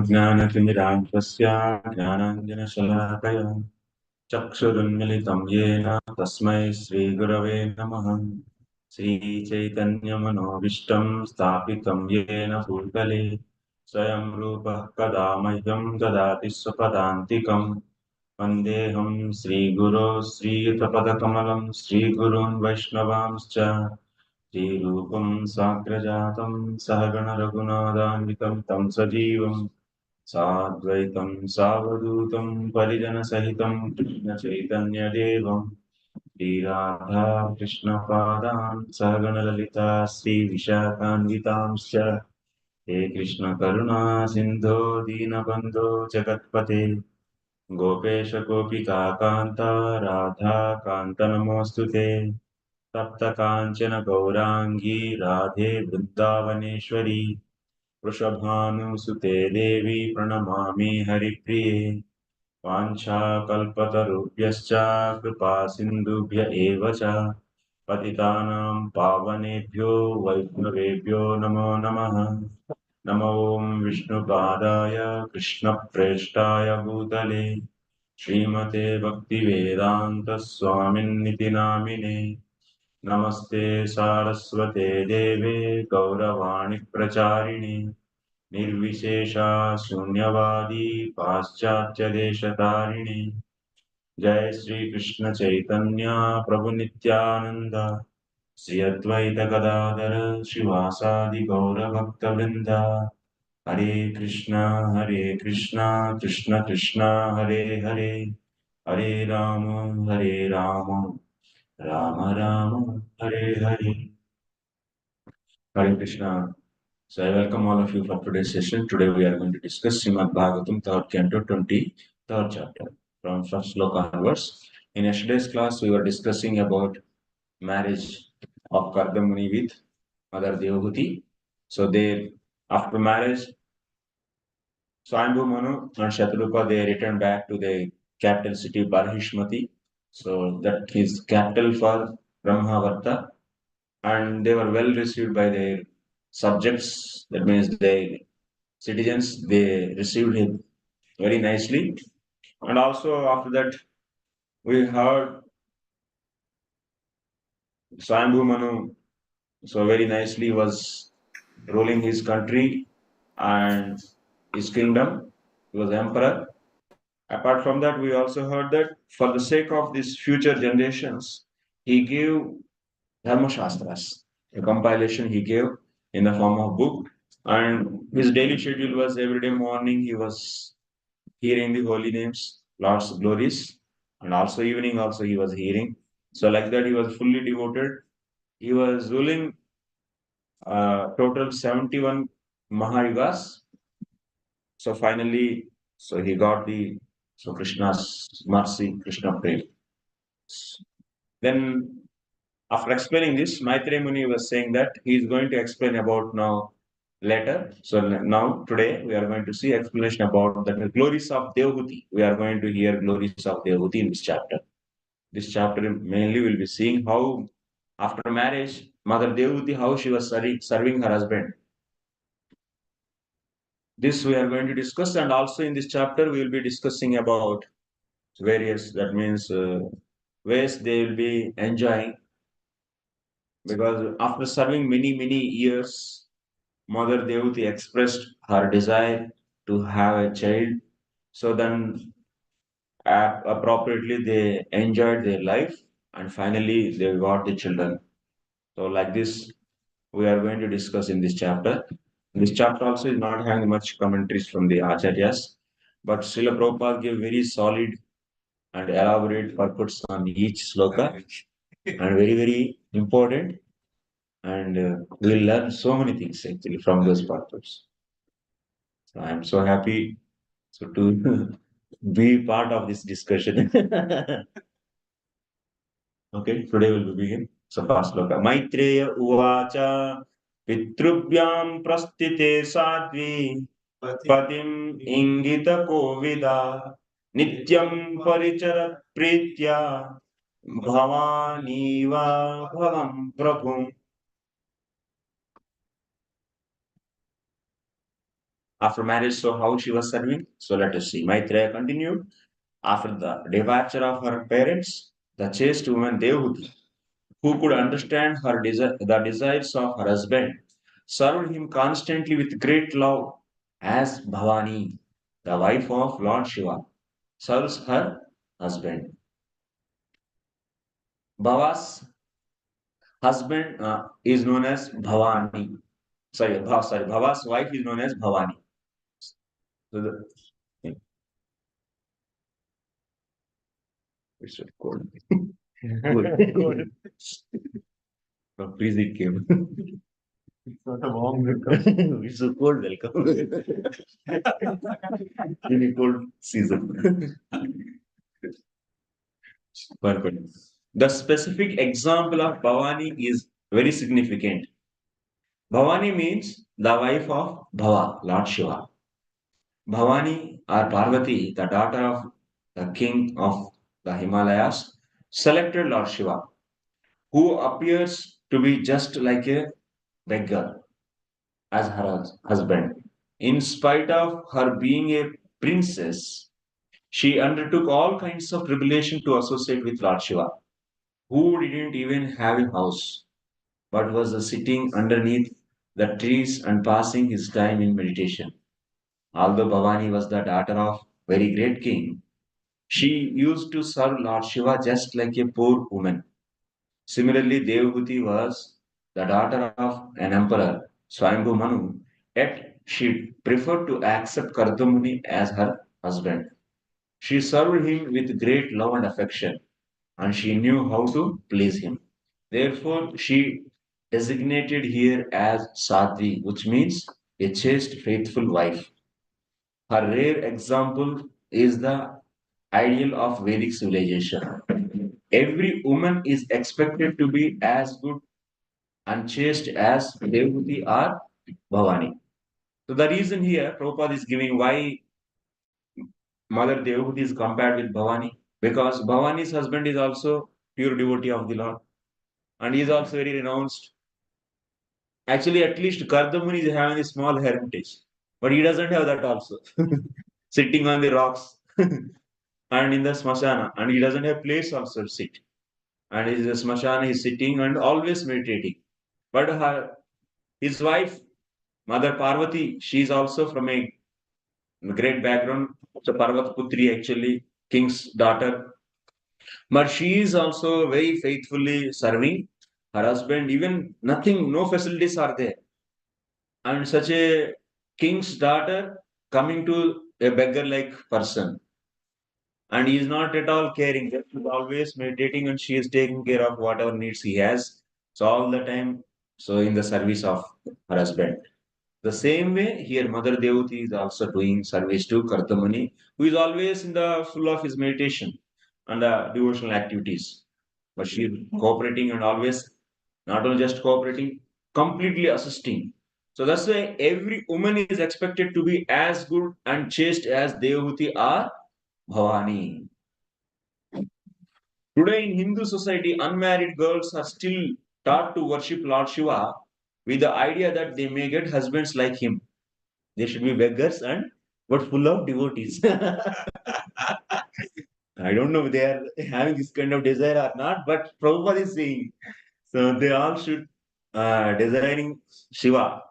ज्ञानतिमिरान्धस्य ज्ञानाञ्जनशलाकया चक्षुरुन्मिलितं येन तस्मै श्रीगुरवे नमः। श्रीचैतन्यमनोभीष्टं स्थापितं येन भूतले स्वयं रूपः कदा मह्यं ददाति स्वपदान्तिकम्। वन्देऽहं श्रीगुरो श्रीयुतपदकमलं श्रीगुरून् वैष्णवांश्च श्रीरूपं साग्रजातं सहगणरघुनाथान्वितं तं सजीवं साद्वैतं सावधूतं परिजनसहितं कृष्णचैतन्यदेवं श्रीराधा कृष्णपादान् सहगणललिता श्रीविशाखान्वितांश्च हे कृष्णकरुणा सिन्धो दीनबन्धो जगत्पते गोपेश गोपिकान्त राधा कान्त नमोऽस्तु ते। तप्त कांचन गौरांगी राधे वृंदावनेश्वरी वृषभानुसुते देवी प्रणमामि हरिप्रिये। वाञ्छाकल्पतरुभ्यश्च कृपा सिन्धुभ्य एव च पतितानां पावनेभ्यो वैष्णवेभ्यो नमो नमः। नमो विष्णुपादाय कृष्णप्रेष्ठाय भूतले श्रीमते भक्तिवेदान्त स्वामिन्निति नामिने। नमस्ते सारस्वते देवे गौरवाणी प्रचारिणे निर्विशेषा शून्यवादी पाश्चात्यदेशतारिणे। जय श्री कृष्ण चैतन्य प्रभु नित्यानंद श्री अद्वैत गदाधर श्रीवासादि गौर भक्तवृंद। हरे Krishna Krishna Krishna Hare Hare Hare Ram Ram Ram Hare Hare. Hare Krishna. So I welcome all of you for today's session. Today we are going to discuss Srimad Bhagavatam, 3rd canto, 23rd chapter, from first sloka onwards. In yesterday's class, we were discussing about marriage of Kardamuni with Mother Devahuti. So they, after marriage, Swayambhu Manu and Shatrupa, they returned back to the capital city Barhishmati. So that is capital for Brahmavarta, and they were well received by their subjects. That means their citizens. They received him very nicely. And also after that, we heard Swayambhu Manu so very nicely was ruling his country and his kingdom. He was emperor. Apart from that, we also heard that for the sake of these future generations, he gave Dharma Shastras, a compilation he gave in the form of book. And his daily schedule was every day morning he was hearing the holy names, Lord's glories, and also evening also he was hearing. So like that he was fully devoted. He was ruling total 71 Mahayugas. So finally, so he got the so Krishna's mercy, Krishna prayed. Then after explaining this, Maitreya Muni was saying that he is going to explain about now later. So now today we are going to see explanation about the glories of Devahuti. We are going to hear glories of Devahuti in this chapter. This chapter mainly will be seeing how after marriage, Mother Devahuti, how she was serving her husband. This we are going to discuss, and also in this chapter we will be discussing about various, that means ways they will be enjoying, because after serving many years, Mother Devahuti expressed her desire to have a child. So then appropriately they enjoyed their life, and finally they got the children. So like this we are going to discuss in this chapter. This chapter also is not having much commentaries from the Acharyas, but Srila Prabhupada gave very solid and elaborate purports on each sloka, and very important. And we'll learn so many things actually from those purports. So I'm so happy to be part of this discussion. Okay, today we'll begin. So first sloka. Maitreya Uvacha Pitrubhyam Prastite Sadvi Patim Ingita Kovida Nityam Paricharat Pritya Bhavaniva Bhavam Prabhum. after marriage. So how she was serving? So let us see. Maitreya continued. After the departure of her parents, the chaste woman Devahuti, who could understand the desires of her husband, served him constantly with great love as Bhavani, the wife of Lord Shiva, serves her husband. Bhava's husband is known as Bhavani. Sorry, Bhava's wife is known as Bhavani. So it's cold. Cold. So please it came. It's not a warm welcome. It's a cold welcome. In a cold season. Perfect. The specific example of Bhavani is very significant. Bhavani means the wife of Bhava, Lord Shiva. Bhavani or Parvati, the daughter of the king of the Himalayas, selected Lord Shiva, who appears to be just like a beggar as her husband. In spite of her being a princess, she undertook all kinds of tribulation to associate with Lord Shiva, who didn't even have a house, but was sitting underneath the trees and passing his time in meditation. Although Bhavani was the daughter of very great king, she used to serve Lord Shiva just like a poor woman. Similarly, Devahuti was the daughter of an emperor, Swayambhu Manu, yet she preferred to accept Kardamuni as her husband. She served him with great love and affection, and she knew how to please him. Therefore, she designated here as Sadhvi, which means a chaste, faithful wife. Her rare example is the ideal of Vedic civilization. Every woman is expected to be as good and chaste as Devahuti or Bhavani. So the reason here Prabhupada is giving why Mother Devahuti is compared with Bhavani, because Bhavani's husband is also pure devotee of the Lord and he is also very renounced. Actually, at least Kardamuni is having a small hermitage, but he doesn't have that also. Sitting on the rocks and in the smashana, and he doesn't have place also to sit. And in the smashana, he's sitting and always meditating. But his wife, Mother Parvati, she is also from a great background. So Parvat Putri, actually, king's daughter. But she is also very faithfully serving her husband. Even nothing, no facilities are there. And such a king's daughter coming to a beggar-like person, and he is not at all caring. He is always meditating, and she is taking care of whatever needs he has. So all the time, so in the service of her husband. The same way here, Mother Devuti is also doing service to Kartamani, who is always in the full of his meditation and devotional activities. But she is cooperating and always not only just cooperating, completely assisting. So that's why every woman is expected to be as good and chaste as Devahuti or Bhavani. Today in Hindu society, unmarried girls are still taught to worship Lord Shiva with the idea that they may get husbands like him. They should be beggars and but full of devotees. I don't know if they are having this kind of desire or not, but Prabhupada is saying so they all should desiring Shiva,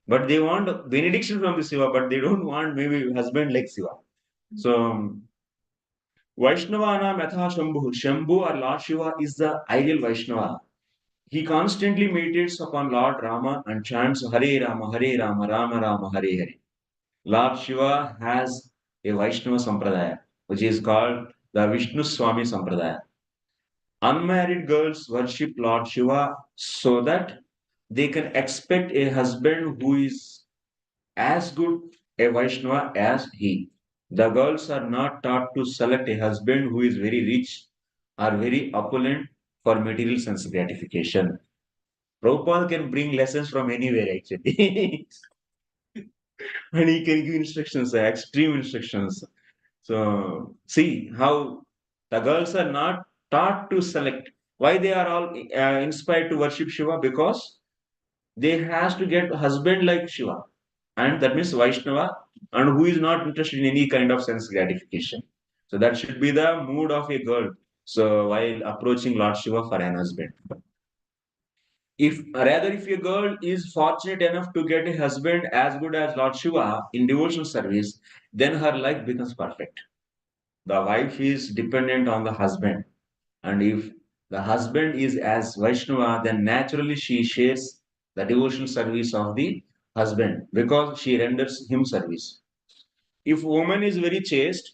but they want benediction from the Shiva, but they don't want maybe husband like Shiva. So Vaishnavana Matha Shambhu. Shambhu or Lord Shiva is the ideal Vaishnava. He constantly meditates upon Lord Rama and chants Hare Rama, Hare Rama, Rama Rama, Hare Hare. Lord Shiva has a Vaishnava Sampradaya, which is called the Vishnu Swami Sampradaya. Unmarried girls worship Lord Shiva so that they can expect a husband who is as good a Vaishnava as he. The girls are not taught to select a husband who is very rich or very opulent for material sense gratification. Prabhupada can bring lessons from anywhere actually. And he can give instructions, extreme instructions. So see how the girls are not taught to select. Why they are all inspired to worship Shiva? Because they has to get a husband like Shiva. and that means Vaishnava, and who is not interested in any kind of sense gratification. So that should be the mood of a girl. So while approaching Lord Shiva for an husband, if a girl is fortunate enough to get a husband as good as Lord Shiva in devotional service, then her life becomes perfect. The wife is dependent on the husband, and if the husband is as Vaishnava, then naturally she shares the devotional service of the husband because she renders him service. If woman is very chaste,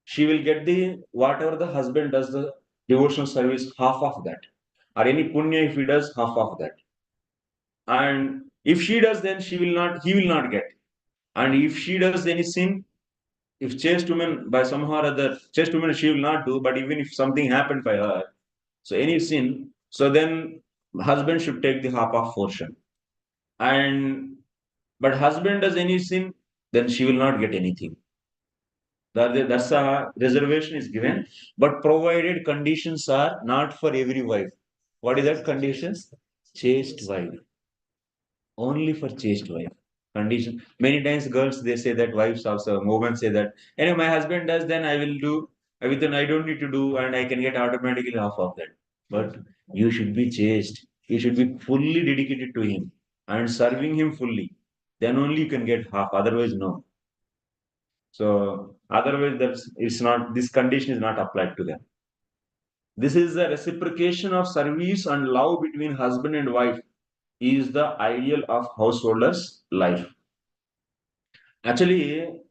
she will get the whatever the husband does the devotional service, half of that, or any punya if he does, half of that. And if she does, then he will not get. And if she does any sin, if chaste woman by somehow or other, chaste woman she will not do, but even if something happened by her, so any sin, so then husband should take the half of portion. And but husband does any sin, then she will not get anything. That's a reservation is given, but provided conditions are not for every wife. What is that conditions? Chaste wife. Only for chaste wife. Condition. Many times girls they say that wives also, women say that, anyway, my husband does, then I will do. Everything I don't need to do, and I can get automatically half of that. But you should be chaste. You should be fully dedicated to him and serving him fully. Then only you can get half. Otherwise, no. So otherwise, that's it's not. This condition is not applied to them. This is the reciprocation of service and love between husband and wife is the ideal of householders' life. Actually,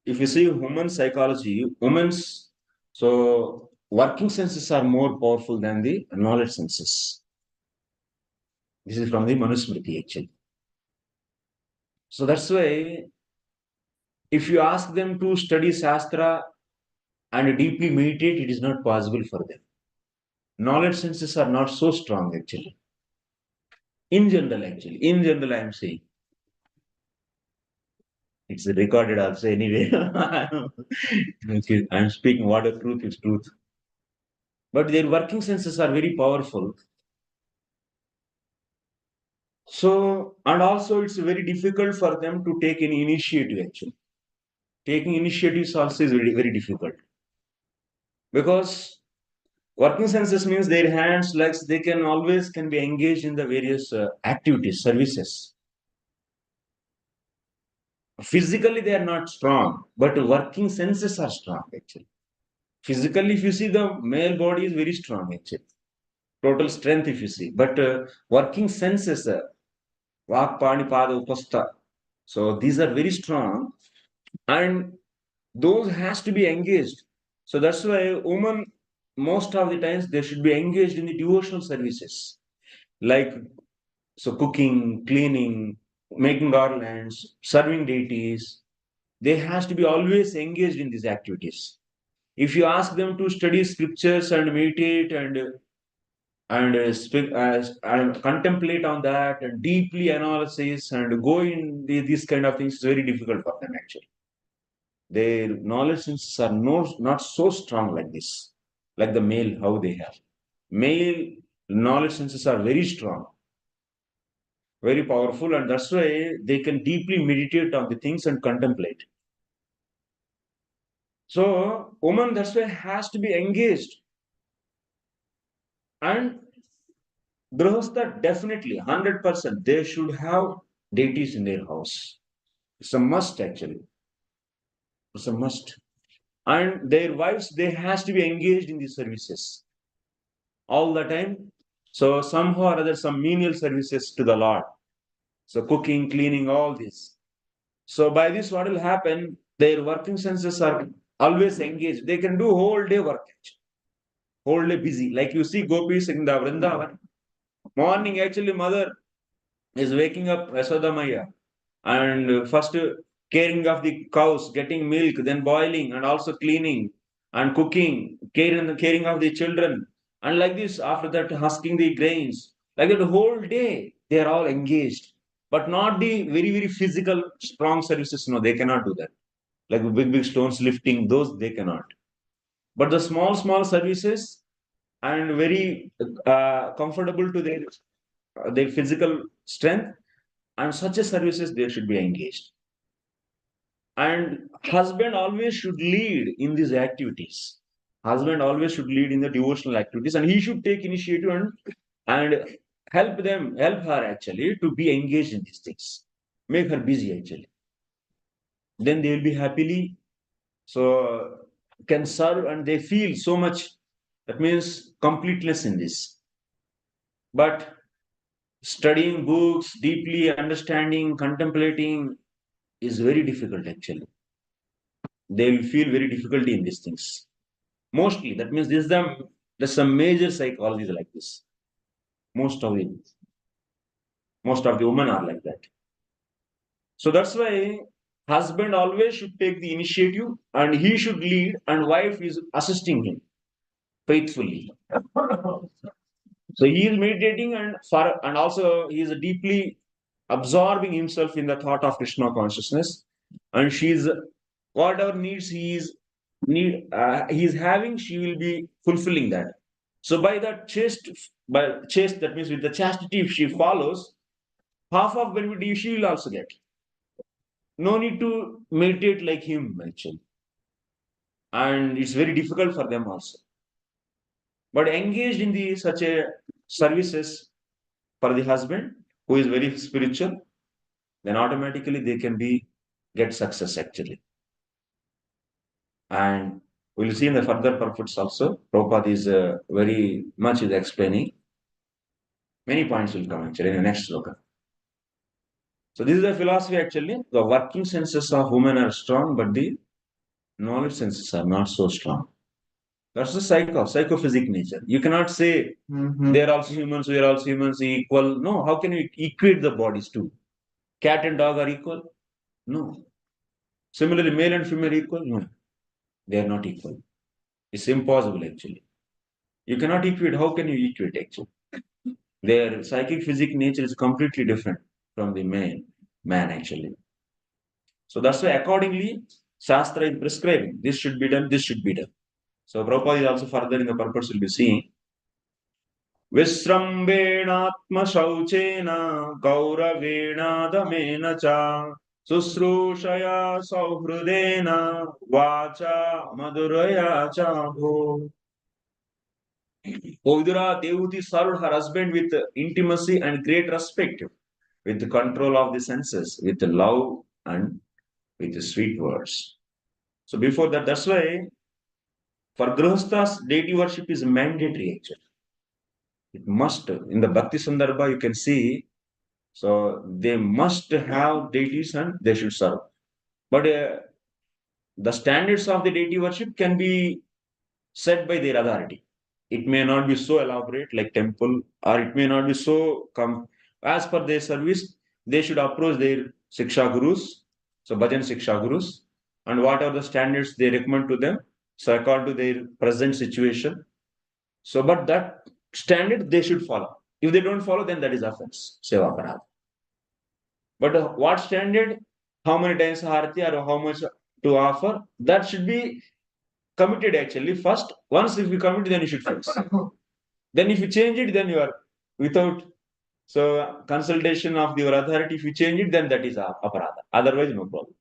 if you see human psychology, women's so working senses are more powerful than the knowledge senses. This is from the Manusmriti actually. So that's why if you ask them to study Shastra and deeply meditate, it is not possible for them. Knowledge senses are not so strong actually. In general, I am saying it's recorded also anyway. I'm speaking what the truth is truth. But their working senses are very powerful. So, and also it's very difficult for them to take any initiative actually. Taking initiatives also is very, very difficult because working senses means their hands, legs, they can always can be engaged in the various activities, services. Physically, they are not strong, but working senses are strong actually. Physically, if you see the male body is very strong actually, total strength if you see, but working senses, vak, pani, pada, upastha. So these are very strong, and those has to be engaged. So that's why women most of the times they should be engaged in the devotional services like so cooking, cleaning, making garlands, serving deities. They has to be always engaged in these activities. If you ask them to study scriptures and meditate and contemplate on that and deeply analysis and go in these kind of things, it's very difficult for them actually. Their knowledge senses are not so strong like this, like the male, how they have. Male knowledge senses are very strong, very powerful, and that's why they can deeply meditate on the things and contemplate. So, woman, that's why has to be engaged. And Grihastha, definitely, 100%, they should have deities in their house. It's a must, actually. It's a must. And their wives, they has to be engaged in these services all the time. So somehow or other, some menial services to the Lord. So cooking, cleaning, all this. So by this, what will happen? Their working senses are always engaged. They can do whole day work, whole day busy. Like you see gopis in the Vrindavan. Morning, actually, mother is waking up Yasodamaya and first caring of the cows, getting milk, then boiling, and also cleaning and cooking, caring of the children, and like this. After that, husking the grains. Like that, the whole day they are all engaged, but not the very physical strong services. No, they cannot do that. Like big stones lifting, those they cannot. But the small services and very comfortable to their physical strength and such a services they should be engaged. And husband always should lead in these activities. Husband always should lead in the devotional activities, and he should take initiative and help her actually to be engaged in these things. Make her busy actually. Then they will be happily so can serve and they feel so much. That means completeness in this. But studying books, deeply understanding, contemplating is very difficult actually. They will feel very difficulty in these things. Mostly, that means there's some major psychologies like this. Most of the most of the women are like that. So that's why husband always should take the initiative and he should lead, and wife is assisting him faithfully. So he is meditating and also he is deeply absorbing himself in the thought of Krishna consciousness, and she's whatever needs he is having, she will be fulfilling that. So by chaste, that means with the chastity, if she follows, half of benefit she will also get. No need to meditate like him actually, and it's very difficult for them also. But engaged in the such a services for the husband who is very spiritual, then automatically they can be get success actually. And we'll see in the further purports also. Prabhupada is very much is explaining. Many points will come actually in the next sloka. So this is the philosophy actually. The working senses of women are strong, but the knowledge senses are not so strong. That's the psychophysic nature. You cannot say they are also humans, we are also humans, equal. No, how can you equate the bodies too? Cat and dog are equal? No. Similarly, male and female equal? No. They are not equal. It's impossible actually. You cannot equate. How can you equate actually? Their psychic physic nature is completely different from the man actually. So that's why accordingly, Shastra is prescribing this should be done, this should be done. So Prabhupada is also further in the purpose will be seeing विस्रम्भेणात्मशौचेन गौरवेणादमेन च शुश्रूषया सौहृदेन वाचा मधुरया च भो. Odura Devuti served her husband with intimacy and great respect, with the control of the senses, with love and with the sweet words. So before that, that's why for Grihasthas, deity worship is mandatory actually. It must. In the Bhakti Sandarbha, you can see, so they must have deities and they should serve. But the standards of the deity worship can be set by their authority. It may not be so elaborate like temple, or it may not be so as per their service, they should approach their Siksha Gurus, so Bhajan Siksha Gurus, and what are the standards they recommend to them, so according to their present situation. So, but that standard they should follow. If they don't follow, then that is offense, seva parad. But what standard, how many times harati or how much to offer, that should be committed actually first. Once if you commit, then you should fix. Then if you change it, then you are without so consultation of your authority. If you change it, then that is aparada. Otherwise, no problem.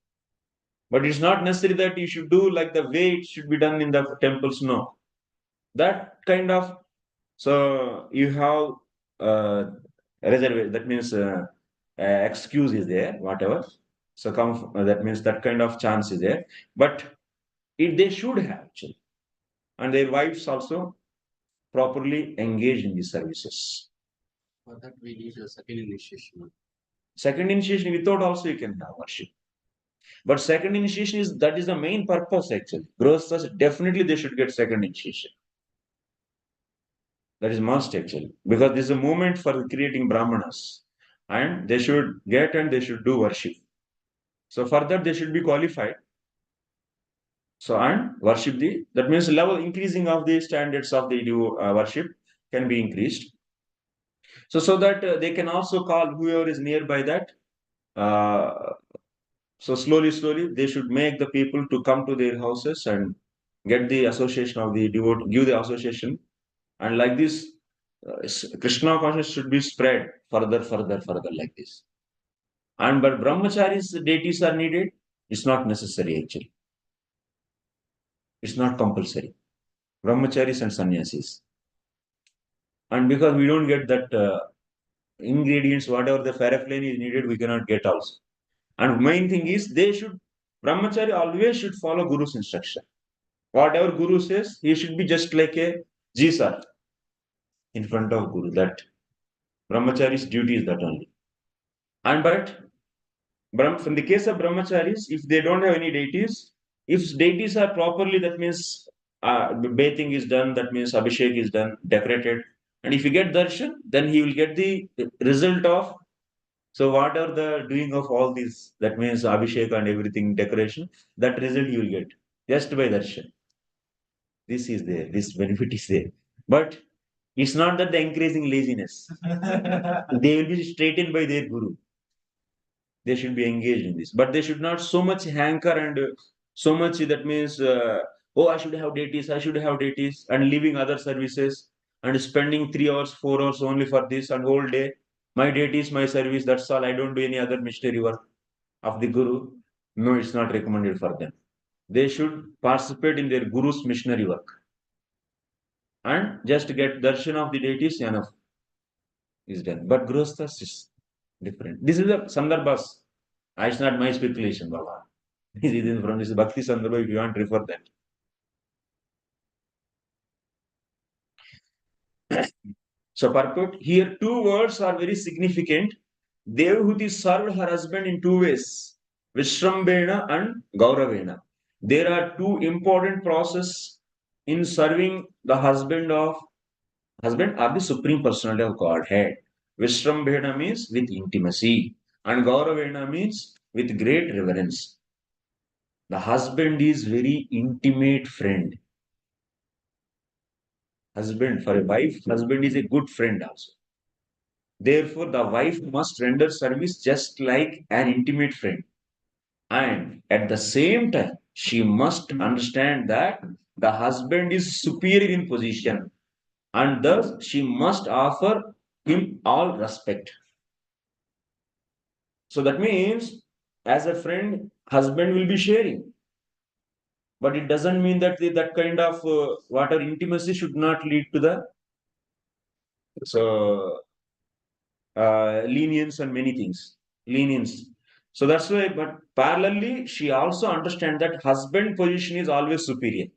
But it's not necessary that you should do like the way it should be done in the temples. No, that kind of so you have reservation. That means excuse is there, whatever. So come that means that kind of chance is there. But if they should have actually, and their wives also properly engaged in these services. For that, we need a second initiation. Second initiation without also you can have worship. But second initiation is that is the main purpose actually. Grosthas definitely they should get second initiation. That is must actually, because this is a movement for creating brahmanas, and they should get and they should do worship. So for that they should be qualified. So and worship that means level increasing of the standards of the worship can be increased. So that they can also call whoever is nearby that. So slowly they should make the people to come to their houses and get the association of the devote, give the association, and like this, Krishna consciousness should be spread further like this. And but brahmacharis deities are needed. It's not necessary actually. It's not compulsory. Brahmacharis and sannyasis. And because we don't get that ingredients, whatever the parafline is needed, we cannot get also. And main thing is brahmachari always should follow Guru's instruction. Whatever Guru says, he should be just like a G-sir in front of Guru. That brahmachari's duty is that only. And but from the case of brahmacharis, if they don't have any deities, if deities are properly, that means bathing is done, that means abhishek is done, decorated. And if you get darshan, then he will get the result of. So what are the doing of all these? That means abhishek and everything, decoration. That result you will get just by darshan. This is there. This benefit is there. But it's not that they're encouraging laziness. They will be straightened by their guru. They should be engaged in this, but they should not so much hanker and so much that means oh, I should have deities, and leaving other services and spending 3 hours 4 hours only for this and whole day my deities, my service, that's all. I don't do any other mystery work of the guru. No, it's not recommended for them. They should participate in their guru's missionary work and just get darshan of the deities enough is done. But grosthas is different. This is the sandarbhas. It's not my speculation, Baba. This is from this Bhakti Sandarbha, if you want to refer that. So, purport here, two words are very significant. Devahuti served her husband in two ways, Vishrambena and Gauravena. There are two important processes in serving the husband of the Supreme Personality of Godhead. Vishrambena means with intimacy, and Gauravena means with great reverence. The husband is very intimate friend. Husband, for a wife, husband is a good friend also. Therefore, the wife must render service just like an intimate friend. And at the same time, she must understand that the husband is superior in position, and thus she must offer him all respect. So that means, as a friend, husband will be sharing. But it doesn't mean that that kind of water intimacy should not lead to the so lenience and many things. Lenience. So that's why, but parallelly, she also understands that husband position is always superior.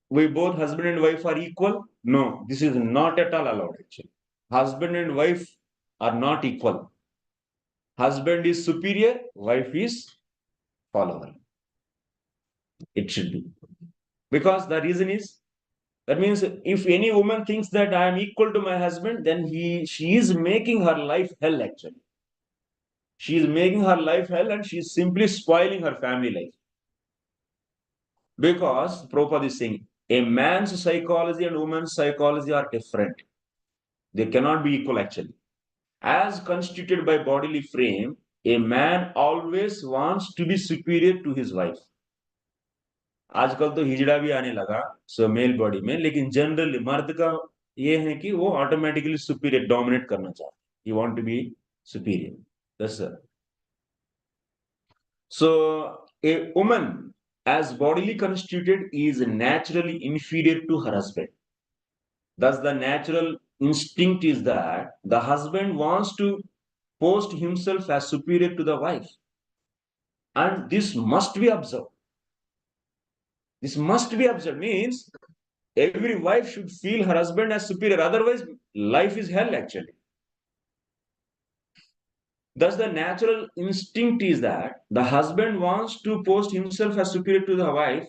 We both husband and wife are equal. No, this is not at all allowed actually. Husband and wife are not equal. Husband is superior, wife is follower. It should be. Because the reason is, that means if any woman thinks that I am equal to my husband, then she is making her life hell actually. She is making her life hell and she is simply spoiling her family life. Because Prabhupada is saying a man's psychology and woman's psychology are different. They cannot be equal actually. As constituted by bodily frame, a man always wants to be superior to his wife. आजकल तो हिजड़ा भी आने लगा सो mail body में, लेकिन generally मर्द का ये है कि वो ऑटोमेटिकली सुपीरियर डोमिनेट करना चाहते हैं. He want to be superior. That's so a woman as bodily constituted is naturally inferior to her husband. Thus the natural instinct is that the husband wants to post himself as superior to the wife, and this must be observed. This must be observed means every wife should feel her husband as superior, otherwise life is hell actually. Thus the natural instinct is that the husband wants to post himself as superior to the wife,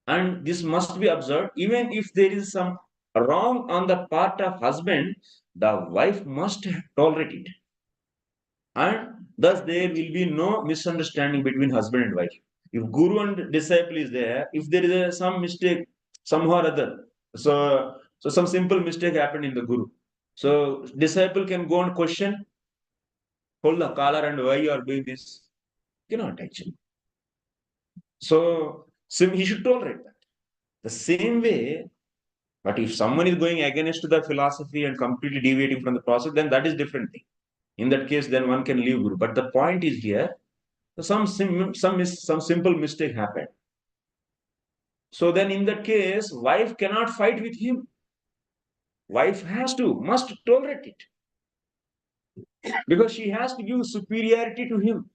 and this must be observed. Even if there is some wrong on the part of husband, the wife must tolerate it, and thus there will be no misunderstanding between husband and wife. If guru and disciple is there, if there is some mistake somehow or other, so some simple mistake happened in the guru, so disciple can go and question, hold the collar, and why you are doing this? Cannot actually. So he should tolerate that. The same way, but if someone is going against the philosophy and completely deviating from the process, then that is different thing. In that case, then one can leave Guru. But the point is here, some simple mistake happened. So then in that case, wife cannot fight with him. Wife must tolerate it. Because she has to give superiority to him.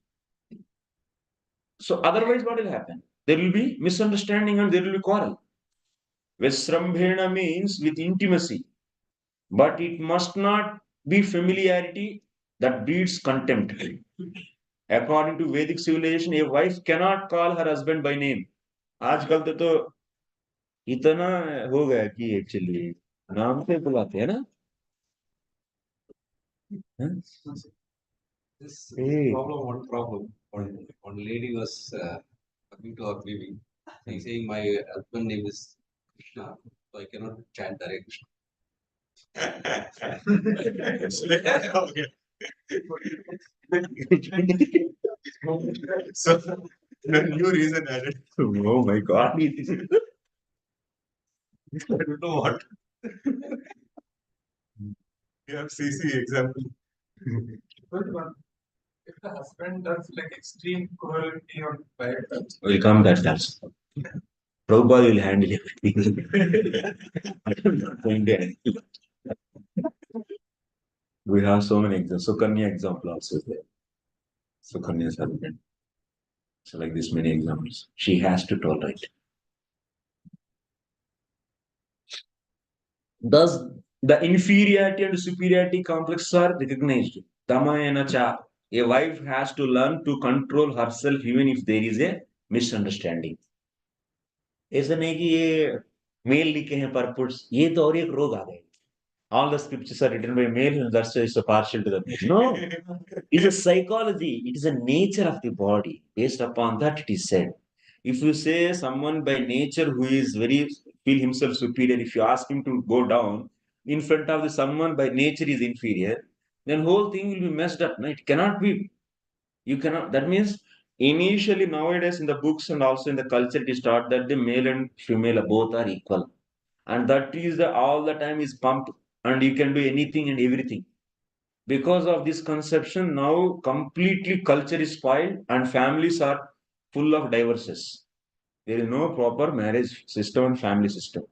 So otherwise, what will happen? There will be misunderstanding and there will be quarrel. Vesrambhena means with intimacy, but it must not be familiarity that breeds contempt. According to Vedic civilization, a wife cannot call her husband by name. आजकल तो इतना हो गया कि actually नाम से बुलाते हैं ना. This Hey. problem. One lady was talking to her baby. He's saying, my husband name is Krishna, so I cannot chant Hare Krishna. Okay. So the new reason added. Oh my God. I don't know what. You have CC example. If the husband does like extreme cruelty or bad, We'll come that does. Prabhupada will handle everything. I'm not going to handle it. We have so many examples. Sukanya example also is there. Sukanya's husband. So like this many examples. She has to tolerate. Thus, the inferiority and superiority complexes are recognized. Tamayana cha. A wife has to learn to control herself even if there is a misunderstanding. ऐसा नहीं कि ये mail लिखे हैं परपुट्स, ये तो और एक रोग आ गए. All the scriptures are written by male, and that's why it's so partial to the male. No, it's a psychology. It is a nature of the body. Based upon that, it is said. If you say someone by nature who is very feel himself superior, if you ask him to go down in front of the someone by nature is inferior, then whole thing will be messed up. No? It cannot be. You cannot. That means initially nowadays in the books and also in the culture, it is taught that the male and female both are equal, and that is the all the time is pumped, and you can do anything and everything. Because of this conception, now completely culture is spoiled and families are full of divorces. There is no proper marriage system and family system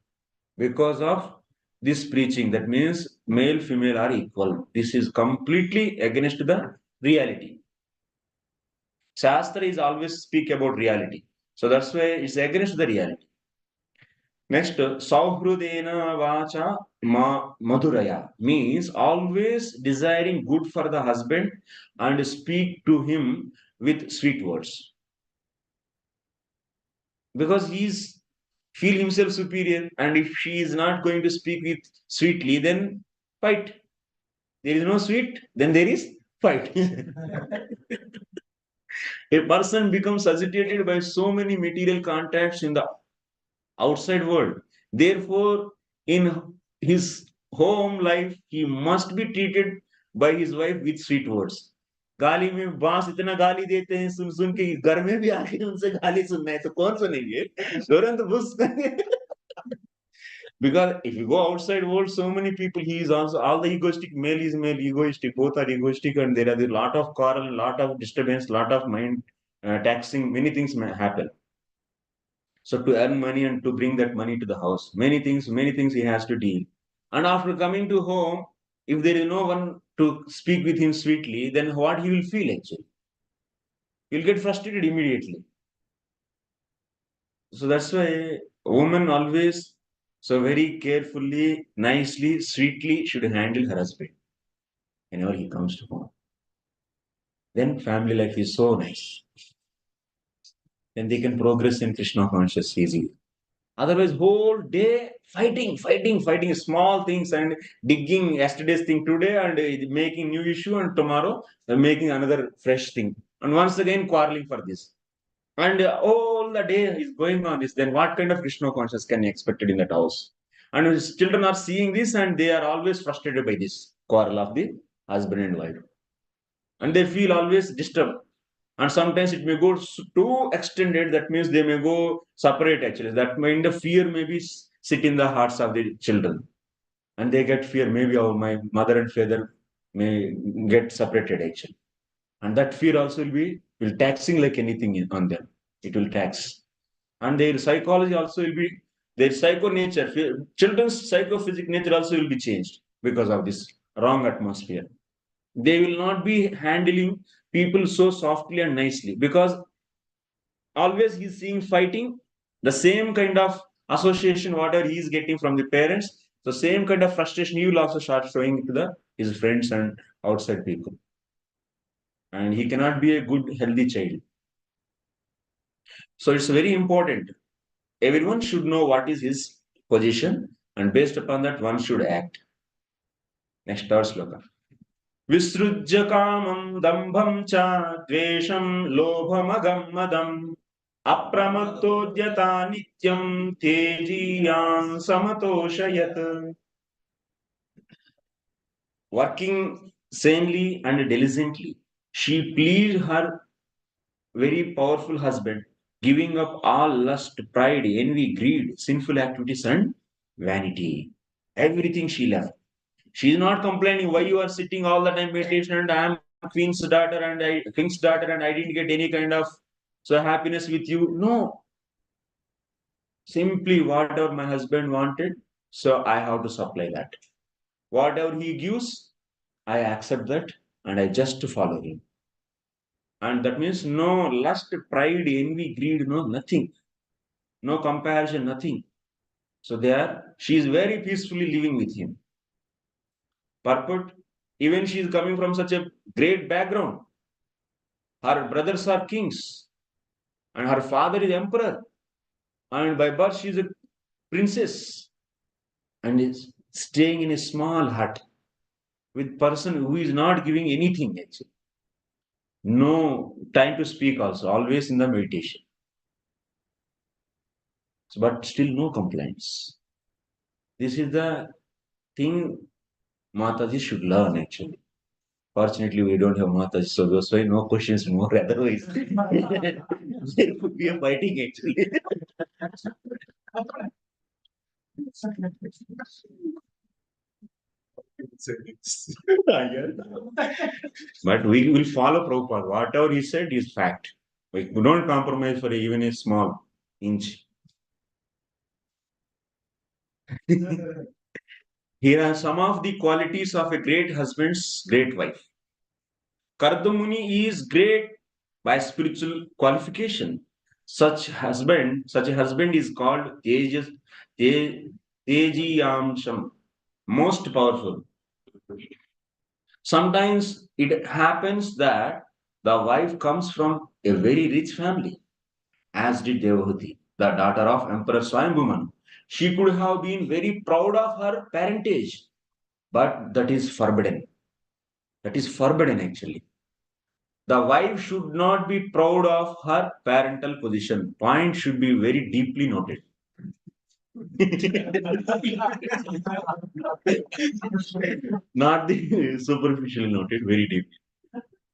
because of this preaching. That means male female are equal. This is completely against the reality. Shastra is always speak about reality. So that's why it's against the reality. Next, Sauhrudena Vacha Madhuraya means always desiring good for the husband and speak to him with sweet words. Because he's feel himself superior, and if she is not going to speak with sweetly, then fight. There is no sweet, then there is fight. A person becomes agitated by so many material contacts in the outside world. Therefore, in his home life, he must be treated by his wife with sweet words. गाली में बांस इतना गाली देते हैं सुन सुन के घर में भी आके उनसे गाली सुनना है तो कौन सुनेंगे तुरंत घुस because if you go outside world, so many people, he is also all the egoistic, male is male, egoistic, both are egoistic, and there are a lot of quarrel, lot of disturbance, lot of mind taxing, many things may happen. So to earn money and to bring that money to the house, many things he has to deal. And after coming to home, if there is no one to speak with him sweetly, then what he will feel actually? He'll get frustrated immediately. So that's why a woman always so very carefully, nicely, sweetly should handle her husband whenever he comes to home. Then family life is so nice. Then they can progress in Krishna consciousness easily. Otherwise, whole day fighting small things and digging yesterday's thing today and making new issue and tomorrow making another fresh thing. And once again quarreling for this. And all the day is going on this. Then what kind of Krishna consciousness can be expected in that house? And his children are seeing this and they are always frustrated by this quarrel of the husband and wife. And they feel always disturbed, and sometimes it may go too extended. That means they may go separate actually. That mean the fear maybe sit in the hearts of the children, and they get fear maybe, oh, my mother and father may get separated actually. And that fear also will taxing like anything on them. It will tax. And their psychology also will be, their psycho nature, children's psychophysic nature also will be changed because of this wrong atmosphere. They will not be handling people so softly and nicely because always he's seeing fighting, the same kind of association whatever he is getting from the parents, the same kind of frustration he will also start showing to the his friends and outside people, and he cannot be a good healthy child. So it's very important, everyone should know what is his position, and based upon that one should act. Next third sloka. Visrujya kamam dambham cha dvesham lobhamagam madam अप्रमत्तोद्यता नित्यं तेजीयां समतोषयत्. Working sanely and diligently, she pleased her very powerful husband, giving up all lust, pride, envy, greed, sinful activities, and vanity. Everything she left. She is not complaining why you are sitting all the time meditation and I am king's daughter and I didn't get any kind of so happiness with you. No, simply whatever my husband wanted, so I have to supply that. Whatever he gives, I accept that and I just follow him. And that means no lust, pride, envy, greed, no nothing, no comparison, nothing. So there, she is very peacefully living with him. Purport, even she is coming from such a great background. Her brothers are kings, and her father is emperor, and by birth she is a princess, and is staying in a small hut with person who is not giving anything actually. No time to speak also, always in the meditation. So, but still no complaints. This is the thing Mataji should learn actually. Fortunately, we don't have Mataji, so that's why no questions more. Otherwise, there could be a fighting actually. But we will follow Prabhupada. Whatever he said is fact. We don't compromise for even a small inch. Here are some of the qualities of a great husband's great wife. Kardamuni is great by spiritual qualification. Such a husband is called Tejiyamsham, most powerful. Sometimes it happens that the wife comes from a very rich family, as did Devahuti, the daughter of Emperor Swayambhuman. She could have been very proud of her parentage, but that is forbidden. That is forbidden actually. The wife should not be proud of her parental position. Point should be very deeply noted. Not the superficially noted, very deeply.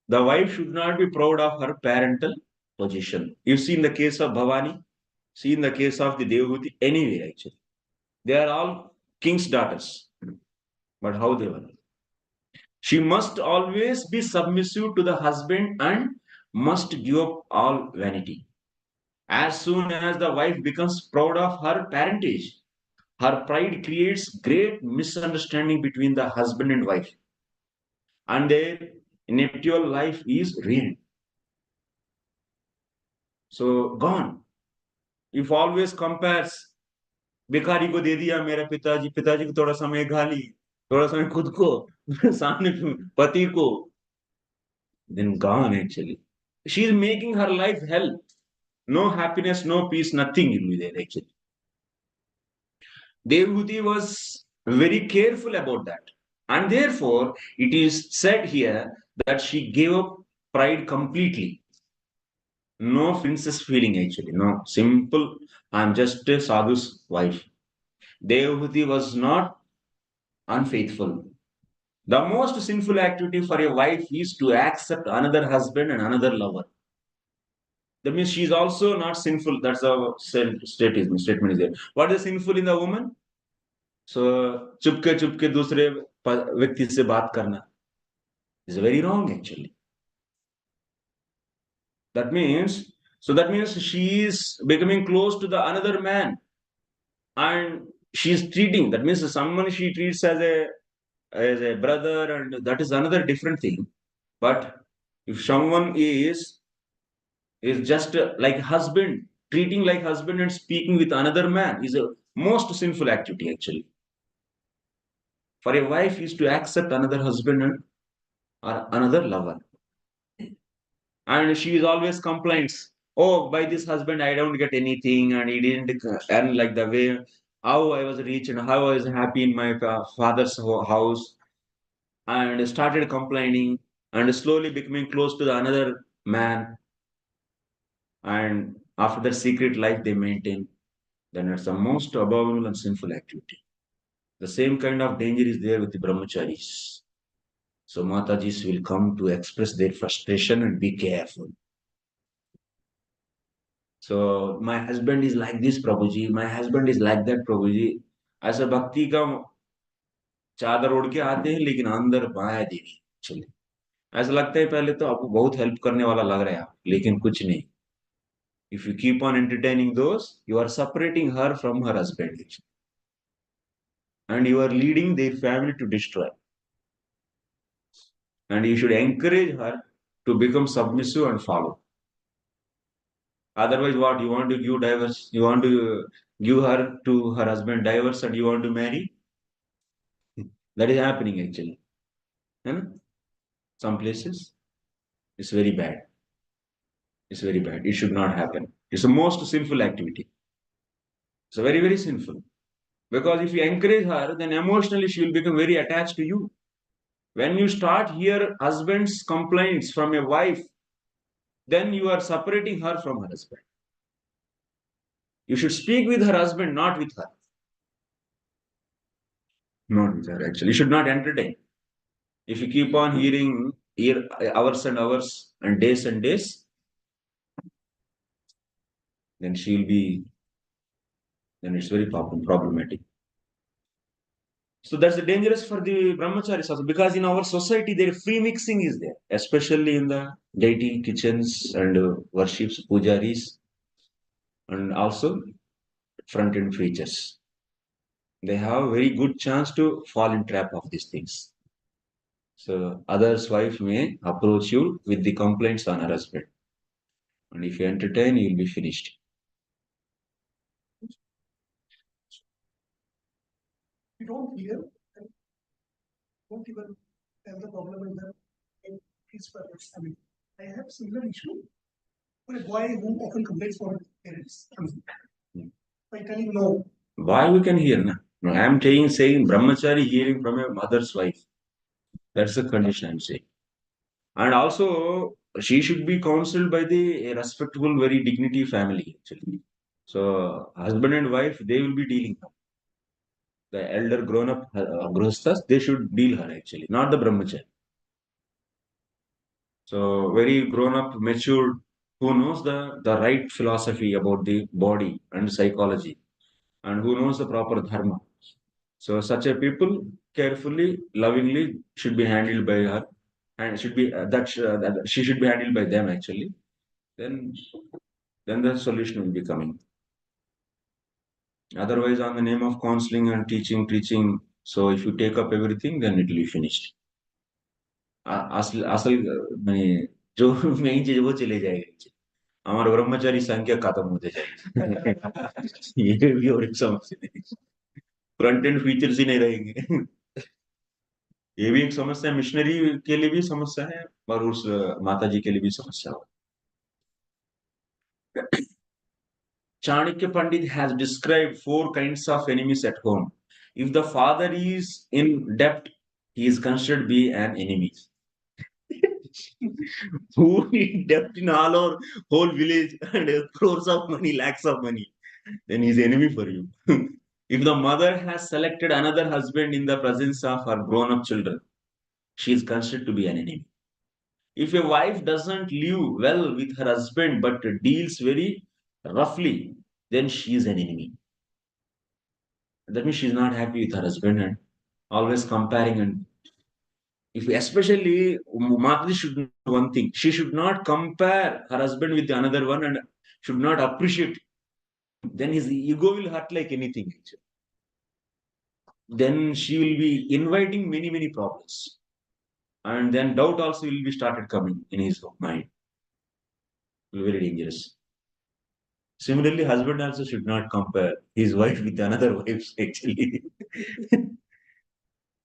The wife should not be proud of her parental position. You see in the case of Bhavani, see in the case of the Devahuti, anyway actually. They are all king's daughters. But how they were? She must always be submissive to the husband and must give up all vanity. As soon as the wife becomes proud of her parentage, her pride creates great misunderstanding between the husband and wife, and their nuptial life is ruined. So gone. If always compares, भिखारी को दे दिया मेरा पिताजी, पिताजी को थोड़ा समय गाली, थोड़ा समय खुद को, सामने पति को, then gone actually. She is making her life hell. No happiness, no peace, nothing will be there actually. Devhuti was very careful about that. And therefore, it is said here that she gave up pride completely. No princess feeling actually. No, simple. I'm just a sadhu's wife. Devhuti was not unfaithful. The most sinful activity for a wife is to accept another husband and another lover. That means she is also not sinful. That's a statement is there. What is sinful in the woman? So Chupke Chupke दूसरे व्यक्ति से बात करना, It's very wrong actually. That means, that means she is becoming close to the another man, and she is treating. That means someone she treats as a brother, and that is another different thing. But if someone is just like husband, treating like husband and speaking with another man is a most sinful activity actually. For a wife is to accept another husband or another lover. And she is always complains, oh, by this husband I don't get anything, and he didn't earn like the way how I was rich and how I was happy in my father's house, and started complaining and slowly becoming close to the another man. And after that secret life they maintain, then it's the most abominable and sinful activity. The same kind of danger is there with the brahmacharis. So Matajis will come to express their frustration and be careful. So my husband is like this, Prabhuji. My husband is like that, Prabhuji. ऐसा भक्ति का चादर ओढ़ के आते हैं लेकिन अंदर माया देवी चलिए ऐसा लगता है पहले तो आपको बहुत हेल्प करने वाला लग रहा है आप, लेकिन कुछ नहीं. If you keep on entertaining those, you are separating her from her husband, and you are leading their family to destroy. And you should encourage her to become submissive and follow. Otherwise, what you want to give divorce? You want to give her to her husband divorce, and you want to marry? That is happening actually. And some places, it's very bad. It's very bad. It should not happen. It's the most sinful activity. It's very, very sinful. Because if you encourage her, then emotionally she will become very attached to you. When you start hear husband's complaints from a wife, then you are separating her from her husband. You should speak with her husband, not with her. Not with her, actually. You should not entertain. If you keep on hearing hours and hours and days, then she'll be, then it's very problematic. So that's dangerous for the brahmacharis also, because in our society there free mixing is there, especially in the deity kitchens and worships, pujaris, and also front end preachers. They have a very good chance to fall in trap of these things. So other's wife may approach you with the complaints on her husband, and if you entertain, you'll be finished. We don't hear, and don't even have the problem in the in his parents. I mean, I have similar issue for a boy who often complains for his parents. I mean, by telling no. Why we can hear? Na? No, I am saying brahmachari hearing from a mother's wife. That's the condition I'm saying. And also, she should be counseled by the respectable, very dignity family actually. So husband and wife, they will be dealing her. The elder grown up grostas, they should deal her actually, not the brahmachari. So very grown up, matured, who knows the right philosophy about the body and psychology, and who knows the proper dharma. So such a people carefully, lovingly should be handled by her, and should be that she should be handled by them actually. Then the solution will be coming. Otherwise, on the name of counseling and teaching, so if you take up everything, then it will be finished. असल असल মানে जो main चीज वो चले जाएगी, हमारे ब्रह्मचारी संख्या खत्म होते जाएगी. ये भी और एक समस्या है. फ्रंट एंड फीचर्स ही नहीं रहेंगे. ये भी एक समस्या है, मिशनरी के लिए भी समस्या है और उस माता जी के लिए भी समस्या है. Chanakya Pandit has described 4 kinds of enemies at home. If the father is in debt, he is considered to be an enemy. Who in debt in all our whole village and crores of money, lakhs of money, then he's enemy for you. If the mother has selected another husband in the presence of her grown-up children, she is considered to be an enemy. If a wife doesn't live well with her husband but deals very roughly, then she is an enemy. That means she's not happy with her husband and always comparing and If especially Mataji should know one thing, she should not compare her husband with another one and should not appreciate. Then his ego will hurt like anything. Actually. Then she will be inviting many problems, and then doubt also will be started coming in his mind. Very dangerous. Similarly, husband also should not compare his wife with another wife. Actually,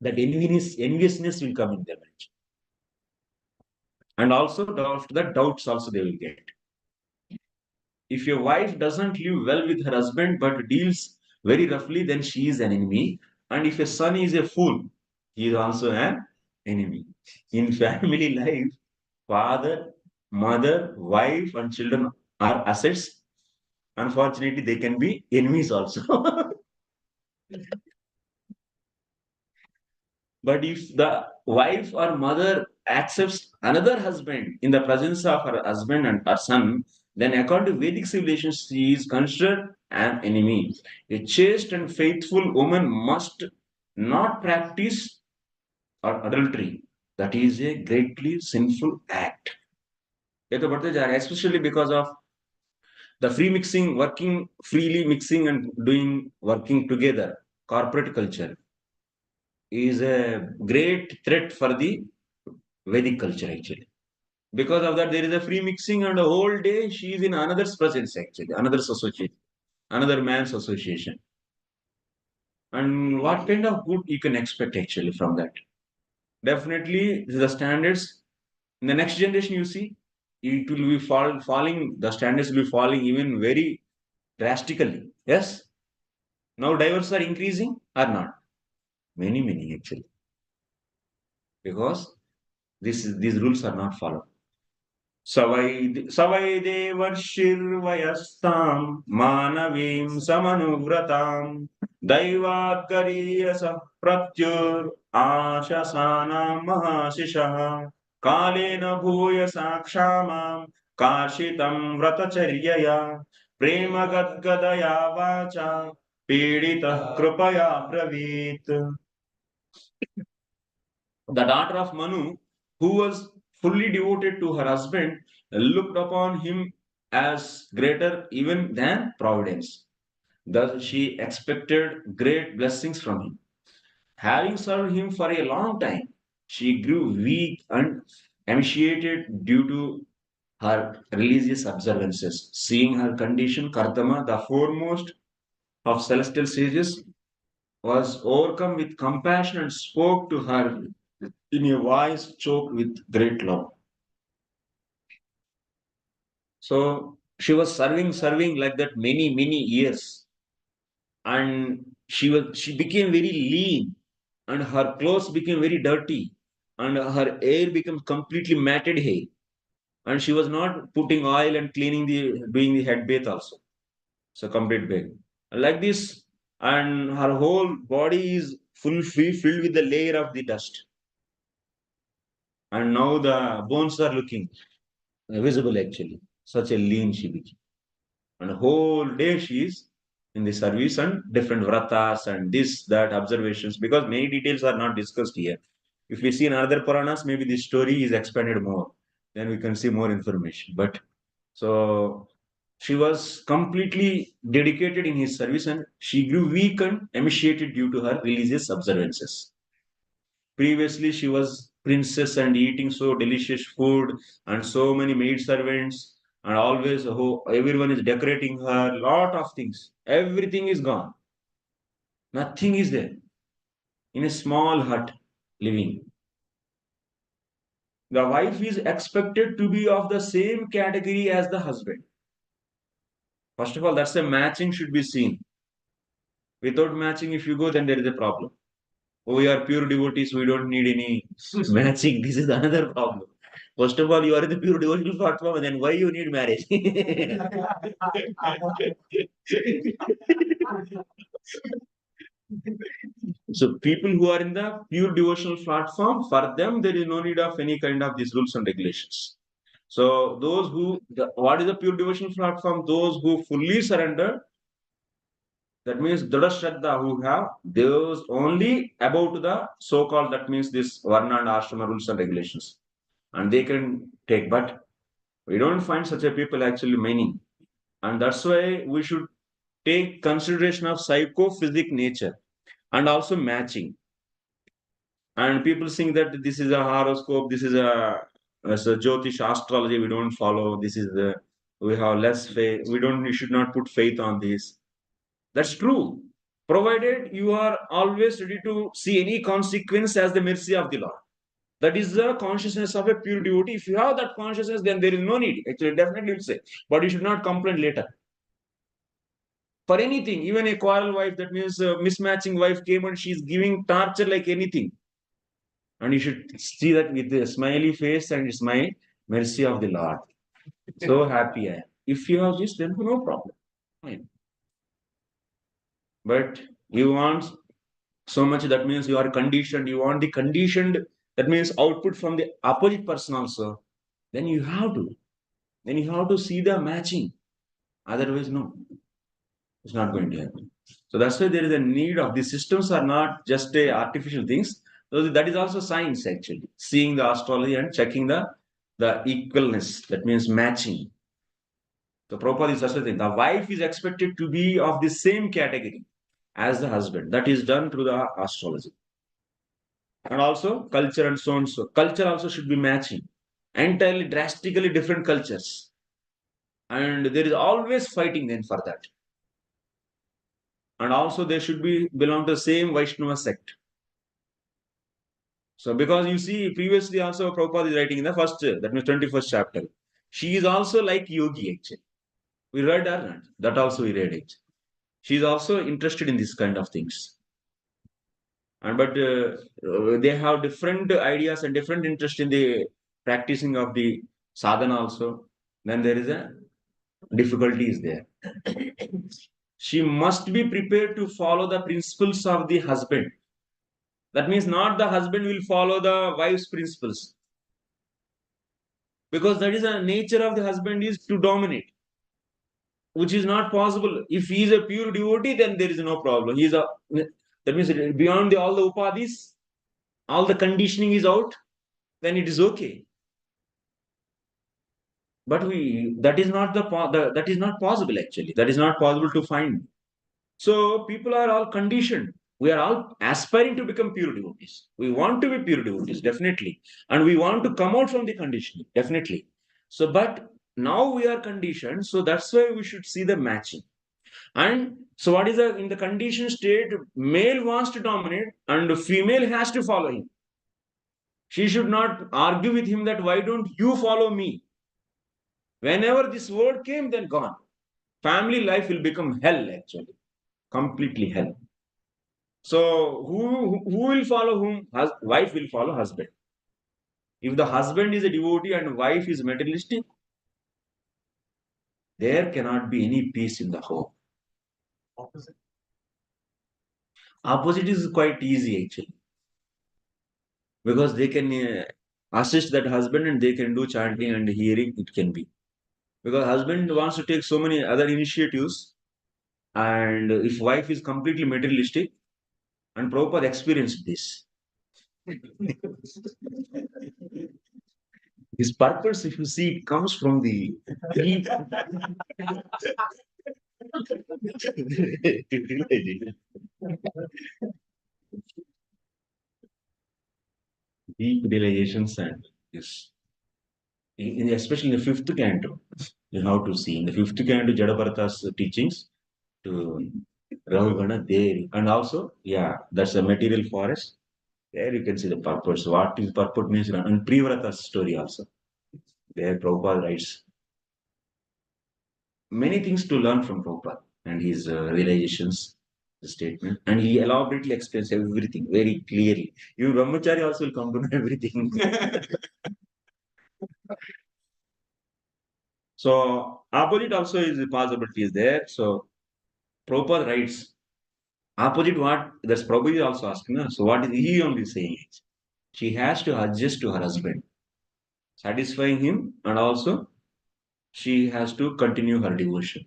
that enviousness will come in their marriage, and also after that doubts also they will get. If your wife doesn't live well with her husband but deals very roughly, then she is an enemy. And if a son is a fool, he is also an enemy. In family life, father, mother, wife, and children are assets. Unfortunately, they can be enemies also. But if the wife or mother accepts another husband in the presence of her husband and her son, then according to Vedic civilization, she is considered an enemy. A chaste and faithful woman must not practice or adultery. That is a greatly sinful act. ये तो बढ़ते जा रहे हैं, especially because of the free mixing, working freely mixing and doing working together. Corporate culture is a great threat for the Vedic culture actually. Because of that, there is a free mixing, and the whole day she is in another's presence actually, another's association, another man's association. And what kind of good you can expect actually from that? Definitely, the standards in the next generation you see, it will be falling. The standards will be falling even very drastically. Yes. Now divorces are increasing or not? Many actually, because these rules are not followed. सवै देवर्षिर्वयस्तां मानवीं समनुव्रतां दैवात्करीयसः प्रत्युराशसानां महाशिषः कालेन भूयसा क्षामां कार्षितं व्रतचर्यया प्रेमगद्गदया वाचा पीडितः कृपया ब्रवीत्. The daughter of Manu, who was fully devoted to her husband, looked upon him as greater even than Providence. Thus, she expected great blessings from him. Having served him for a long time, she grew weak and emaciated due to her religious observances. Seeing her condition, Kardama, the foremost of celestial sages, was overcome with compassion and spoke to her in a voice choked with great love. So she was serving like that many years, and she became very lean, and her clothes became very dirty, and her hair became completely matted hair, and she was not putting oil and cleaning doing the head bath also. So complete bath like this, and her whole body is filled with the layer of the dust, and now the bones are looking visible actually. Such a lean she became. And the whole day she is in the service and different vratas and this, that observations, because many details are not discussed here. If we see in other Puranas, maybe the story is expanded more. Then we can see more information. But so she was completely dedicated in his service, and she grew weak and emaciated due to her religious observances. Previously, she was princess and eating so delicious food and so many maid servants, and always everyone is decorating her. Lot of things. Everything is gone. Nothing is there. In a small hut living. The wife is expected to be of the same category as the husband. First of all, that's a matching should be seen. Without matching, if you go, then there is a problem. Oh, we are pure devotees, we don't need any matching. This is another problem. First of all, you are in the pure devotional platform, and then why you need marriage? So people who are in the pure devotional platform, for them there is no need of any kind of these rules and regulations. So those what is the pure devotional platform? Those who fully surrender That means Dada Shraddha who have those only about the so-called, that means this Varna and Ashrama rules and regulations. And they can take, but we don't find such a people actually many. And that's why we should take consideration of psychophysic nature and also matching. And people think that this is a horoscope, this is as a Jyotish astrology, we don't follow. This is the, we have less faith. We should not put faith on this. That's true, provided you are always ready to see any consequence as the mercy of the Lord. That is the consciousness of a pure devotee. If you have that consciousness, then there is no need. Actually, definitely will say, but you should not complain later. For anything, even a quarrel wife, that means a mismatching wife came and she's giving torture like anything. And you should see that with a smiley face, and it's my mercy of the Lord. So happy I am. If you have this, then no problem. Fine. But you want so much, that means you are conditioned. You want the conditioned, that means output from the opposite person also. Then you have to. Then you have to see the matching. Otherwise, no, it's not going to happen. So that's why there is a need of these systems are not just a artificial things. So that is also science actually. Seeing the astrology and checking the equalness. That means matching. So Prabhupada is such a thing. The wife is expected to be of the same category as the husband. That is done through the astrology. And also culture and so on. So culture also should be matching. Entirely drastically different cultures. And there is always fighting then for that. And also they should be belong to the same Vaishnava sect. So because you see previously also Prabhupada is writing in the first, that means 21st chapter. She is also like yogi actually. We read her, that also we read it. She is also interested in this kind of things. And but they have different ideas and different interest in the practicing of the sadhana also. Then there is a difficulty is there. She must be prepared to follow the principles of the husband. That means not the husband will follow the wife's principles. Because that is the nature of the husband is to dominate, which is not possible. If he is a pure devotee, then there is no problem. He is a, that means beyond all the upadhis, all the conditioning is out, then it is okay. But we, that is not that is not possible actually. That is not possible to find. So people are all conditioned. We are all aspiring to become pure devotees. We want to be pure devotees, definitely. And we want to come out from the conditioning, definitely. So, but now we are conditioned. So that's why we should see the matching. And so what is the, in the conditioned state, male wants to dominate and female has to follow him. She should not argue with him that why don't you follow me? Whenever this word came, then gone. Family life will become hell actually. Completely hell. So who will follow whom? Wife will follow husband. If the husband is a devotee and wife is materialistic, there cannot be any peace in the home. Opposite. Opposite is quite easy actually, because they can assist that husband and they can do chanting and hearing. It can be because husband wants to take so many other initiatives, and if wife is completely materialistic, and Prabhupada experienced this. His purpose, if you see, it comes from the deep, deep realizations and this. Especially in the fifth canto, you have to see in the fifth canto Jadaparta's teachings to Rahugana there, and also that's a material forest. There you can see the purpose. What is purpose means, and Privrata's story also. There Prabhupada writes many things to learn from Prabhupada and his realizations, the statement, and he elaborately explains everything very clearly. Even Brahmachari also will come to know everything. So opposite also is the possibility is there. So Prabhupada writes opposite what that's Prabhupada is also asking. So what is he only saying? She has to adjust to her husband, satisfying him, and also she has to continue her devotion.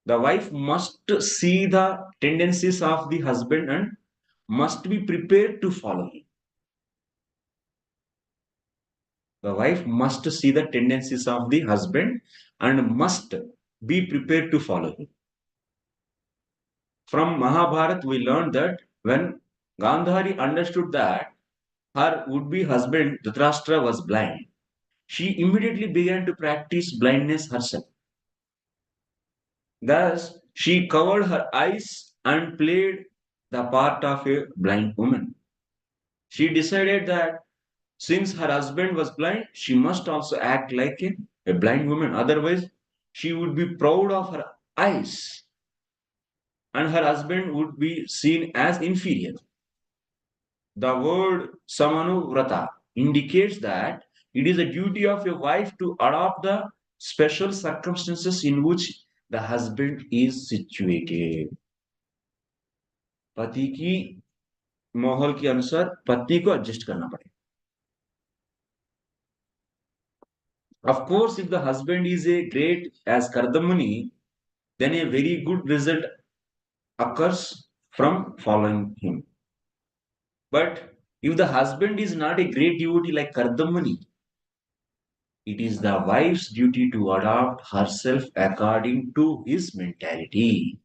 The wife must see the tendencies of the husband and must be prepared to follow him. The wife must see the tendencies of the husband and must be prepared to follow him. From Mahabharata, we learned that when Gandhari understood that her would-be husband Dhritarashtra was blind, she immediately began to practice blindness herself. Thus, she covered her eyes and played the part of a blind woman. She decided that since her husband was blind, she must also act like a blind woman. Otherwise, she would be proud of her eyes and her husband would be seen as inferior. The word Samanuvrata indicates that it is a duty of a wife to adopt the special circumstances in which the husband is situated. पति की माहौल के अनुसार पत्नी को adjust करना पड़ेगा. Of course, if the husband is a great as Kardamuni, then a very good result occurs from following him. But if the husband is not a great devotee like Kardamuni, it is the wife's duty to adopt herself according to his mentality.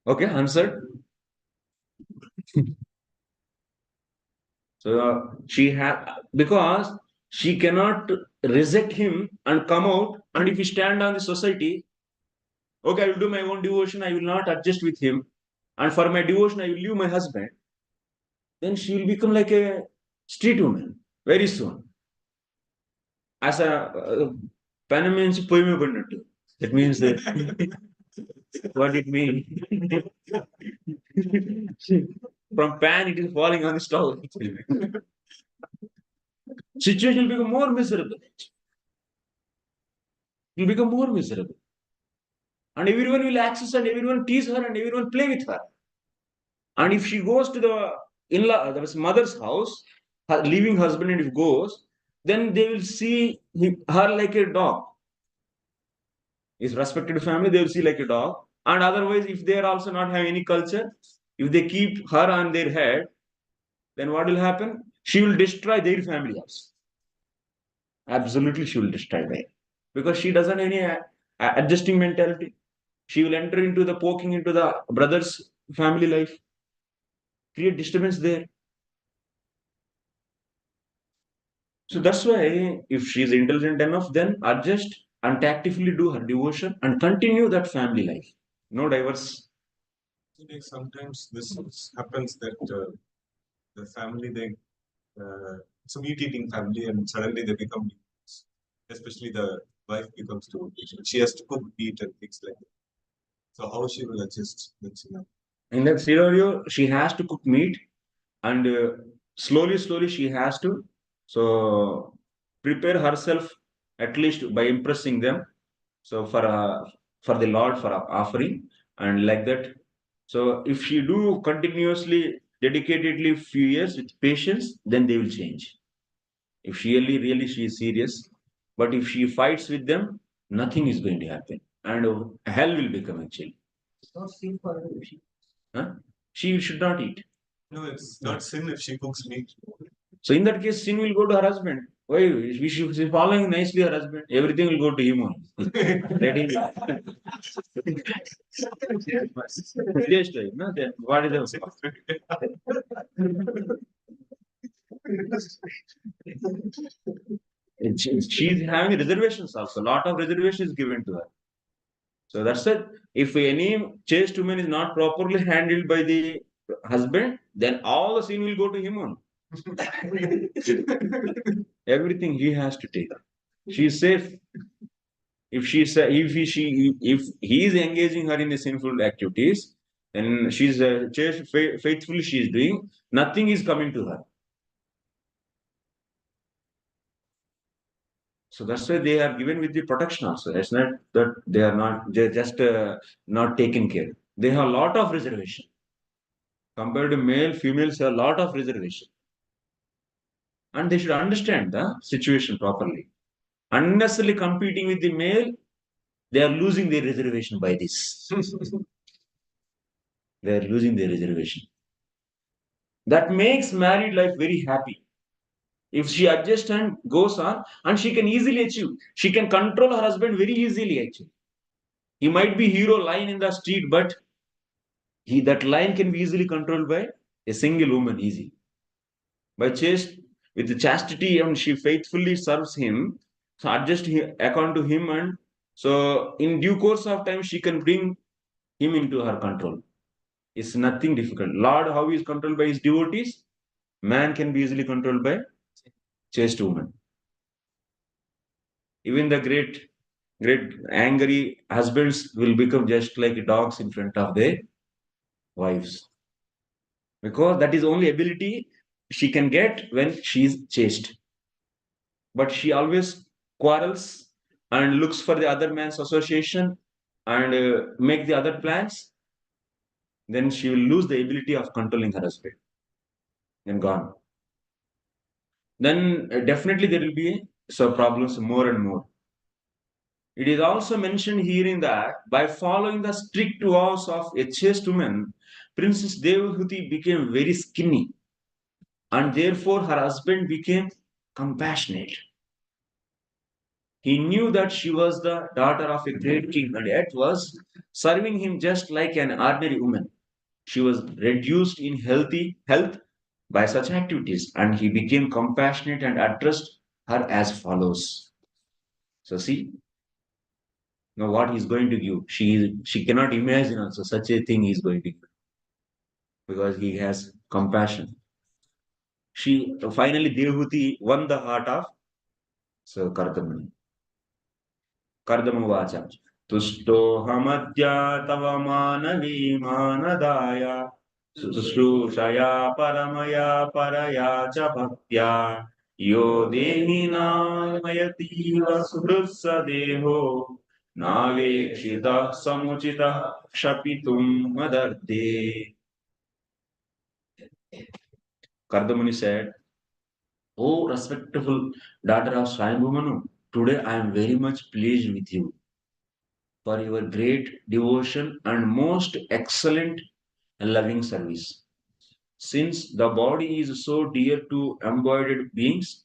Okay, answered? So she had because she cannot reject him and come out. And if you stand on the society, okay, I will do my own devotion. I will not adjust with him. And for my devotion, I will leave my husband. Then she will become like a street woman very soon. As a Panamanian poem pannattu. That means that what it means. From pan, it is falling on the stove. Situation will become more miserable. It will become more miserable. And everyone will access and everyone tease her and everyone play with her. And if she goes to the in-law, the mother's house, her leaving husband, and if goes, then they will see her like a dog. His respected family, they will see like a dog. And otherwise, if they are also not have any culture, if they keep her on their head, then what will happen? She will destroy their family also. Absolutely, she will destroy them because she doesn't have any adjusting mentality. She will enter into the poking into the brother's family life, create disturbance there. So that's why if she is intelligent enough, then adjust and tactfully do her devotion and continue that family life. No divorce. Sometimes this happens that the family it's a meat-eating family and suddenly they become meat. Especially the wife becomes too patient. She has to cook meat and things like that. So how she will adjust? In that scenario, she has to cook meat and slowly she has to so prepare herself at least by impressing them. So for the Lord for offering and like that. So if she do continuously, dedicatedly few years with patience, then they will change. If she really she is serious, but if she fights with them, nothing is going to happen, and hell will become actually. It's not sin for her if she. Huh? She should not eat. No, it's not sin if she cooks meat. So in that case, sin will go to her husband. Why? She's following nicely her husband. Everything will go to him only. Let him. Yes, right. No, then what is the? She's having reservations also. A lot of reservations given to her. So that's it. If any chaste woman is not properly handled by the husband, then all the sin will go to him only. Everything he has to take. She is safe. If if he is engaging her in the sinful activities, then she's faithfully she is doing. Nothing is coming to her. So that's why they are given with the protection also. It's not that they are not they're just not taken care. They have a lot of reservation. Compared to male, females have a lot of reservation. And they should understand the situation properly. unnecessarily competing with the male, they are losing their reservation by this. They are losing their reservation. That makes married life very happy. If she adjusts and goes on, and she can easily achieve, she can control her husband very easily. Actually, he might be hero line in the street, but that line can be easily controlled by a single woman, easy. By chaste, with chastity, and she faithfully serves him, so adjust according to him, and so in due course of time, she can bring him into her control. It's nothing difficult. Lord, how he is controlled by his devotees, man can be easily controlled by chaste woman. Even the great angry husbands will become just like dogs in front of their wives, because that is the only ability she can get when she is chaste. But she always quarrels and looks for the other man's association and make the other plans. Then she will lose the ability of controlling her husband and gone. Then definitely there will be so problems more and more. It is also mentioned herein that by following the strict vows of a chaste woman, Princess Devahuti became very skinny, and therefore her husband became compassionate. He knew that she was the daughter of a great king and yet was serving him just like an ordinary woman. She was reduced in health by such activities, and he became compassionate and addressed her as follows. So see, now what he's going to give. She cannot imagine also such a thing he's going to give, because he has compassion. She finally Devahuti won the heart of Kardamani. Kardamavacha. Tusto hamadya tava manavi manadaya Susrushaya paramaya paraya cha bhaktya Yo dehi namayatiwa sudrusa deho Navekshita samuchita shapitum madarde. Kardamuni said, "O respectful daughter of Swayambhumanu, today I am very much pleased with you for your great devotion and most excellent and loving service. Since the body is so dear to embodied beings,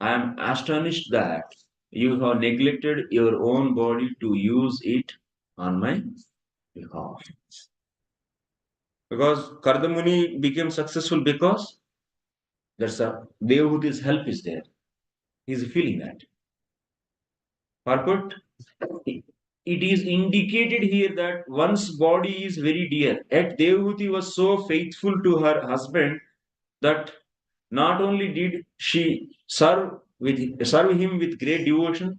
I am astonished that you have neglected your own body to use it on my behalf." Because Kardamuni became successful because there's a Devahuti's help is there. He's feeling that. Purport, it is indicated here that one's body is very dear. Yet Devahuti was so faithful to her husband that not only did she serve him with great devotion,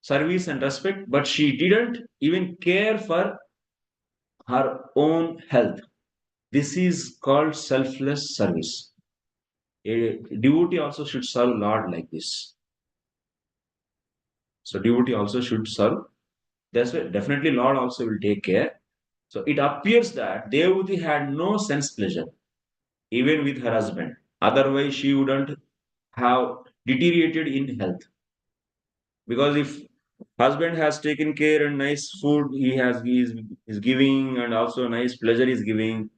service, and respect, but she didn't even care for her own health. This is called selfless service. A devotee also should serve Lord like this. So devotee also should serve. That's why definitely Lord also will take care. So it appears that Devahuti had no sense pleasure, even with her husband. Otherwise, she wouldn't have deteriorated in health. Because if husband has taken care and nice food he is giving, and also nice pleasure is giving,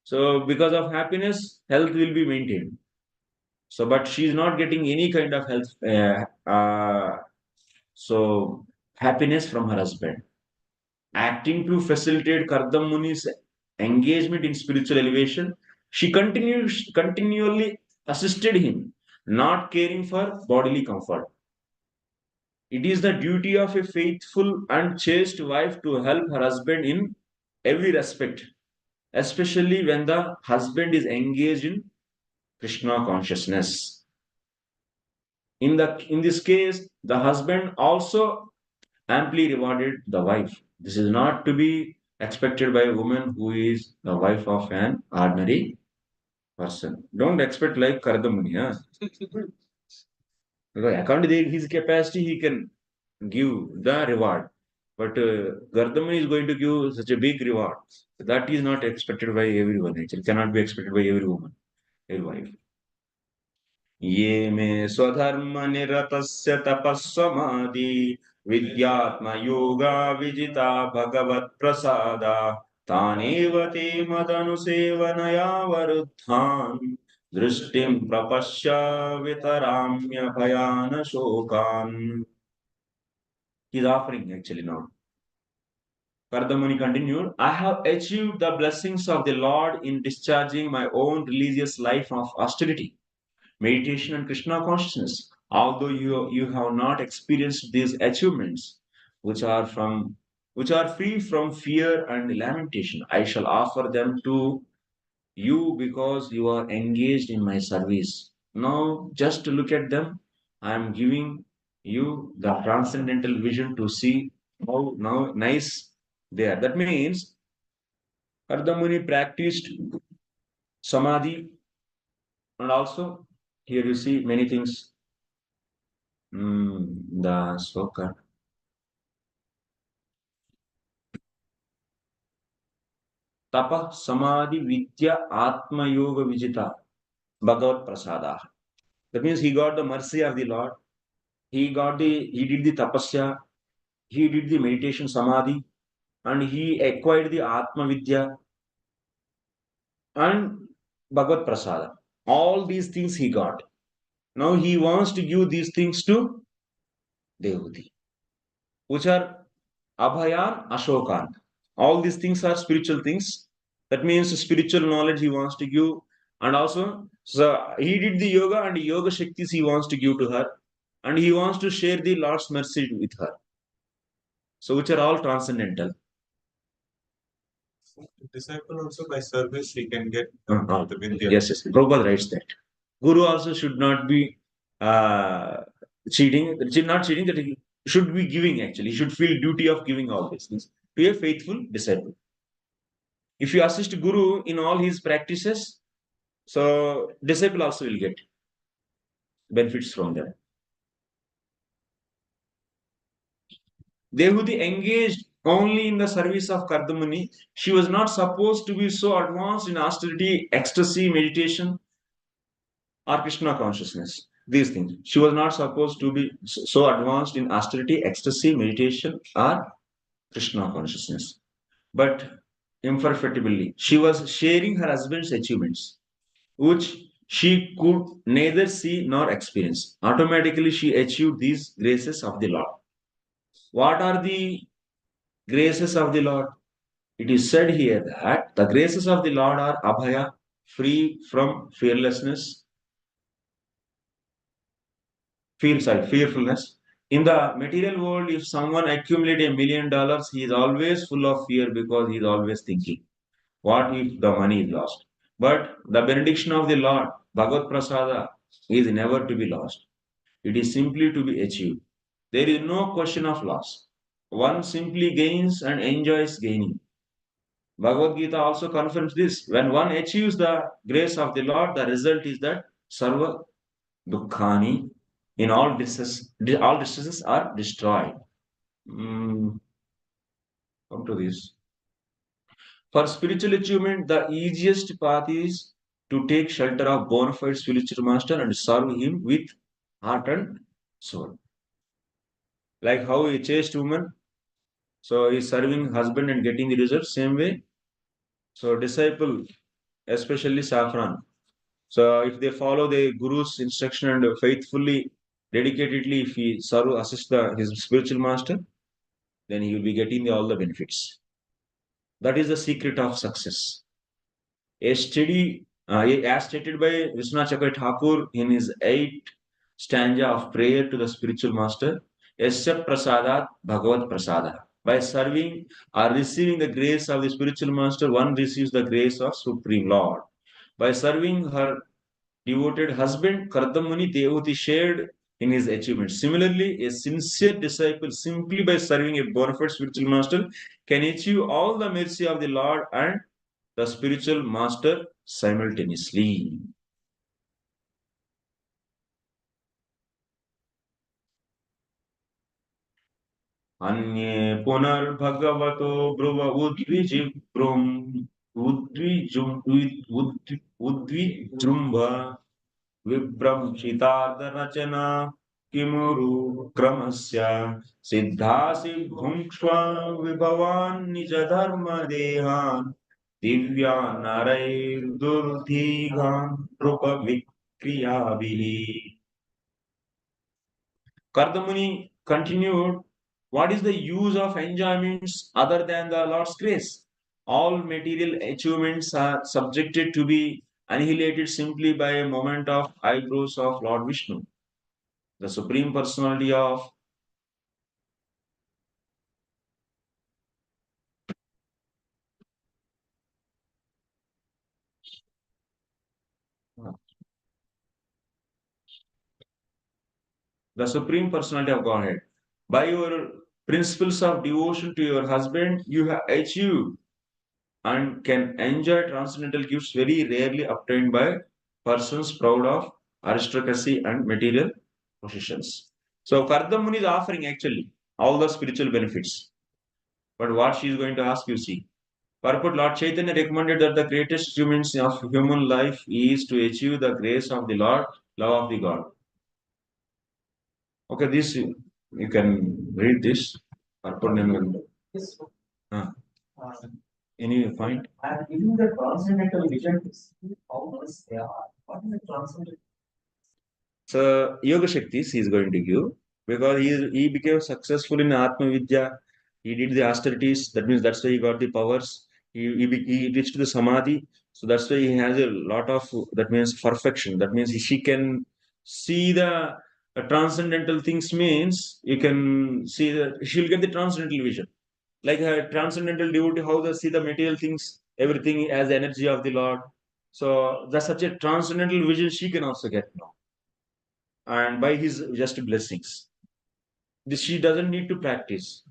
so because of happiness, health will be maintained. So, but she is not getting any kind of health, so happiness from her husband. Acting to facilitate Kardam Muni's engagement in spiritual elevation, she continually assisted him, not caring for bodily comfort. It is the duty of a faithful and chaste wife to help her husband in every respect, especially when the husband is engaged in Krishna consciousness. In this case, the husband also amply rewarded the wife. This is not to be expected by a woman who is the wife of an ordinary person. Don't expect like Kardamuni, huh? Because according to his capacity, he can give the reward. But Gardamani is going to give such a big reward. That is not expected by everyone. Actually, cannot be expected by every woman, every wife. ये मे स्वधर्मनिरतस्य तपस्वमादि विद्यात्मयोगा विजिता भगवत्प्रसादा तानेव ते मदनुसेवनया वरुद्धान् दृष्टिं प्रपश्य वितराम्य शोकान्. He's offering actually now. Kardamuni continued, I have achieved the blessings of the Lord in discharging my own religious life of austerity, meditation, and Krishna consciousness. Although you have not experienced these achievements, which are from which are free from fear and lamentation, I shall offer them to you because you are engaged in my service. Now, just to look at them, I am giving you the transcendental vision to see how now nice they are. That means Kardamuni practiced samadhi, and also here you see many things. The sloka. Tapa samadhi vidya atma yoga vijita bhagavat prasada. That means he got the mercy of the Lord. He did the tapasya. He did the meditation samadhi, and he acquired the Atma Vidya and Bhagavad Prasada. All these things he got. Now he wants to give these things to Devuti, which are Abhayan, Ashokan. All these things are spiritual things. That means spiritual knowledge he wants to give. And also, so he did the yoga and yoga Shaktis he wants to give to her. And he wants to share the Lord's mercy with her. So, which are all transcendental. Disciple also by service he can get the Vidya. Yes, yes. Prabhupada writes that. Guru also should not be cheating. Not cheating, that he should be giving actually. He should feel duty of giving all these things to a faithful disciple. If you assist Guru in all his practices, so disciple also will get benefits from that. Dehuti engaged only in the service of Kardamuni. She was not supposed to be so advanced in austerity, ecstasy, meditation, or Krishna consciousness. These things. She was not supposed to be so advanced in austerity, ecstasy, meditation, or Krishna consciousness. But imperfectibly, she was sharing her husband's achievements, which she could neither see nor experience. Automatically, she achieved these graces of the Lord. What are the graces of the Lord? It is said here that the graces of the Lord are abhaya, free from fearlessness, fearfulness. In the material world, if someone accumulates $1 million, he is always full of fear because he is always thinking, what if the money is lost? But the benediction of the Lord, Bhagavad Prasada, is never to be lost. It is simply to be achieved. There is no question of loss. One simply gains and enjoys gaining. Bhagavad Gita also confirms this. When one achieves the grace of the Lord, the result is that sarva dukkhani in all distresses are destroyed. Come to this. For spiritual achievement, the easiest path is to take shelter of bona fide spiritual master and serve him with heart and soul. Like how a chaste woman, so is serving husband and getting the result, same way. So disciple, especially saffron. So if they follow the guru's instruction and faithfully, dedicatedly, if he serve, assist his spiritual master, then he will be getting all the benefits. That is the secret of success. A steady, as stated by Vishnu Chakra Thakur in his 8th stanza of prayer to the spiritual master, Yasya Prasadat Bhagavad Prasada. By serving or receiving the grace of the spiritual master, one receives the grace of Supreme Lord. By serving her devoted husband, Kardamuni Devuti shared in his achievements. Similarly, a sincere disciple, simply by serving a bona fide spiritual master, can achieve all the mercy of the Lord and the spiritual master simultaneously. अन्ये पुनर्भगवतो ब्रुव उद्विजिब्रुम् उद्विजृम्भ Vipram Chitardarachana Kimuru Kramasya Siddhasi Bhumshva Vibhavan Nija Dharma Dehan Divya Narair Durdhigan Rupa Vikriyavihi. Kardamuni continued, what is the use of enjoyments other than the Lord's grace? All material achievements are subjected to be annihilated simply by a moment of eyebrows of Lord Vishnu, the Supreme Personality of the Supreme Personality of Godhead. By your principles of devotion to your husband, you have achieved and can enjoy transcendental gifts very rarely obtained by persons proud of aristocracy and material possessions. So Kardamuni is offering actually all the spiritual benefits. But what she is going to ask, you see. Purport Lord Chaitanya recommended that the greatest achievements of human life is to achieve the grace of the Lord, love of the God. Okay, this you can read this. Purport name. Yes. Ah, Uh, any point? I am giving the transcendental vision to see how much they are. What is the transcendental? So Yoga Shaktis he is going to give because he became successful in Atma Vidya. He did the austerities. That means that's why he got the powers. He reached the Samadhi. So that's why he has a lot of that means perfection. That means she can see the transcendental things means you can see that she'll get the transcendental vision. Like a transcendental devotee, how they see the material things, everything as the energy of the Lord. So that's such a transcendental vision she can also get now and by his just blessings. This she doesn't need to practice.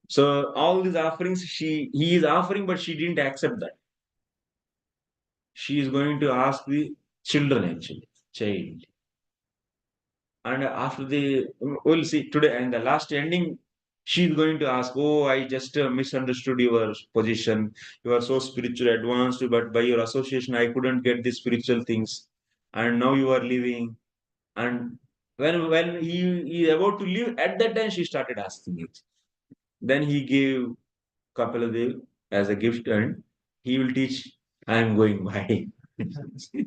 So all these offerings he is offering, but she didn't accept that. She is going to ask the children actually, child. And after the we'll see today and the last ending, she is going to ask, "Oh, I just misunderstood your position. You are so spiritual advanced, but by your association, I couldn't get the spiritual things, and now you are leaving." And when he is about to leave, at that time she started asking it. Then he gave Kapaladev as a gift, and he will teach. I am going by. He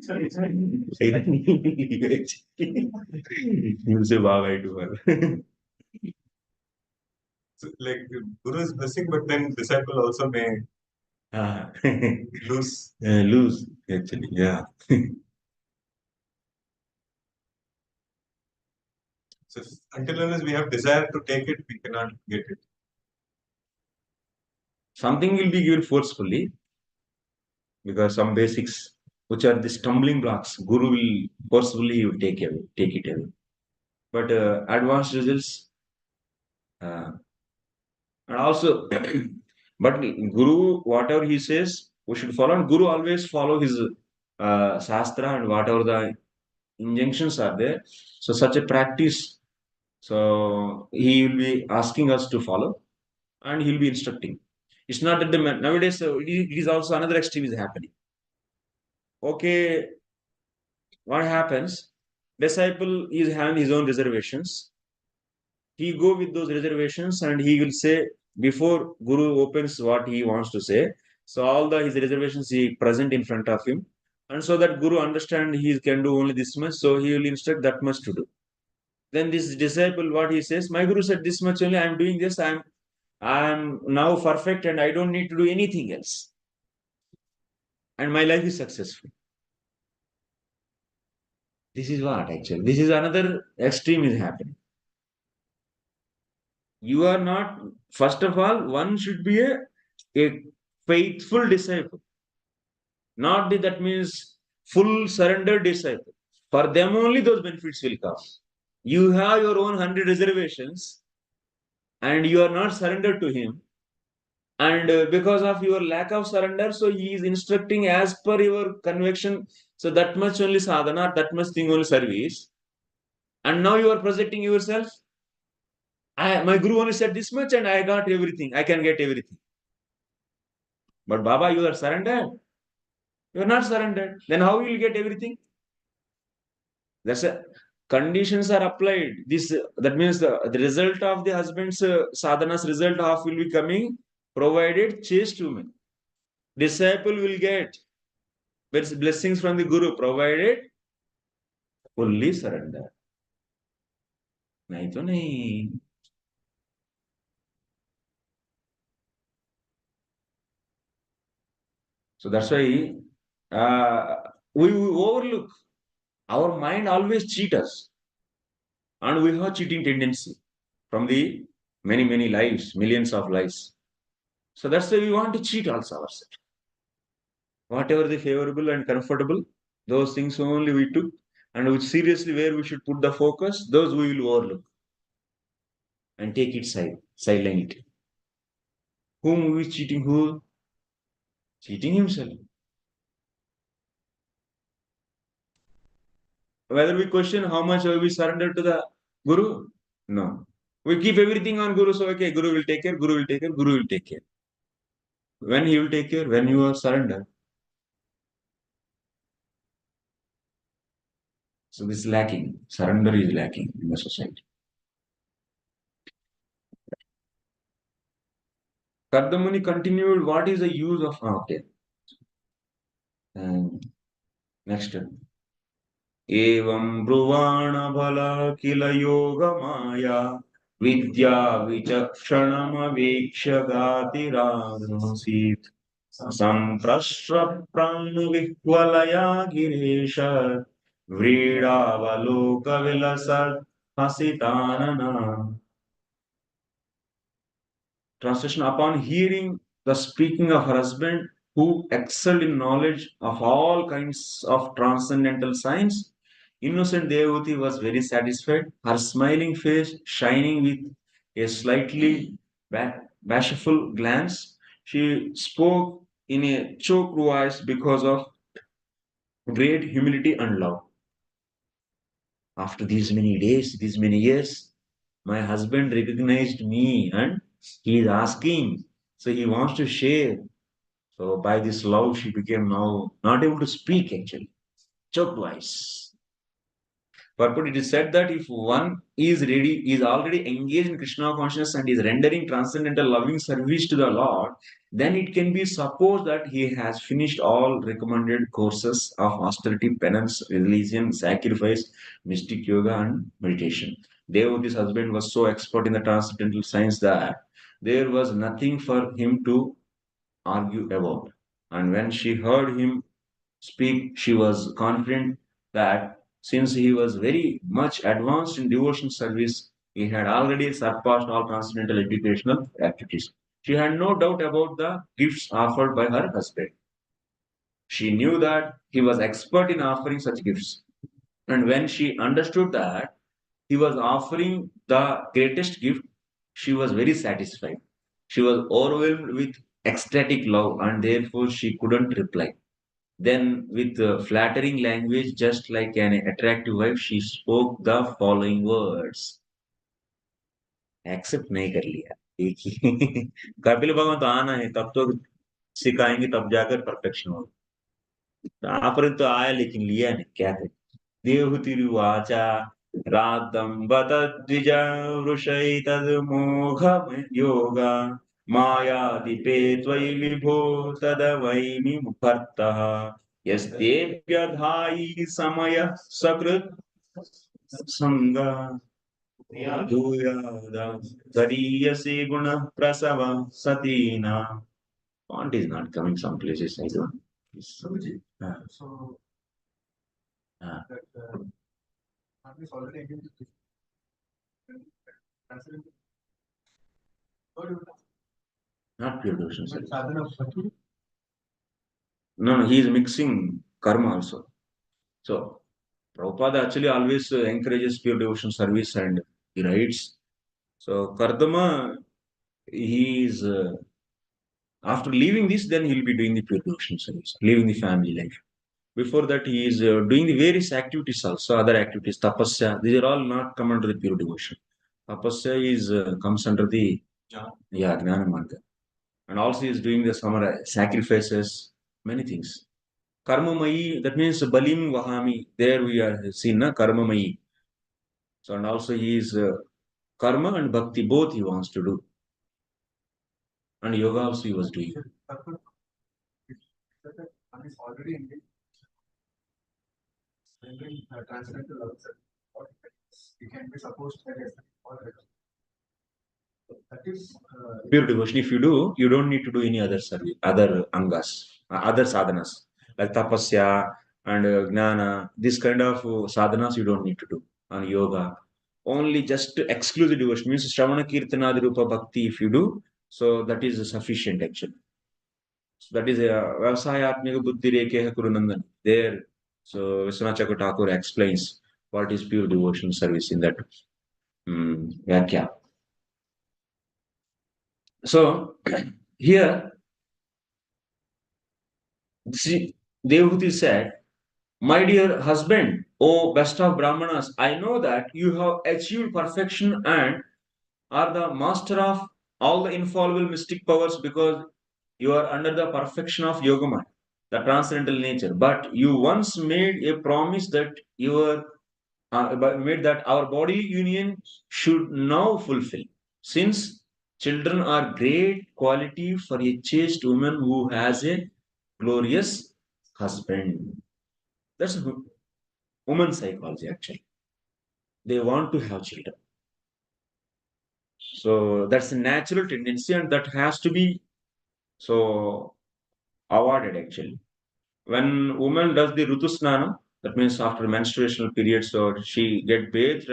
will say bye bye to her. So, like Guru is blessing, but then disciple also may Ah. lose. Lose actually, yeah. So until unless we have desire to take it, we cannot get it. Something will be given forcefully because some basics, which are the stumbling blocks, Guru will forcefully he will take it away. But advanced results, uh, and also, but Guru, whatever he says, we should follow. And Guru always follow his Shastra and whatever the injunctions are there. So such a practice. So he will be asking us to follow, and he'll be instructing. It's not that the nowadays it is also another extreme is happening. Okay, what happens? Disciple is having his own reservations. He go with those reservations and he will say before Guru opens what he wants to say. So all the his reservations he present in front of him, and so that Guru understand he can do only this much. So he will instruct that much to do. Then this disciple what he says, my Guru said this much only. I am doing this. I am now perfect and I don't need to do anything else. And my life is successful. This is what actually. This is another extreme is happening. You are not, first of all, one should be a faithful disciple. Not that means full surrender disciple. For them only those benefits will come. You have your own 100 reservations and you are not surrendered to him. And because of your lack of surrender, so he is instructing as per your conviction. So that much only sadhana, that much thing only service. And now you are projecting yourself. My guru only said this much and I got everything. I can get everything. But Baba, you are surrendered. You are not surrendered. Then how will you get everything? That's a conditions are applied. This that means the result of the husband's sadhana's result of will be coming provided chaste woman. Disciple will get blessings from the guru provided fully surrender. नहीं तो नहीं. So that's why we overlook. Our mind always cheat us, and we have cheating tendency from the many lives, millions of lives. So that's why we want to cheat also ourselves. Whatever the favorable and comfortable, those things only we took, and which seriously where we should put the focus, those we will overlook and take it silent. Whom is cheating? Who? Cheating himself. Whether we question how much we surrender to the Guru? No. We keep everything on Guru. So, okay, Guru will take care, Guru will take care, Guru will take care. When he will take care? When you are surrender. So, this is lacking. Surrender is lacking in the society. Kardamuni continued, what is the use of... okay. Next. एवं ब्रुवाण बल किल योग माया विद्या विचक्षणमवेक्ष्य गातिरासीत् सम्प्रश्र विह्वलया Girish व्रीडावलोक विलसत् हसितानना. Translation: upon hearing the speaking of her husband, who excelled in knowledge of all kinds of transcendental science, innocent Devati was very satisfied, her smiling face shining with a slightly bashful glance. She spoke in a choked voice because of great humility and love. After these many days, these many years, my husband recognized me and he is asking. So he wants to share. So by this love, she became now not able to speak actually. Choked voice. Purport, it is said that if one is ready, is already engaged in Krishna consciousness and is rendering transcendental loving service to the Lord, then it can be supposed that he has finished all recommended courses of austerity, penance, religion, sacrifice, mystic yoga, and meditation. Devati's husband was so expert in the transcendental science that there was nothing for him to argue about. And when she heard him speak, she was confident that since he was very much advanced in devotion service, he had already surpassed all transcendental educational activities. She had no doubt about the gifts offered by her husband. She knew that he was expert in offering such gifts. And when she understood that he was offering the greatest gift, she was very satisfied. She was overwhelmed with ecstatic love, and therefore she couldn't reply. Then, with flattering language, just like an attractive wife, she spoke the following words. Accept नहीं कर लिया एक ही. कपिल भगवान तो आना है, तब तो सिखाएंगे, तब जाकर परफेक्शन होगा. यहाँ पर तो आया लेकिन लिया नहीं, क्या है. देवहुतिरुवाचा रातं द्विज वृषैतद्मोघ योगा मायादिपे त्वयि विभो तदवैमि मुखर्तः यस्तेऽप्यधायि समय सकृत् संगा भूयादा गरीयसे गुण प्रसव सतीना. Font is not coming some places. I don't. So Ah. that army is already against this. Not pure devotion. But sadhana of bhakti. No, he is mixing karma also. So, Prabhupada actually always encourages pure devotion service and he writes. So, Kardama, he is, after leaving this, then he'll be doing the pure devotion service, leaving the family life. Before that, he is doing the various activities also, other activities, tapasya. These are all not come under the pure devotion. Tapasya is comes under the Gnana Marga. And also he is doing the sacrifices, many things. Karmamayi, that means Balim Vahami. There we are seen, na? Karmamayi. So, and also he is karma and bhakti, both he wants to do. And yoga also he was doing. One is already in the transcendental outside. It can be supposed that as that is Pure devotion. If you do, you don't need to do any other service, other angas, other sadhanas like tapasya and gnana. This kind of sadhanas you don't need to do on yoga. Only just to exclusive devotion means Shravana Kirtanadi Rupa Bhakti. If you do, so that is sufficient actually. So that is a Vyavasayatmika Buddhi Rekeha Kurunandan. There, so Vishwanath Chakravarti Thakur explains what is pure devotion service in that Vyakya. So here, see, Devahuti said, "My dear husband, O best of Brahmanas, I know that you have achieved perfection and are the master of all the infallible mystic powers because you are under the perfection of Yogamaya, the transcendental nature. But you once made a promise that made that our body union should now fulfill. Since children are great quality for a chaste woman who has a glorious husband. That's woman psychology actually. They want to have children. So that's a natural tendency and that has to be so avoided actually. When woman does the Rutusnana, that means after menstruational period, so she get bathed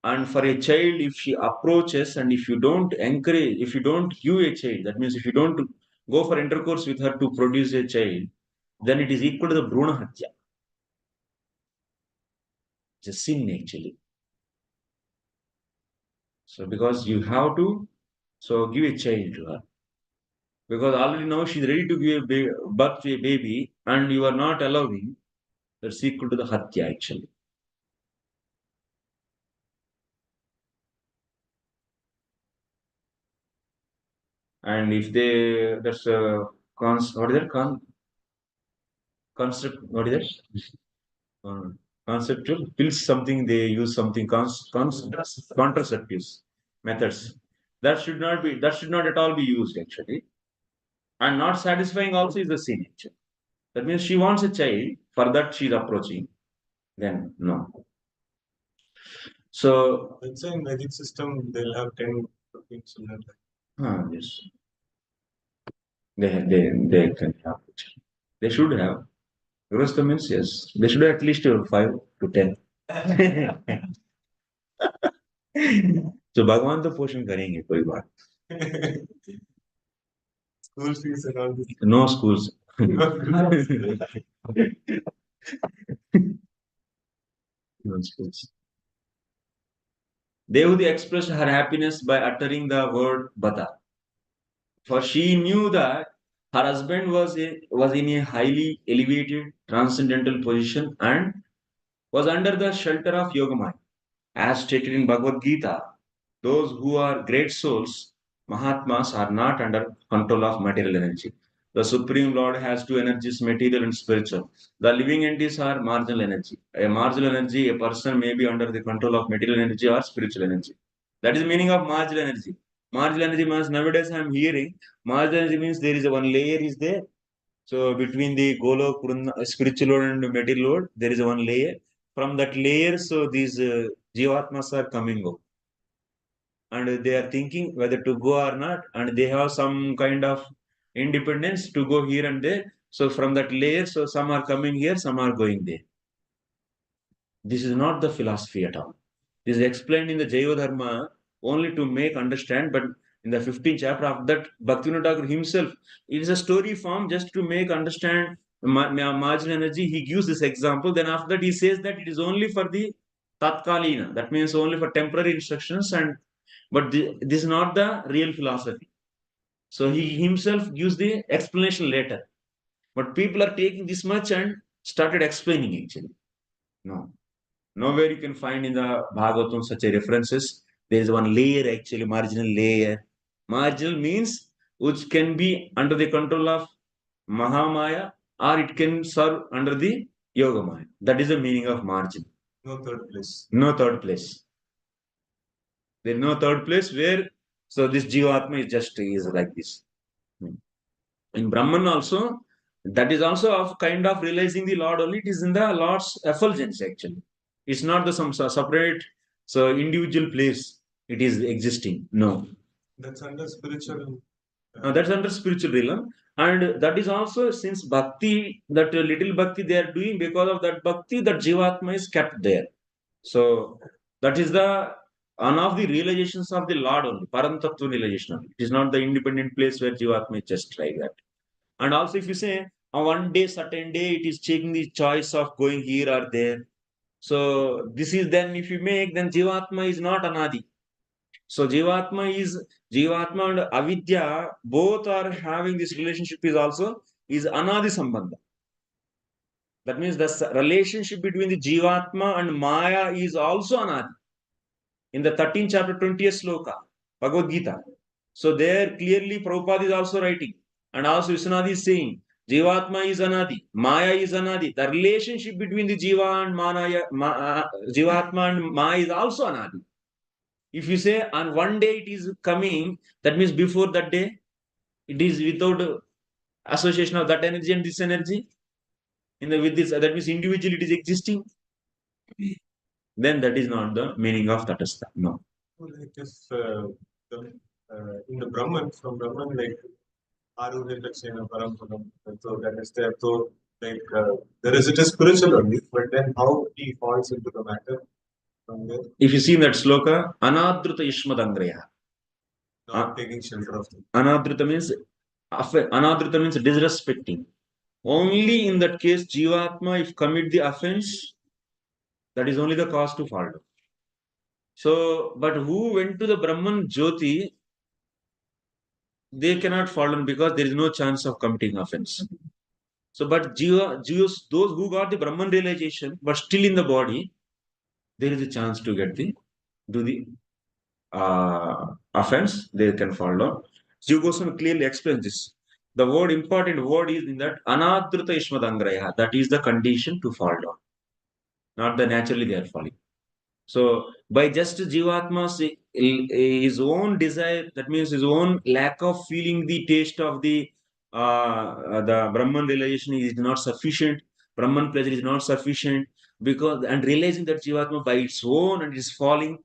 and for a child, if she approaches and if you don't encourage, if you don't give a child, that means if you don't go for intercourse with her to produce a child, then it is equal to the Bruna Hatya. It's a sin actually. So because you have to so give a child to her. Because already now she's ready to give birth to a baby and you are not allowing, that's equal to the Hatya actually. And if they, that's a what is that? Concept, what is that? Conceptual pills, something they use something contraceptives methods. That should not at all be used actually. And not satisfying also is the sin actually. That means she wants a child, for that she's approaching. Then no. So Also in Vedic system, they'll have 10, 15 children. yes. They can have it. They should have. Grostha means yes. They should have at least 5 to 10. तो भगवान तो पोषण करेंगे कोई बात School fees and all this. No schools no schools. Devuti expressed her happiness by uttering the word bata, for she knew that her husband was in a highly elevated transcendental position and was under the shelter of Yogamaya. As stated in Bhagavad Gita, those who are great souls, Mahatmas, are not under control of material energy. The Supreme Lord has two energies, material and spiritual. The living entities are marginal energy. A marginal energy, a person may be under the control of material energy or spiritual energy. That is the meaning of marginal energy. Marginal energy means nowadays I am hearing, marginal energy means there is a one layer is there. So between the Golok, spiritual world and material world, there is a one layer. From that layer, so these Jivatmas are coming up. And they are thinking whether to go or not, and they have some kind of independence to go here and there. So from that layer, so some are coming here, some are going there. This is not the philosophy at all. This is explained in the Jaiva Dharma only to make understand, but in the 15th chapter of that, Bhaktivinoda Thakur himself, it is a story form just to make understand marginal energy. He gives this example. Then after that, he says that it is only for the Tatkalina. That means only for temporary instructions, and but this is not the real philosophy. So he himself gives the explanation later. But people are taking this much and started explaining actually. No. Nowhere you can find in the Bhagavatam such a references. There is one layer actually, marginal layer. Marginal means which can be under the control of Mahamaya or it can serve under the Yoga Maya. That is the meaning of margin. No third place. No third place. There is no third place where, so this Jivatma is like this. In Brahman also, that is also of kind of realizing the Lord only. It is in the Lord's effulgence actually. It's not the some separate, so individual place it is existing. No. That's under spiritual. That's under spiritual realm. And that is also since bhakti, that little bhakti they are doing, because of that bhakti, that Jivatma is kept there. So that is the one of the realizations of the Lord only, Parantattva realization only. It is not the independent place where Jivatma is just like that. And also, if you say on one day, certain day, it is taking the choice of going here or there. So this is then, if you make, then Jivatma is not Anadi. So Jivatma and Avidya, both are having this relationship is also is Anadi Sambandha. That means the relationship between the Jivatma and Maya is also Anadi. In the 13th chapter, 20th sloka, Bhagavad Gita. So there clearly Prabhupada is also writing. And also Viswanatha is saying, Jivatma is Anadi, Maya is Anadi. The relationship between the Jiva and Jivatma and Maya is also Anadi. If you say on one day it is coming, that means before that day, it is without association of that energy and this energy. With this, that means individually it is existing. Then that is not the meaning of Tatastha. No. Like if in the Brahman, from Brahman, like Arudhya Parampadam, so that is there. So like there is it is spiritual only, but then how he falls into the matter from there, If you see in that sloka, Anadruta Ishmadangraya. not taking shelter of them. Anadruta means disrespecting. Only in that case, Jivatma, if commit the offense, that is only the cause to fall down. So, but who went to the Brahman Jyoti, they cannot fall down because there is no chance of committing offense. So, but Jews, those who got the Brahman realization, but still in the body, there is a chance to get the offense, they can fall down. Jiva Goswami clearly explains this. The important word is in that Anadruta Ishmadangraya. That is the condition to fall down. Not the naturally they are falling. So by just Jivatma's his own desire, that means his own lack of feeling the taste of the Brahman realization is not sufficient. Brahman pleasure is not sufficient, because and realizing that Jivatma by its own and is falling,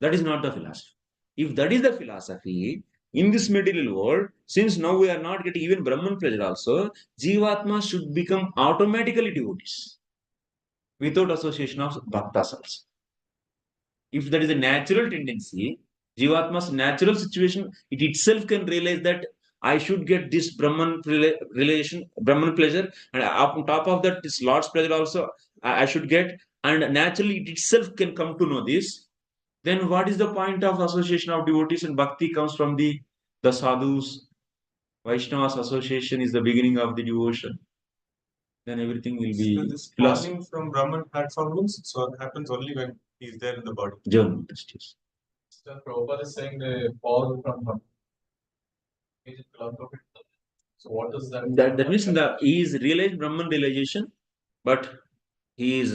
that is not the philosophy. If that is the philosophy in this material world, since now we are not getting even Brahman pleasure also, Jivatma should become automatically devotees without association of bhaktas also. If that is a natural tendency, Jivatma's natural situation, it itself can realize that I should get this Brahman Brahman pleasure, and on top of that, this Lord's pleasure also I should get, and naturally it itself can come to know this. Then what is the point of association of devotees? And bhakti comes from the sadhus. Vaishnavas association is the beginning of the devotion. Then everything will be So this falling from Brahman platform means so happens only when he is there in the body. journey. So Prabhupada is saying the fall from Brahman. Is it philanthropic? So what is that? That means he is realized Brahman realization, but he is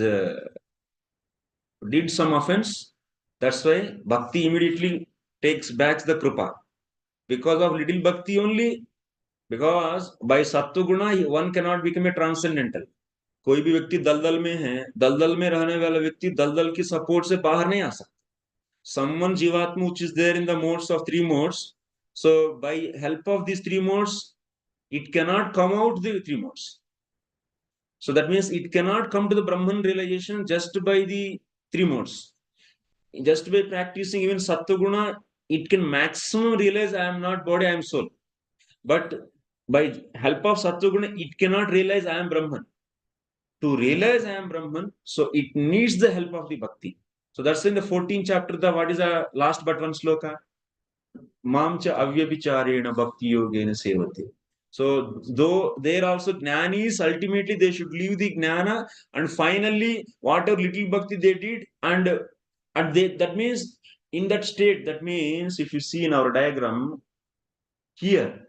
did some offense. That's why bhakti immediately takes back the kripa. Because of little bhakti only, because by sattva guna one cannot become a transcendental. कोई भी व्यक्ति दलदल में है, दलदल में रहने वाला व्यक्ति दलदल की सपोर्ट से बाहर नहीं आ सकता. Someone Jivatma which is there in the modes of three modes. So by help of these three modes, it cannot come out the three modes. So that means it cannot come to the Brahman realization just by the three modes. Just by practicing even Sattva-guna, it can maximum realize I am not body, I am soul. But by help of Sattva-guna, it cannot realize I am Brahman. To realize I am Brahman, so it needs the help of the bhakti. So that's in the 14th chapter, what is the last but one sloka? Mamcha avyabhicharena bhakti yogena sevate. So though there also jnanis, ultimately they should leave the jnana, and finally whatever little bhakti they did, and that means in that state, that means if you see in our diagram here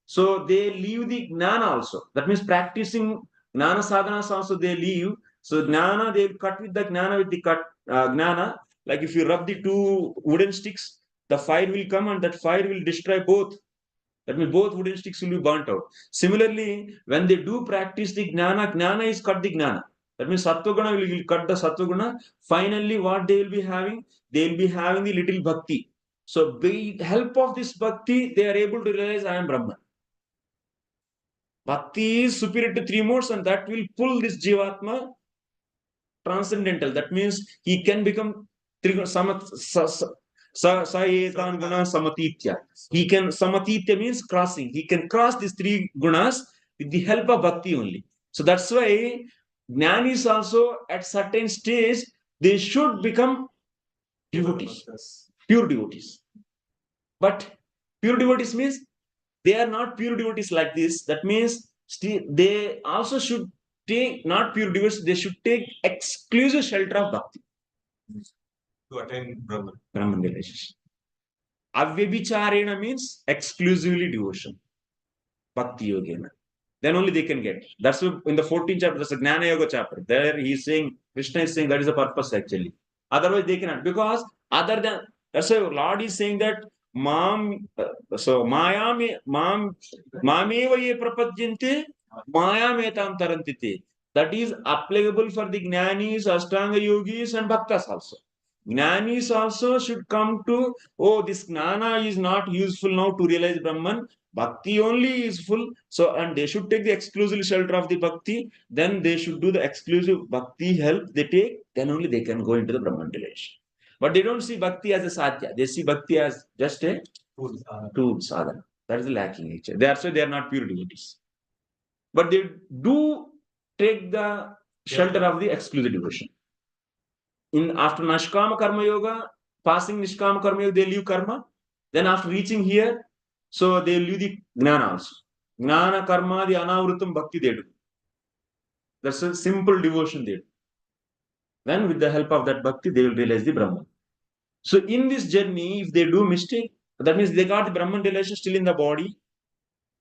So they leave the gnana also. That means practicing gnana sadhanas also they leave. So gnana, they will cut with the gnana with the gnana. Like if you rub the two wooden sticks, the fire will come and that fire will destroy both. That means both wooden sticks will be burnt out. Similarly, when they do practice the gnana, gnana is cut the gnana. That means sattvaguna will cut the sattvaguna. Finally, what they will be having? They will be having the little bhakti. So, by help of this bhakti, they are able to realize I am Brahman. Bhakti is superior to three modes, and that will pull this Jivatma transcendental. That means he can become sayetan guna samatitya. He can samatitya means crossing. He can cross these three gunas with the help of bhakti only. So that's why jnanis also at certain stage they should become devotees, pure devotees. But pure devotees means they are not pure devotees like this. That means they also should take not pure devotees, they should take exclusive shelter of bhakti. To attain Brahman. Brahman relationship. Avyabhicharena means exclusively devotion. Bhakti yogena. Then only they can get. That's in the 14th chapter, that's a Jnana Yoga chapter. There he's saying, Krishna is saying that is the purpose actually. Otherwise they cannot. Because other than, that's why Lord is saying that so mameva ye prapadyante mayam etam tarantite. That is applicable for the Jnanis, Ashtanga Yogis and Bhaktas also. Jnanis also should come to, oh, this Jnana is not useful now to realize Brahman. Bhakti only is full. So, and they should take the exclusive shelter of the Bhakti. Then they should do the exclusive Bhakti help they take. Then only they can go into the Brahman relation. But they don't see Bhakti as a sadhya. They see Bhakti as just a tool sadhana. That is the lacking nature. They are not pure devotees. But they do take the shelter of the exclusive devotion. After Nashkama Karma Yoga, passing Nishkama Karma Yoga, they leave karma. Then after reaching here, so they leave the Gnana also. Gnana Karma, the Anavrutam Bhakti they do. That's a simple devotion they do. Then with the help of that Bhakti, they will realize the Brahman. So in this journey, if they do mistake, that means they got the Brahman relation still in the body.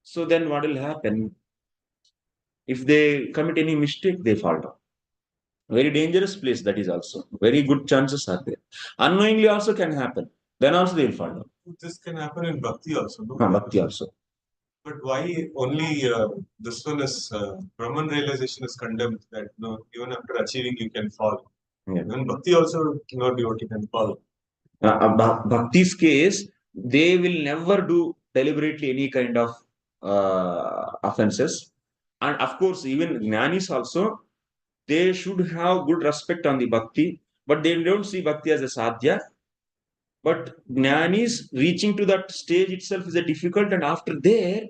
So then what will happen? If they commit any mistake, they fall down. Very dangerous place that is also. Very good chances are there. Unknowingly also can happen. Then also they will fall down. This can happen in Bhakti also, no? Bhakti also. But why only this one is Brahman realization is condemned that no, even after achieving you can fall. Yeah. Even Bhakti also no devotee can fall. Bhakti's case, they will never do deliberately any kind of offenses. And of course, even Jnanis also, they should have good respect on the Bhakti, but they don't see Bhakti as a sadhya. But Jnanis reaching to that stage itself is a difficult, and after there,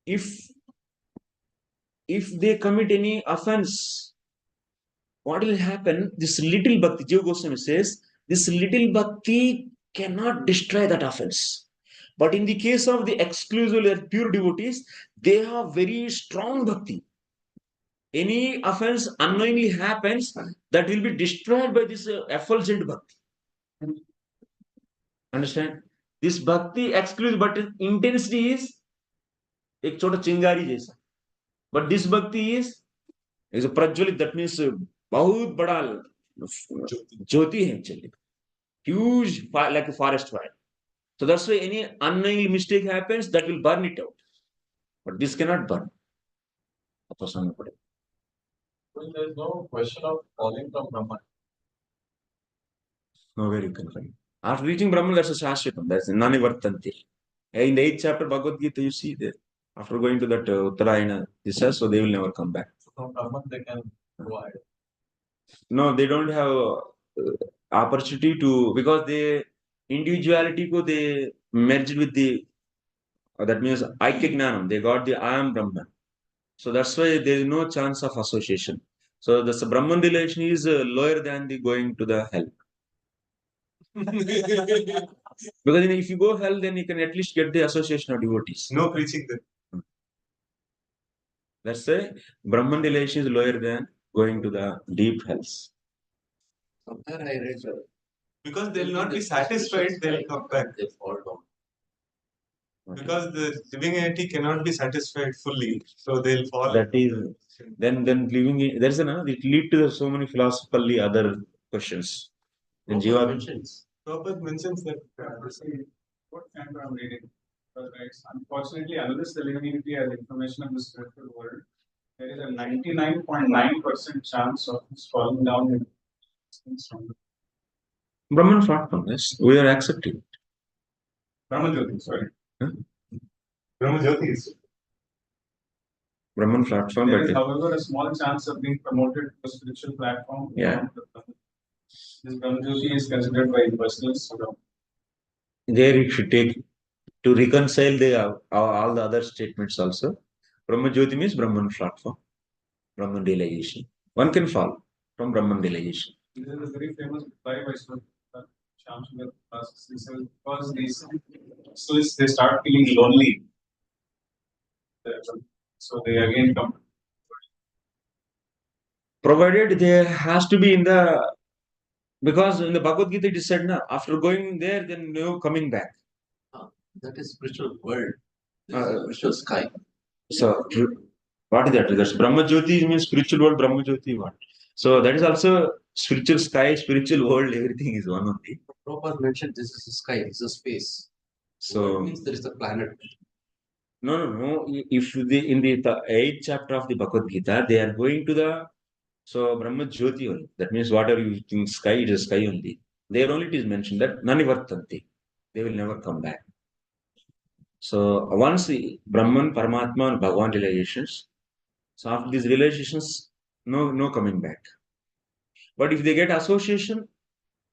if they commit any offense, what will happen? This little Bhakti, Jiva Goswami says, this little Bhakti cannot destroy that offense. But in the case of the exclusive or pure devotees, they have very strong Bhakti. Any offense unknowingly happens, that will be destroyed by this effulgent Bhakti. Understand? This Bhakti exclusive, but intensity is एक छोटा चिंगारी जैसा. But this Bhakti is a prajwalit, that means बहुत बड़ा ज्योति है actually. Huge fire, like a forest fire. So that's why any unknowing mistake happens, that will burn it out. But this cannot burn. So there is no question of falling from Brahman. Nowhere you can find. After reaching Brahman, that's a Shashvatam. That's Nani Vartanti. In the 8th chapter Bhagavad Gita, you see there. After going to that Uttarayana, this says, so they will never come back. So from Brahman they can go ahead. No, they don't have opportunity to, because they individuality ko they merged with the that means Aikya Gnanam. They got the I am Brahman. So that's why there is no chance of association. So the Brahman relation is lower than the going to the hell. Because if you go hell, then you can at least get the association of devotees. No preaching there. Let's say Brahman relation is lower than going to the deep hells. Somewhere I read Because they'll not be satisfied, they'll come back. They fall down. Because the living entity cannot be satisfied fully, so they'll fall. That is then living in, there's an it lead to so many philosophically other questions. Then Jiva Prabhupada mentions that What kind I'm reading? Right. Unfortunately, unless the living entity has information of the spiritual world, there is a 99.9% chance of this falling down in from the Brahman platform, yes, we are accepting. Brahman Jyoti, sorry. Brahma Jyoti is Brahman platform, There but is, however, a small chance of being promoted to a spiritual platform. Yeah. This Brahman Jyoti is considered by personals. there it should take to reconcile the all the other statements also. Brahma Jyoti means Brahman platform, Brahman realization. One can fall from Brahman realization. This is a very famous reply by Shamsundar asks, he says, because these souls, they start feeling lonely. So they again come. Provided there has to be in the, because in the Bhagavad Gita it is said, na, after going there, then no coming back. That is spiritual world. This Uh, is spiritual sky. So what is that? That's Brahma Jyoti means spiritual world, Brahma Jyoti what? So that is also spiritual sky, spiritual world, everything is one only. Prabhupada mentioned this is a sky, this is a space. So So it means there is a planet. no. If in the 8th chapter of the Bhagavad Gita, they are going to the Brahma Jyoti only. That means whatever you think sky, it is sky only. There only it is mentioned that Nanivartanti. They will never come back. So once the Brahman, Paramatma, and Bhagavan realizations, so after these realizations, no coming back. But if they get association,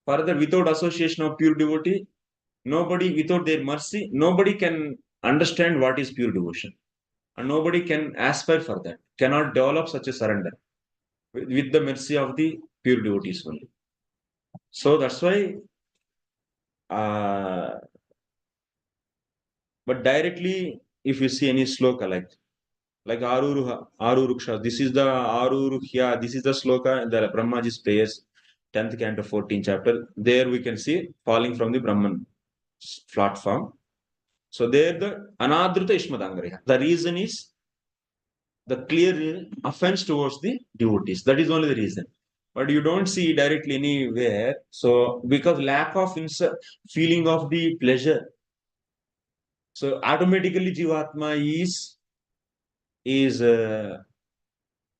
further without association of pure devotee, nobody, without their mercy, nobody can understand what is pure devotion. And nobody can aspire for that, cannot develop such a surrender with the mercy of the pure devotees only. So that's why, but directly, if you see any sloka like Aruruksha, this is the Arurukhya, this is the sloka, the Brahmaji's prayers, 10th canto, 14th chapter. There we can see falling from the Brahman platform. So there the Anadruta Ishmadangarya. The reason is the clear offense towards the devotees. That is only the reason. But you don't see directly anywhere. So because lack of feeling of the pleasure. So automatically Jivatma is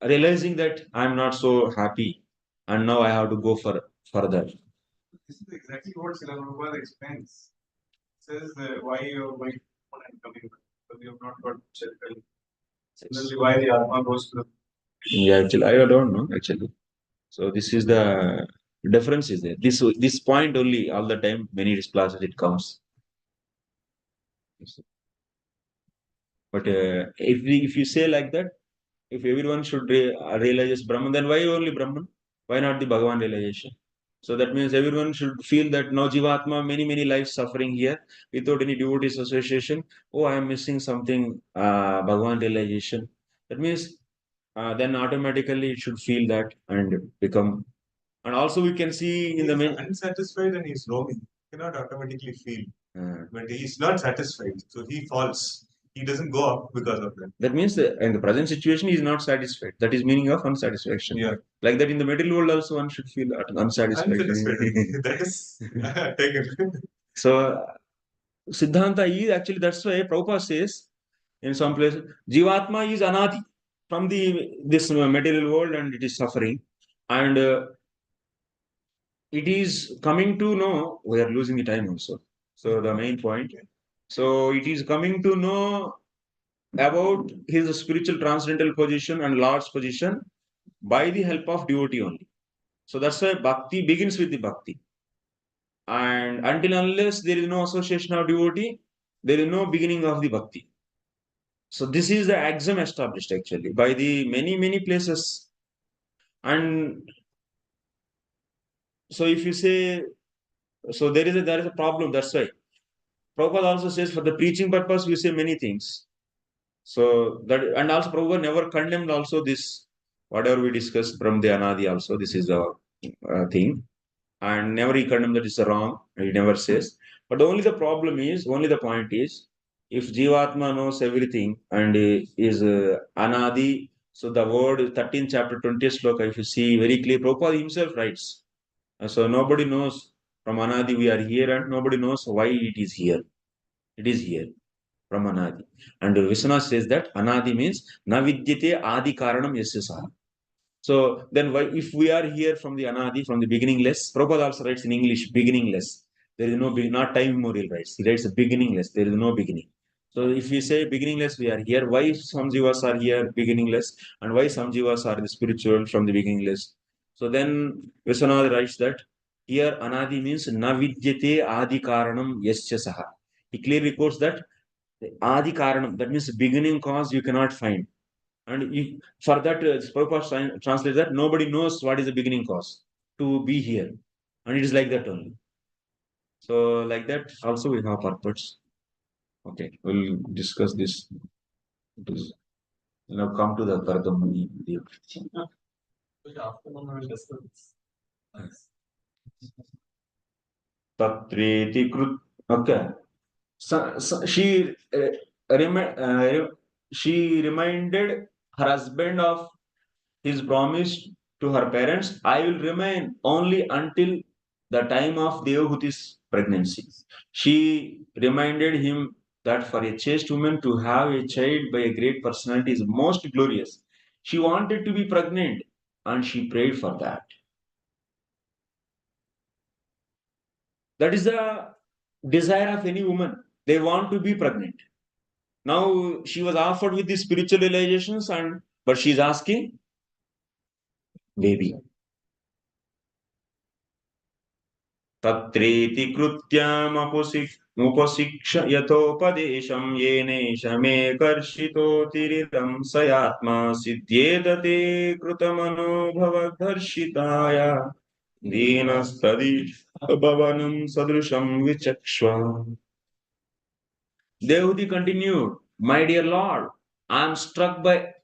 realizing that I'm not so happy, and now I have to go further. This is exactly what Srila Prabhupada explains. Says why your wife is coming back, because you have not got children. Similarly, why the Atma goes to the. Yeah, actually, I don't know actually. So this is the difference is there. This point only all the time many classes it comes. But if you say like that, if everyone should realize Brahman, then why only Brahman? Why not the Bhagavan realization? So that means everyone should feel that no Jivatma, many lives suffering here without any devotees association. Oh, I am missing something, Bhagavan realization. That means then automatically it should feel that and become. And also we can see in the main. Unsatisfied and he's roaming. He cannot automatically feel. But he's not satisfied, so he falls. He doesn't go up because of that. That means that in the present situation, he is not satisfied. That is meaning of unsatisfaction. Yeah. Like that in the material world also one should feel unsatisfied. That is taken. So Siddhanta is actually, that's why Prabhupada says in some places, Jivatma is anadi from this material world and it is suffering. And it is coming to know, we are losing the time also. So the main point. So it is coming to know about his spiritual transcendental position and Lord's position by the help of devotee only. So that's why bhakti begins with the bhakti. And until unless there is no association of devotee, there is no beginning of the bhakti. So this is the axiom established actually by the many places. And so if you say, so there is a problem, that's why. Prabhupada also says for the preaching purpose, we say many things. So that, and also Prabhupada never condemned also this, whatever we discussed from the Anadi also, this is the thing. And never he condemned that it's wrong, he never says. But only the problem is, only the point is, if Jivatma knows everything and is Anadi, so the word 13th chapter 20th sloka, if you see very clear, Prabhupada himself writes. So nobody knows from Anadi we are here and nobody knows why it is here. It is here from Anadi. And Vishwanath says that Anadi means Navidyate Adi Karanam Yasya. So then why if we are here from the Anadi, from the beginningless, Prabhupada also writes in English, beginningless. There is no not time memorial writes. He writes beginningless. There is no beginning. So if we say beginningless, we are here. Why some jivas are here beginningless, and why some jivas are the spiritual from the beginningless? So then Vishwanath writes that here Anadi means Navidyate Adi Karanam Yasya Saha. He clearly quotes that Adi Karanam, that means beginning cause you cannot find. And if, for that, Prabhupada translates that nobody knows what is the beginning cause to be here. And it is like that only. So, like that, also we have purpose. Okay, we'll discuss this. It is, come to the Karadamani. Tatreti Krut. Okay. So she reminded her husband of his promise to her parents, I will remain only until the time of Devahuti's pregnancy. She reminded him that for a chaste woman to have a child by a great personality is most glorious. She wanted to be pregnant and she prayed for that. That is the desire of any woman. They want to be pregnant. Now she was offered with these spiritual realizations, and but she's asking baby. तत्रेति कृत्यामुपशिक्ष यथोपदेशं येनेश मे कर्षितोतिरिदं सयात्मा सिद्ध्येत ते कृतमनोभवघर्षिताय दीनस्तदीश भवनं सदृशं विचक्ष्व. Devuti continued, my dear Lord, I am struck by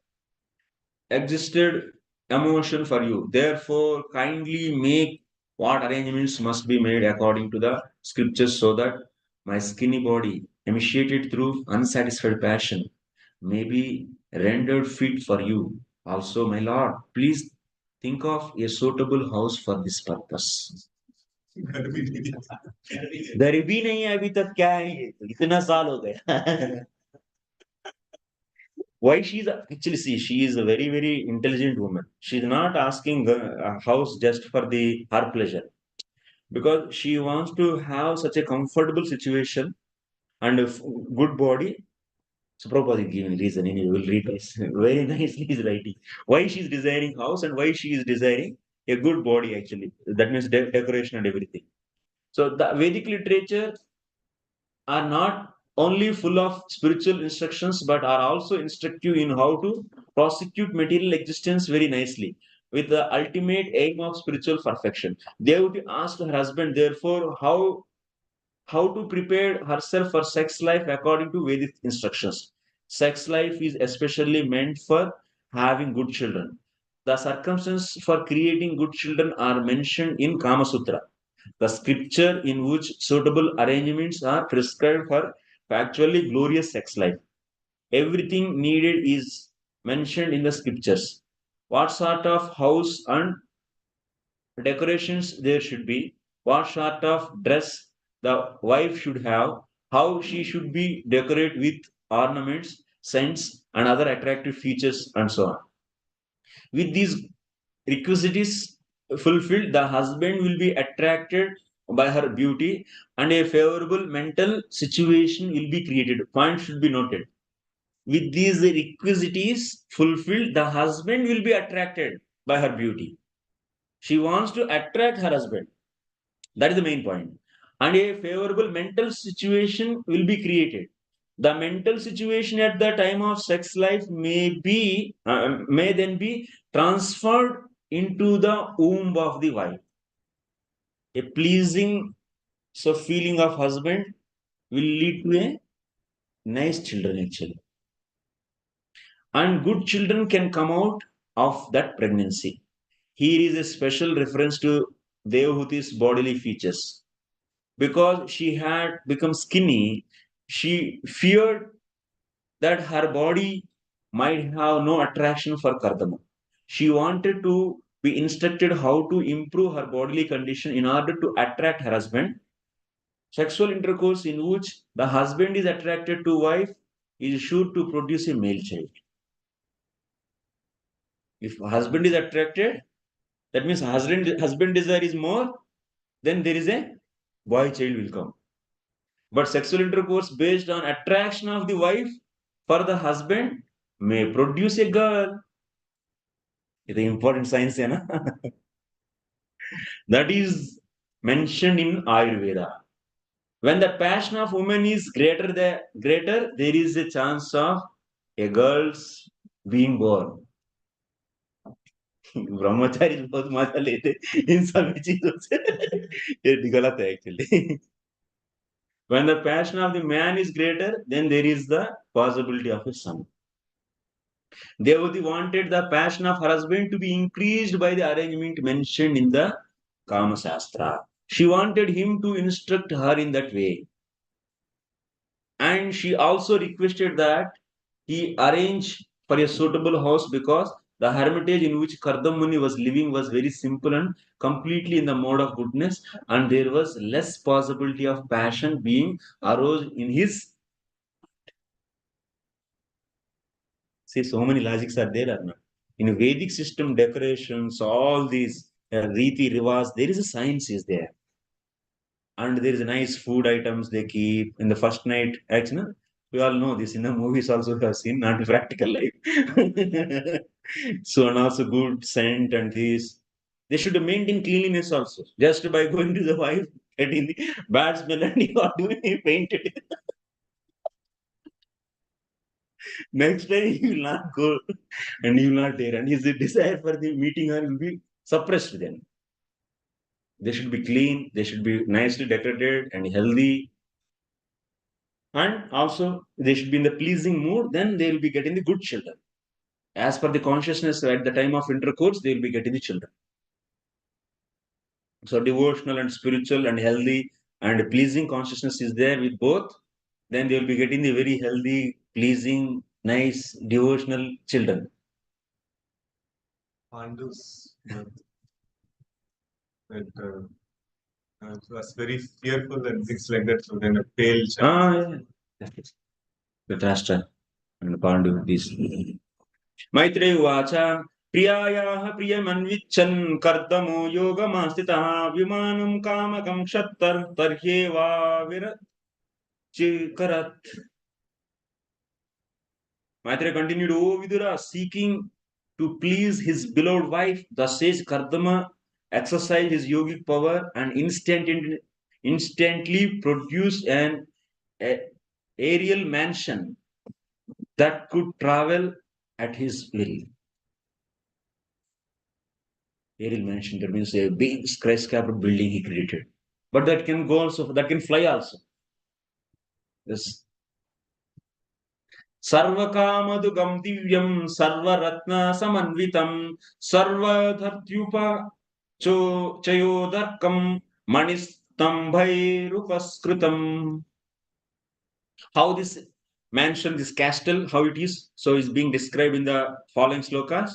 existed emotion for you. Therefore, kindly make what arrangements must be made according to the scriptures so that my skinny body, emaciated through unsatisfied passion, may be rendered fit for you. Also, my Lord, please think of a suitable house for this purpose. घर भी नहीं है अभी तक क्या है ये इतना साल हो गया why she's actually see she is a very intelligent woman. She's not asking a house just for the her pleasure because she wants to have such a comfortable situation and a good body. So Prabhupada is giving reason and you will read this very nicely is writing why she's desiring house and why she is desiring a good body actually that means decoration and everything. So the Vedic literature are not only full of spiritual instructions but are also instructive in how to prosecute material existence very nicely with the ultimate aim of spiritual perfection. Devati asked her husband, therefore, how to prepare herself for sex life according to Vedic instructions. Sex life is especially meant for having good children. The circumstances for creating good children are mentioned in Kama Sutra, the scripture in which suitable arrangements are prescribed for factually glorious sex life. Everything needed is mentioned in the scriptures. What sort of house and decorations there should be, what sort of dress the wife should have, how she should be decorated with ornaments, scents, and other attractive features, and so on. With these requisites fulfilled, the husband will be attracted by her beauty and a favorable mental situation will be created. Point should be noted. With these requisites fulfilled, the husband will be attracted by her beauty. She wants to attract her husband. That is the main point. And a favorable mental situation will be created. The mental situation at the time of sex life may then be transferred into the womb of the wife. A pleasing feeling of husband will lead to a nice children actually. And good children can come out of that pregnancy. Here is a special reference to Devahuti's bodily features. Because she had become skinny, She feared that her body might have no attraction for Kardama. She wanted to be instructed how to improve her bodily condition in order to attract her husband. Sexual intercourse in which the husband is attracted to wife is sure to produce a male child. If husband is attracted, that means husband desire is more, then there is a boy child will come. But sexual intercourse based on attraction of the wife for the husband may produce a girl. It's an important science, you know? That is mentioned in Ayurveda. When the passion of woman is greater, there is a chance of a girl's being born. ब्रह्मचारी बहुत मजा लेते इन सभी चीजों से ये गलत है actually. When the passion of the man is greater, then there is the possibility of a son. Devati wanted the passion of her husband to be increased by the arrangement mentioned in the Kama Shastra. She wanted him to instruct her in that way. And she also requested that he arrange for a suitable house because the hermitage in which Kardam Muni was living was very simple and completely in the mode of goodness, and there was less possibility of passion being aroused in his. See, so many logics are there, Arna. In a Vedic system, decorations, all these Riti Rivas, there is a science is there. And there is a nice food items they keep in the first night. Actually, we all know this in the movies also we have seen, not in practical life. So and also good scent and this. They should maintain cleanliness also. Just by going to the wife, getting the bad smell and you are doing it, painted. Next time you will not go and you will not dare. And his desire for the meeting her will be suppressed then. They should be clean, they should be nicely decorated and healthy. And also they should be in the pleasing mood, then they will be getting the good children. As per the consciousness at the time of intercourse, they will be getting the children. So devotional and spiritual and healthy and pleasing consciousness is there with both, then they will be getting the very healthy, pleasing, nice, devotional children. Pandu's was very fearful and things like that. So then a pale child. Dhritarashtra and Pandu, these. Maitre Uvacha Priyayaha Priyamannvicchan Kardamo Yogamasthitah Vimanam Kamakam Shattar Tarhyeva Virachikarat. Maitreya continued, O Vidura, seeking to please his beloved wife, the sage Kardama exercised his yogic power and instantly produced an aerial mansion that could travel at his will. Aerial mansion, that means a big skyscraper building he created. But that can go also, that can fly also. Yes. Sarvakamadugam divyam sarvaratna samanvitam sarvadhartyupa chayodarkam manistambhairupaskritam. How this mansion, this castle, how it is, so is being described in the following slokas.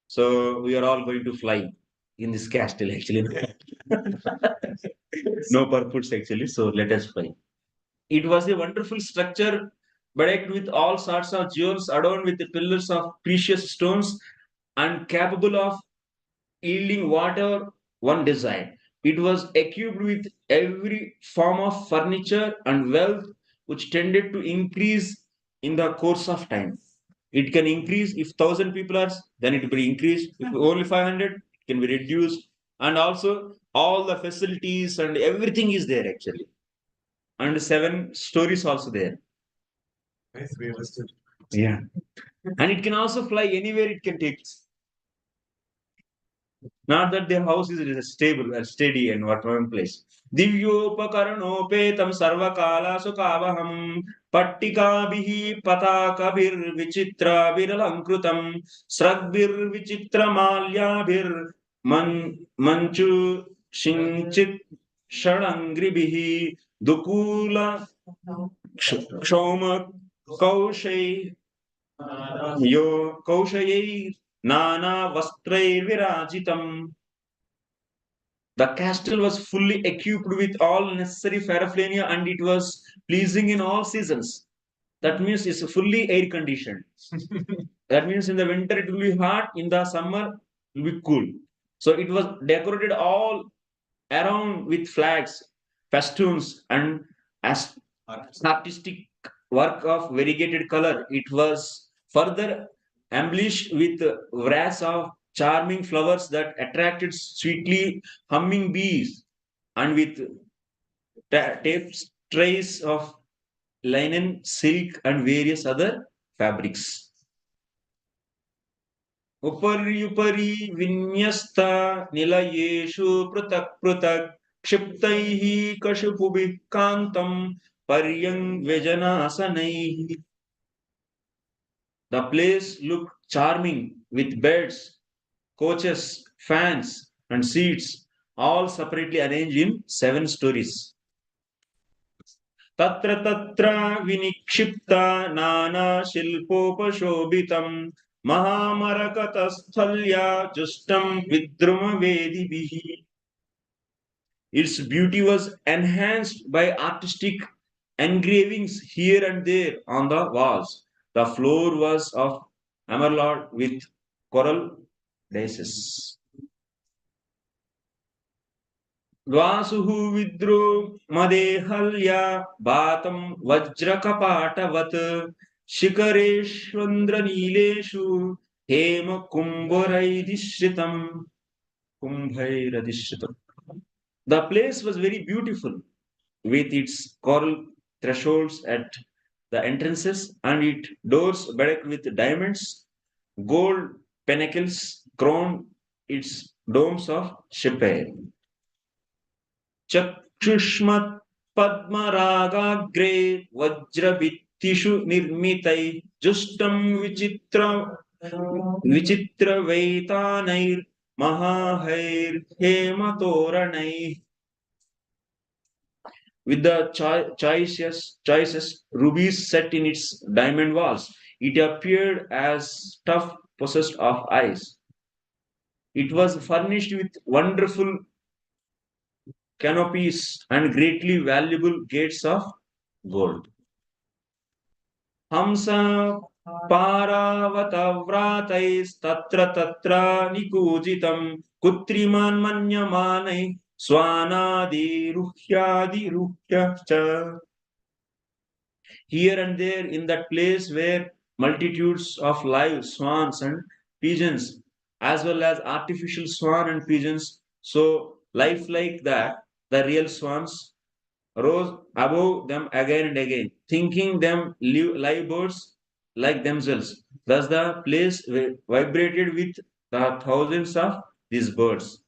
So we are all going to fly in this castle actually. No purpose actually, so let us fly. It was a wonderful structure bedecked with all sorts of jewels, adorned with the pillars of precious stones, and capable of yielding whatever one desired. It was equipped with every form of furniture and wealth, which tended to increase in the course of time. It can increase if 1,000 people are, then it will be increased. If only 500, it can be reduced. And also, all the facilities and everything is there actually. And 7 stories also there. Nice realistic. Yeah. And it can also fly anywhere it can take. Not that their house is stable and steady and whatever place. Divyopakaranopetam sarvakala sukavaham pattikabhihi patakabhir vichitra viralankrutam sragbhir vichitra malyabhir manchu shinchit shadangribihi dukula Kshoma Kaushay Kaushayai Nana Vastrair Virajitam. The castle was fully equipped with all necessary paraphernalia and it was pleasing in all seasons. That means it's fully air conditioned. That means in the winter it will be hot, in the summer it will be cool. So it was decorated all around with flags, festoons, and as artistic work of variegated color. It was further embellished with wreaths of charming flowers that attracted sweetly humming bees and with tapestries of linen, silk, and various other fabrics. उपर्युपरि विन्यस्त निलयेषु पृथक् पृथक् क्षिप्तैः कशुपुभिः कान्तं पर्यङ्व्यजनासनैः. The place looked charming with beds, coaches, fans, and seats, all separately arranged in 7 stories. तत्र तत्र विनिक्षिप्त नाना शिल्पोपशोभितं महामरकतस्थल्या जुष्टं विद्रुमवेदिभिः. Its beauty was enhanced by artistic engravings here and there on the walls. The floor was of emerald with coral daisies. द्वासुः विद्रो मदेहल्या बातं वज्रकपाटवत् शिखरेष्वन्द्रनीलेषु हेमकुम्भरैधिश्रितम् कुम्भैरधिश्रितम्. The place was very beautiful with its coral thresholds at the entrances and its doors bedecked with diamonds, gold pinnacles crowned its domes of sapphire. चक्षुष्मत् पद्मरागाग्रे वज्रभित्तिषु निर्मितै जुष्टं विचित्रवैतानैर्महाहैर्हेमतोरणैः. With the choicest rubies set in its diamond walls, it appeared as stuff possessed of eyes. It was furnished with wonderful canopies and greatly valuable gates of gold. Hamsa Paravatavrataistatra tatra nikujitam kutriman manyamanai swanadi ruhyadi ruhyacha. Here and there in that place were multitudes of live swans and pigeons, as well as artificial swan and pigeons, so lifelike that the real swans rose above them again and again, thinking them live birds like themselves. Thus, the place vibrated with the thousands of these birds.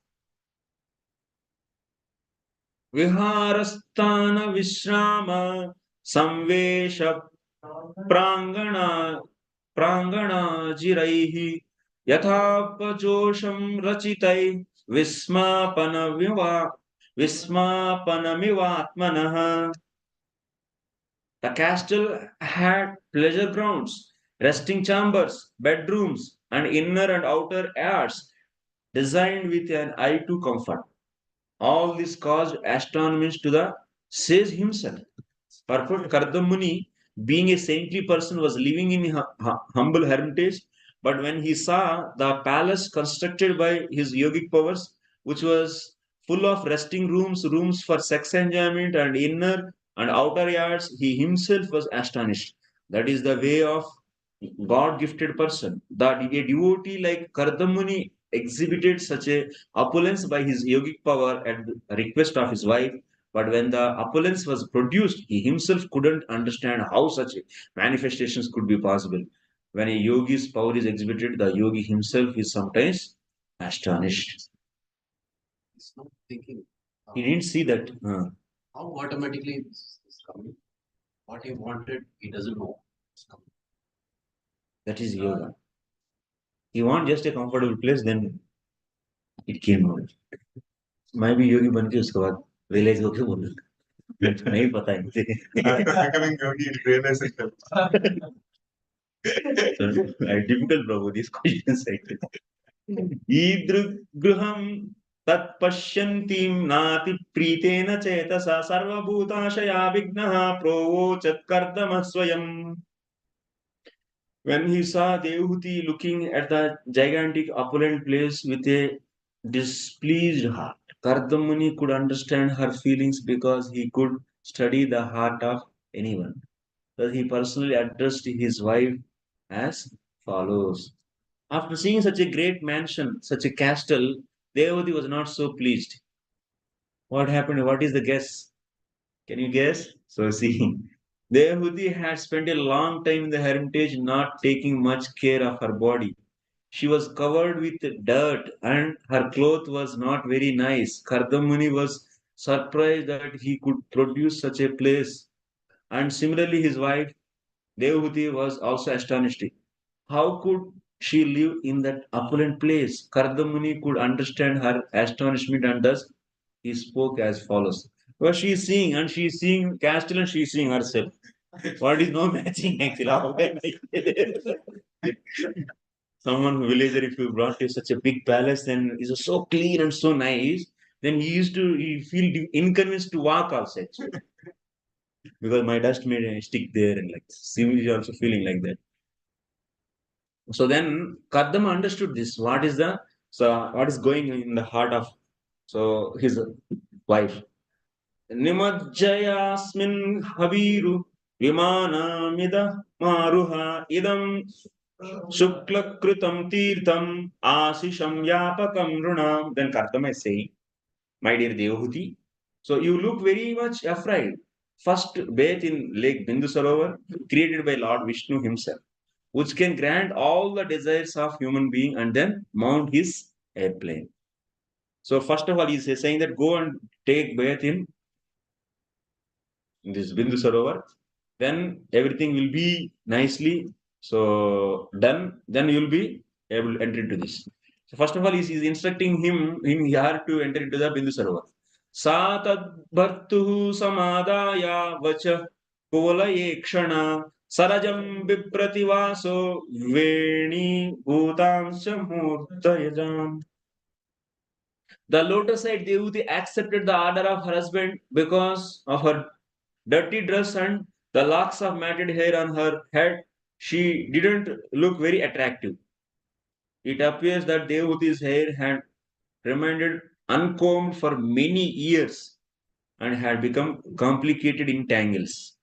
Viharasthana Vishrama Samvesha Prangana Prangana Jiraihi Yathapajosham Rachitai Vismapanamivatmanaha. The castle had pleasure grounds, resting chambers, bedrooms, and inner and outer yards designed with an eye to comfort. All this caused astonishment to the sage himself. Purport Kardamuni, being a saintly person, was living in humble hermitage, but when he saw the palace constructed by his yogic powers, which was full of resting rooms, rooms for sex enjoyment, and inner and outer yards, he himself was astonished. That is the way of God gifted person. That a devotee like Kardamuni exhibited such a opulence by his yogic power at the request of his wife. But when the opulence was produced, he himself couldn't understand how such manifestations could be possible. When a yogi's power is exhibited, the yogi himself is sometimes astonished. He's not thinking. He didn't see that. How automatically this is coming? What he wanted, he doesn't know. It's coming. That is yoga. You want just a comfortable place, then it came out. मैं भी योगी बन के उसके बाद realise होके बोल नहीं पता है मुझे. After becoming yogi, he realized it. Difficult, Prabhu, these questions. ईदृग्गृहं तत्पश्यन्तीं नाति प्रीतेन चेतसा सर्वभूताशया विघ्नः प्रोवोचत् कर्दमः स्वयम्. When he saw Devahuti looking at the gigantic opulent place with a displeased heart, Kardamuni could understand her feelings because he could study the heart of anyone. Thus he personally addressed his wife as follows. After seeing such a great mansion, such a castle, Devahuti was not so pleased. What happened? What is the guess? Can you guess? So see, Devahuti had spent a long time in the hermitage not taking much care of her body. She was covered with dirt and her cloth was not very nice. Kardamuni was surprised that he could produce such a place. And similarly, his wife Devahuti was also astonished. How could she live in that opulent place? Kardamuni could understand her astonishment and thus he spoke as follows. Well, she is seeing and she is seeing castle and she is seeing herself. What is no matching actually? How can I- Someone villager, if you brought to such a big palace, then is so clean and so nice, then he feel inconvenienced to walk outside because my dust made a stick there and like Simi is also feeling like that. So then Kadama understood this. What is going in the heart of his wife? Nimajjayasmin haviru vimanamida maruha idam shuklakrutam tirtham asisham yapakam runam. Then Kartama is saying, my dear Devahuti, so you look very much afraid. First bathe in Lake Bindusarovar, created by Lord Vishnu himself, which can grant all the desires of human being and then mount his airplane. So first of all, he's saying that go and take bath in this Bindu Sarovar, then everything will be nicely so done. Then you will be able to enter into this. So first of all, he's instructing him here to enter into the Bindu Sarovar. Sa tad bhartuhu samadaya vacha kolaye kshana sarajam viprativaso veni bhutamsha murtayajam. The lotus-eyed Devuti accepted the order of her husband because of her dirty dress and the locks of matted hair on her head. She didn't look very attractive. It appears that Devuti's hair had remained uncombed for many years and had become complicated in tangles.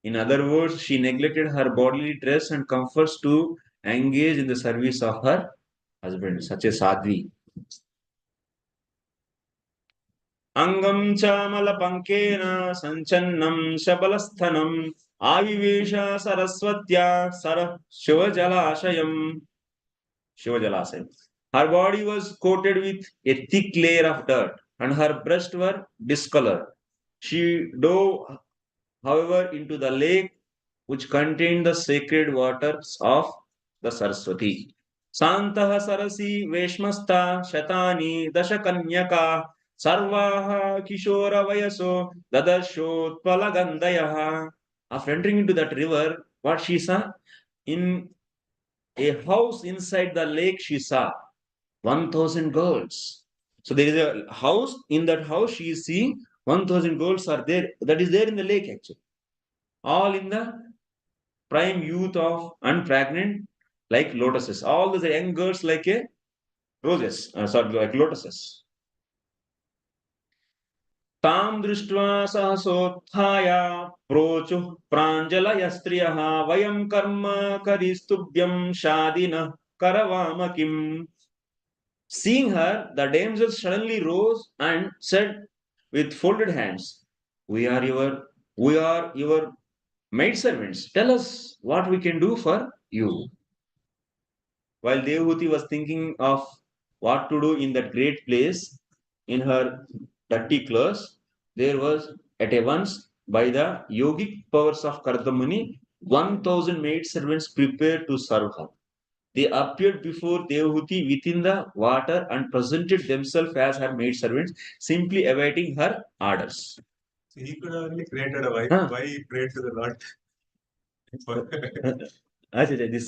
In other words, she neglected her bodily dress and comforts to engage in the service of her husband, such as Sadhvi. अंगं चामलपङ्केन सञ्चन्नं शबलस्थनम् आविवेश सरस्वत्या सरः शिवजलाशयम्. Shivajalasaya. Her body was coated with a thick layer of dirt and her breasts were discolored. She dove, however, into the lake which contained the sacred waters of the Saraswati. Santah Sarasi Veshmasta Shatani Dashakanyaka Sarvaha Kishora Vayaso Dadashotpalagandayaha. After entering into that river, what she saw? In a house inside the lake, she saw 1,000 girls. So there is a house. In that house, she is seeing 1,000 girls are there. That is there in the lake actually. All in the prime youth of unpregnant like lotuses. All those young girls like a roses, like lotuses. तां दृष्ट्वा सहसोत्थाय प्रोचुः प्राञ्जलय स्त्रियः वयं कर्म करिस्तुभ्यं शादिनः करवाम किम्. Seeing her, the damsels suddenly rose and said with folded hands, we are your maidservants. Tell us what we can do for you. While Devahuti was thinking of what to do in that great place in her dirty clothes, there was at a once by the yogic powers of Kardamuni 1,000 maidservants prepared to serve her. They appeared before Devahuti within the water and presented themselves as her maidservants, simply awaiting her orders. So he could have only created a wife. Huh. Why he prayed to the Lord? This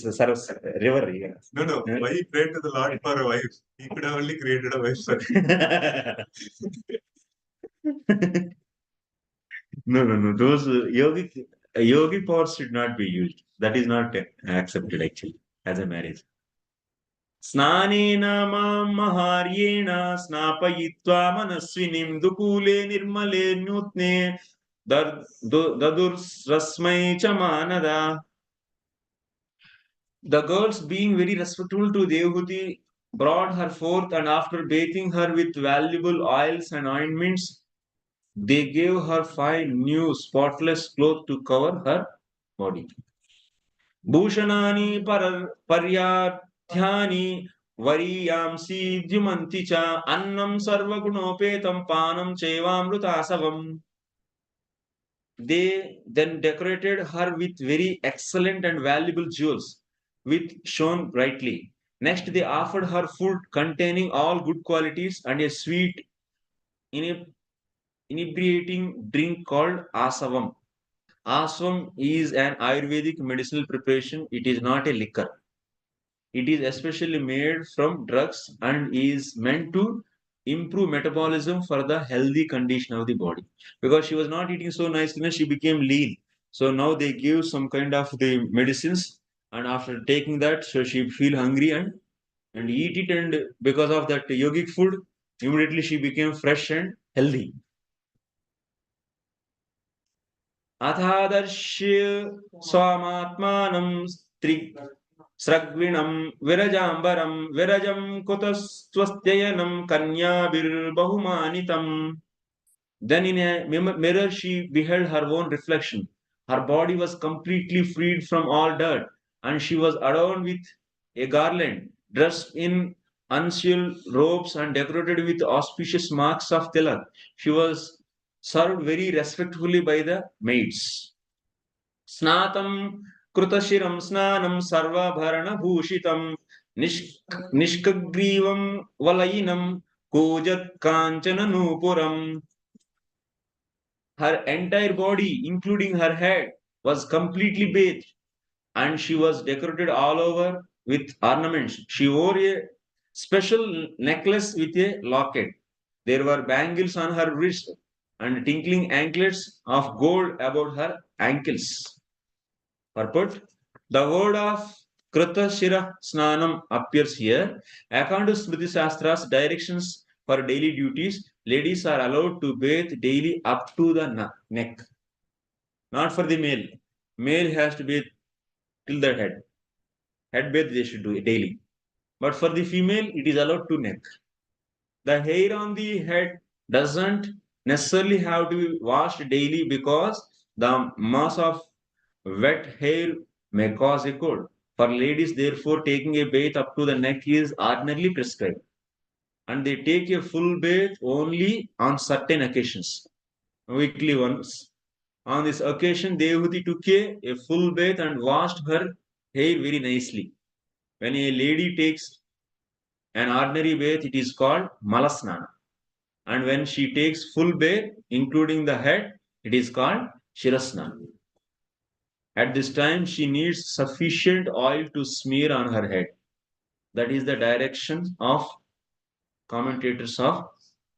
Saras river. Yeah. No. Why he prayed to the Lord for a wife? He could have only created a wife for him. No. Those yogi powers should not be used. That is not accepted actually as a marriage. स्नानेन मां महार्येण स्नापयित्वा मनस्विनीं दुकूले निर्मले नूत्ने ददुर्स्रस्मै च मानदा. The girls, being very respectful to Devahuti, brought her forth, and after bathing her with valuable oils and ointments, they gave her fine, new, spotless cloth to cover her body. Bhushanani paryarthyani variyamsi dyumanti cha annam sarvagunopetam panam chevamrutasavam. They then decorated her with very excellent and valuable jewels, which shone brightly. Next, they offered her food containing all good qualities and a sweet, inebriating drink called asavam. Asavam is an Ayurvedic medicinal preparation. It is not a liquor. It is especially made from drugs and is meant to improve metabolism for the healthy condition of the body. Because she was not eating so nicely, she became lean. So now they give some kind of the medicines, and after taking that, so she feel hungry and eat it, and because of that yogic food, immediately she became fresh and healthy. अथादर्श्य स्वामात्मानं स्रग्विणं विरजाम्बरं विरजं कुतस्त्वस्त्ययनं कन्याभिर्बहुमानितम्. Then in a mirror she beheld her own reflection. Her body was completely freed from all dirt, and she was adorned with a garland, dressed in uncial robes and decorated with auspicious marks of tilak. She was served very respectfully by the maids. Snatam कृतशिरं स्नानं सर्वाभरणभूषितं निष्कग्रीवं वलयिनं कूजत्काञ्चननूपुरम्. Her entire body, including her head, was completely bathed, and she was decorated all over with ornaments. She wore a special necklace with a locket. There were bangles on her wrist and tinkling anklets of gold about her ankles. Purport: the word of Krita Shira Snanam appears here. According to Smriti Shastra's directions for daily duties, ladies are allowed to bathe daily up to the neck. Not for the male. Male has to bathe till the head. Head bath they should do it daily. But for the female, it is allowed to neck. The hair on the head doesn't necessarily have to be washed daily because the mass of wet hair may cause a cold. For ladies, therefore, taking a bath up to the neck is ordinarily prescribed. And they take a full bath only on certain occasions, weekly once. On this occasion, Devahuti took a full bath and washed her hair very nicely. When a lady takes an ordinary bath, it is called malasnana. And when she takes full bath, including the head, it is called shirasnana. At this time, she needs sufficient oil to smear on her head. That is the direction of commentators of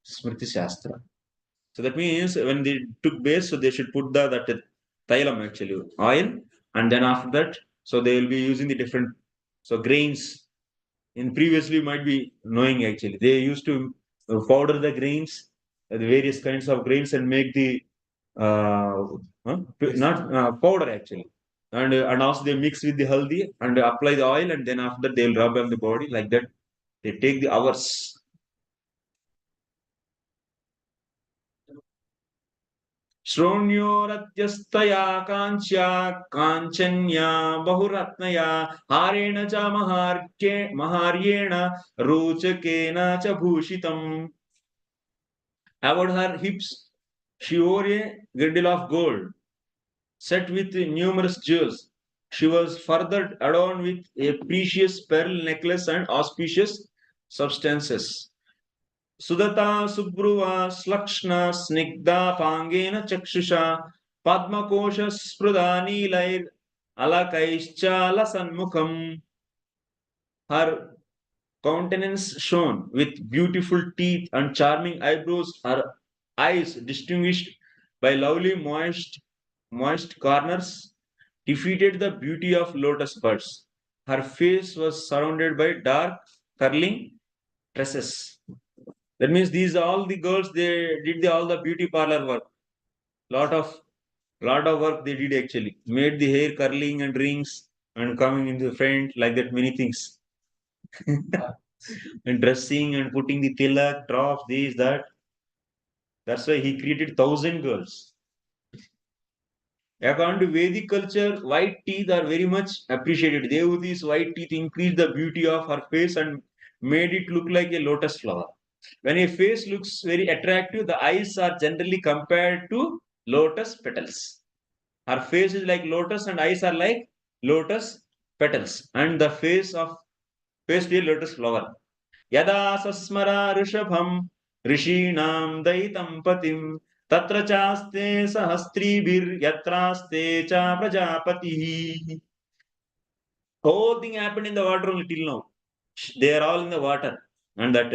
Smriti Shastra. So that means when they took bath, so they should put that thailam actually, oil, and then after that, so they will be using the different grains. In previously might be knowing actually they used to powder the grains, the various kinds of grains, and make the not powder actually, and also they mix with the haldi and apply the oil, and then after that they'll rub on the body like that. They take the hours. श्रोण्योरत्यस्तया काञ्च्या काञ्चन्या बहुरत्नया हारेण च महार्येण रोचकेन च भूषितम्. About her hips, she wore a girdle of gold set with numerous jewels. She was further adorned with a precious pearl necklace and auspicious substances. Sudata Subruva Slakshna Snigdha Pangena Chakshusha Padmakosha Sprudha Nilair Alakaischala Sanmukham. Her countenance shone with beautiful teeth and charming eyebrows, her eyes distinguished by lovely moist corners, defeated the beauty of lotus buds. Her face was surrounded by dark curling tresses. That means these all the girls they did all the beauty parlor work. Lot of work they did actually. Made the hair curling and rings and coming in the front like that many things. And dressing and putting the tilak, drops, this, that. That's why he created 1,000 girls. According to Vedic culture, white teeth are very much appreciated. Devuti's white teeth increased the beauty of her face and made it look like a lotus flower. When a face looks very attractive, the eyes are generally compared to lotus petals. Her face is like lotus and eyes are like lotus petals. And the face to a lotus flower. Yada sasmara rishabham rishinaam daitam patim tatra chaste sahastribhir yatraste cha prajapati. Whole thing happened in the water only till now. They are all in the water. And that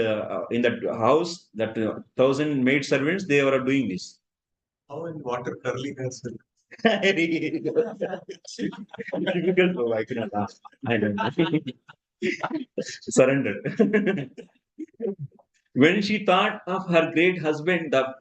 in that house, that 1,000 maid servants, they were doing this. How in water curly has Difficult. Oh, I cannot ask. I don't know. Surrendered. When she thought of her great husband, the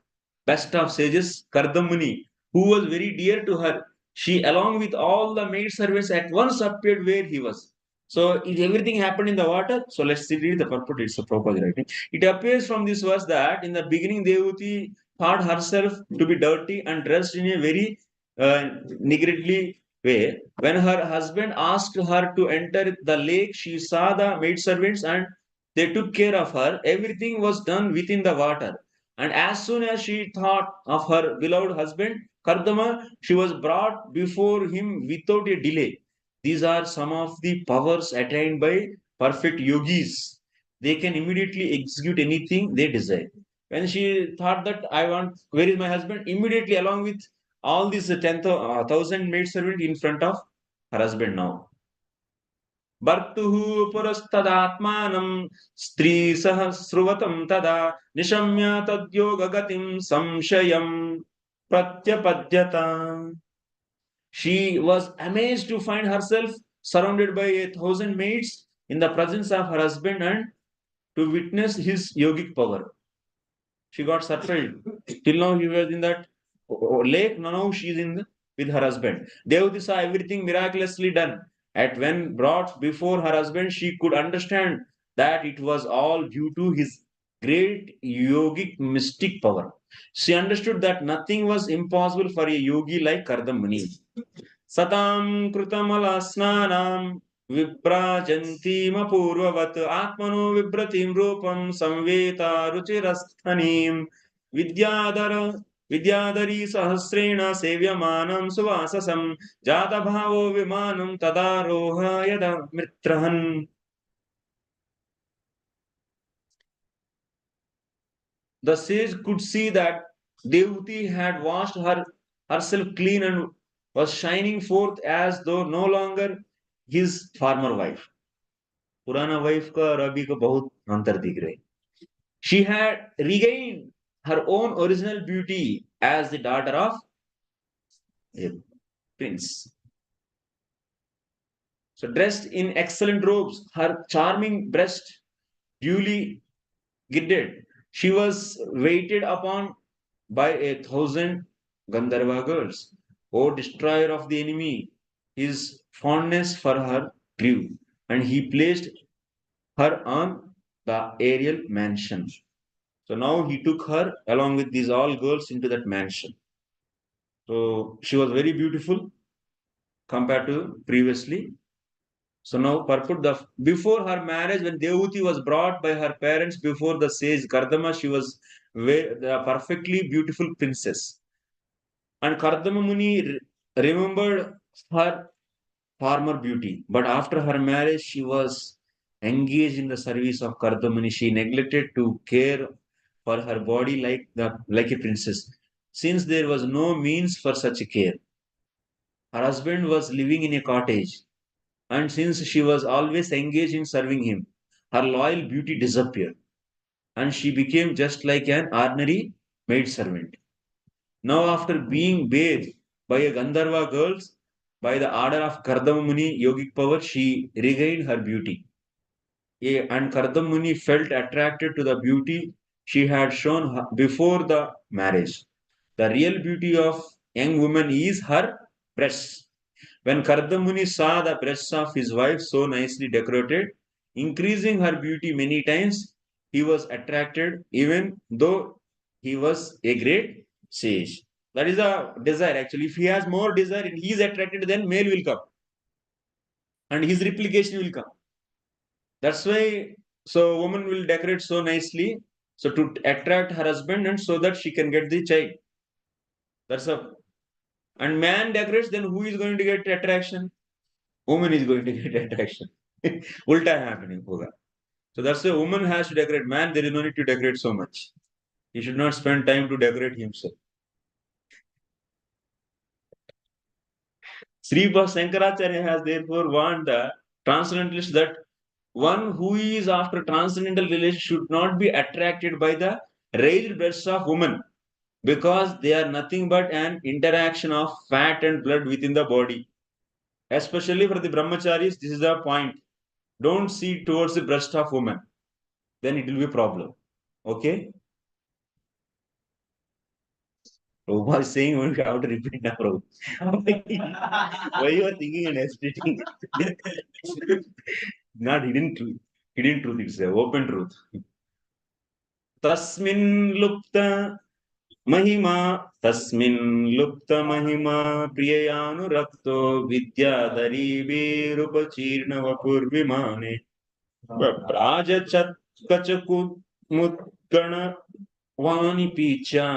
best of sages, Kardamuni, who was very dear to her, she, along with all the maid servants, at once appeared where he was. So, if everything happened in the water, so let's see read the purport. It's a proper writing. It appears from this verse that in the beginning, Devuti thought herself to be dirty and dressed in a very niggardly way. When her husband asked her to enter the lake, she saw the maid servants and they took care of her. Everything was done within the water. And as soon as she thought of her beloved husband, Kardama, she was brought before him without a delay. These are some of the powers attained by perfect yogis. They can immediately execute anything they desire. When she thought that I want, where is my husband? Immediately, along with all these 10,000 maid servants in front of her husband now. भर्तुः पुरस्तदात्मानं स्त्री सहस्रवतं तदा निशम्य तद्योगगतिं संशयं प्रत्यपद्यता. She was amazed to find herself surrounded by 1,000 maids in the presence of her husband and to witness his yogic power. She got surprised. Till now he was in that lake. Now she is with her husband. Devati saw everything miraculously done. At when brought before her husband, she could understand that it was all due to his great yogic mystic power. She understood that nothing was impossible for a yogi like Kardam Muni. Satam Krutamala Snanam विप्राजन्तीमपूर्ववत् आत्मनो विभ्रतिं रूपं संवेता रुचिरस्थनीं विद्याधरी सहस्रेण सेव्यमानं सुवाससं जातभावो विमानं तदारोह यदा मित्रहन्. The sage could see that Devuti had washed herself clean and was shining forth as though no longer his former wife. पुराना wife का और अभी का बहुत अंतर दिख रहे. She had regained her own original beauty as the daughter of a prince. So dressed in excellent robes, her charming breast duly girded, she was waited upon by 1,000 Gandharva girls. O destroyer of the enemy, his fondness for her grew, and he placed her on the aerial mansion. So now he took her along with these all girls into that mansion. So she was very beautiful compared to previously. So now purport before her marriage, when Devuti was brought by her parents before the sage Kardama, she was the perfectly beautiful princess. And Kardama Muni remembered her former beauty. But after her marriage, she was engaged in the service of Kardamani. She neglected to care for her body like a princess, since there was no means for such a care. Her husband was living in a cottage, and since she was always engaged in serving him, her loyal beauty disappeared, and she became just like an ordinary maid servant. Now, after being bathed by a Gandharva girls, by the order of Kardama Muni yogic power, she regained her beauty. And Kardama Muni felt attracted to the beauty she had shown before the marriage. The real beauty of young woman is her breasts. When Kardama Muni saw the breasts of his wife so nicely decorated, increasing her beauty many times, he was attracted even though he was a great sage. That is a desire actually. If he has more desire and he is attracted, then male will come and his replication will come. That's why so woman will decorate so nicely so to attract her husband and so that she can get the child. That's a and man decorates, then who is going to get attraction? Woman is going to get attraction. Ulta happening hoga. So that's why woman has to decorate. Man, there is no need to decorate so much. He should not spend time to decorate himself. Sri Shankaracharya has therefore warned the transcendentalists that one who is after transcendental relation should not be attracted by the raised breasts of women because they are nothing but an interaction of fat and blood within the body. Especially for the brahmacharis, this is the point. Don't see towards the breast of woman. Then it will be a problem. Okay? Prabhupada is saying only I have to repeat now, Prabhu. Why you are thinking and hesitating? Not hidden truth. Hidden truth, it's a open truth. Tasmin lupta महिमा तस्मिन् लुप्त महिमा प्रिययानुरक्तो विद्याधरी वीरुपचीर्ण वपुर्विमाने प्राजचत्कचकुमुद्गण वाणि पीचा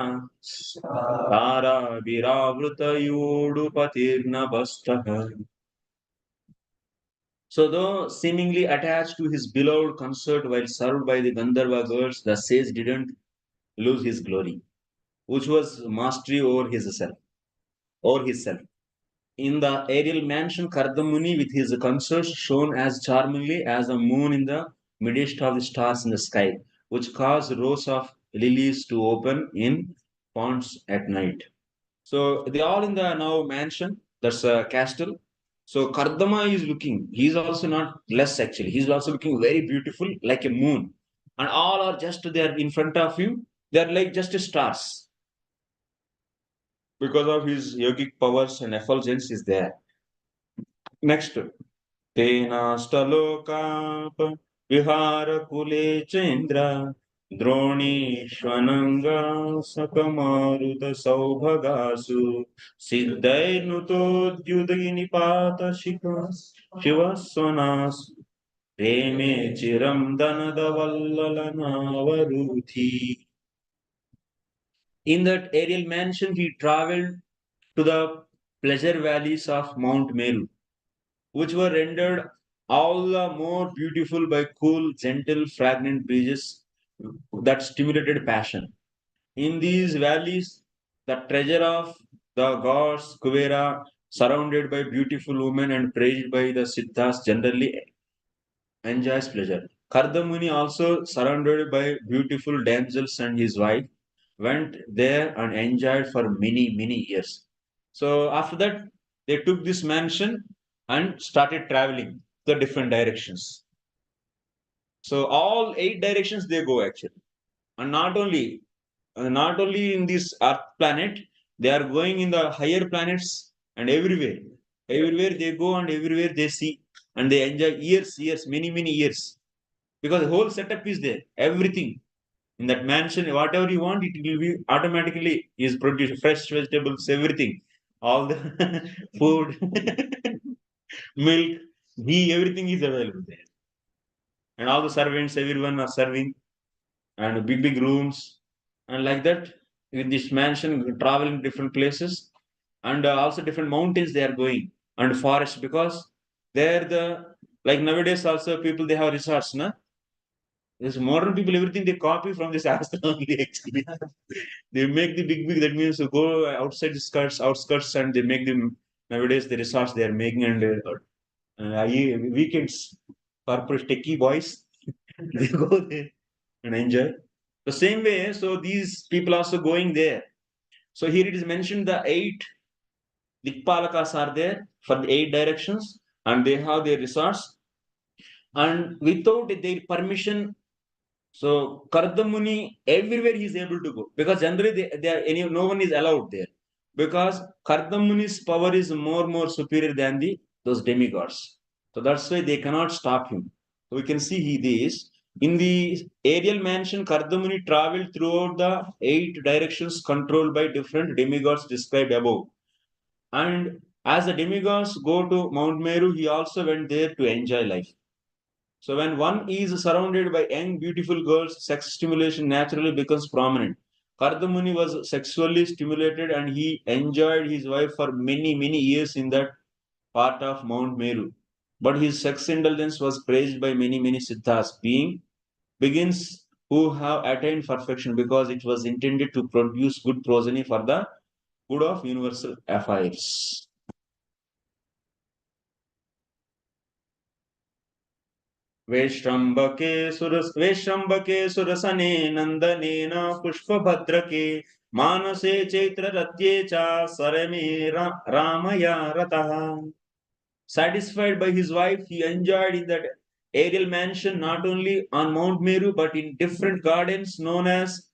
तारा विरावृतयूडुपतिर्नभस्तः. So, though seemingly attached to his beloved consort while served by the Gandharva girls, the sage didn't lose his glory, which was mastery over his self. In the aerial mansion, Kardamuni with his consorts shone as charmingly as the moon in the midst of the stars in the sky, which caused rows of lilies to open in ponds at night. So they all in the now mansion. That's a castle. So Kardama is looking. He's also not less actually. He's also looking very beautiful, like a moon. And all are just there in front of him. They're like just stars because of his yogic powers and effulgence is there. Next, तेनाष्टलोकाप विहारकुले Chandra द्रोणीष्वनङ्गा सकमारुतसौभगासु शिवस्वनासु प्रेमे चिरं दनदवल्ललनावरुथि. In that aerial mansion, he traveled to the pleasure valleys of Mount Meru, which were rendered all the more beautiful by cool, gentle, fragrant breezes that stimulated passion. In these valleys, the treasure of the gods Kuvera, surrounded by beautiful women and praised by the Siddhas, generally enjoys pleasure. Kardamuni, also surrounded by beautiful damsels and his wife, went there and enjoyed for many, many years. So after that, they took this mansion and started traveling the different directions. So all 8 directions they go actually, and not only in this Earth planet, they are going in the higher planets and everywhere. Everywhere they go and everywhere they see and they enjoy years, many, many years because the whole setup is there. Everything in that mansion, whatever you want, it will be automatically is produced. Fresh vegetables, everything, all the food, milk, ghee, everything is available there. And all the servants, everyone are serving, and big, big rooms, and like that. In this mansion, traveling different places, and also different mountains they are going, and forest because they're the like nowadays also people they have resorts, na? This modern people, everything they copy from this Astra only actually. They make the big, that means to go outside the outskirts, and they make them nowadays the resorts they are making, and weekends, corporate techie boys, they go there and enjoy. The same way, so these people also going there. So here it is mentioned the 8 Dikpalakas are there for the 8 directions, and they have their resorts. And without their permission, so Kardamuni, everywhere he is able to go, because generally no one is allowed there, because Kardamuni's power is more superior than those demigods. So that's why they cannot stop him. So we can see he is in the aerial mansion. Kardamuni traveled throughout the 8 directions controlled by different demigods described above. And as the demigods go to Mount Meru, he also went there to enjoy life. So when one is surrounded by young, beautiful girls, sex stimulation naturally becomes prominent. Kardamuni was sexually stimulated, and he enjoyed his wife for many years in that part of Mount Meru. But his sex indulgence was praised by many siddhas, being begins who have attained perfection, because it was intended to produce good progeny for the good of universal affairs. वैश्रम्बके सुरसने नन्दनेन पुष्पभद्रके मानसे चैत्ररथ्ये च सरमे Ramaiah रतः. Satisfied by his wife, he enjoyed in that aerial mansion not only on Mount Meru but in different gardens known as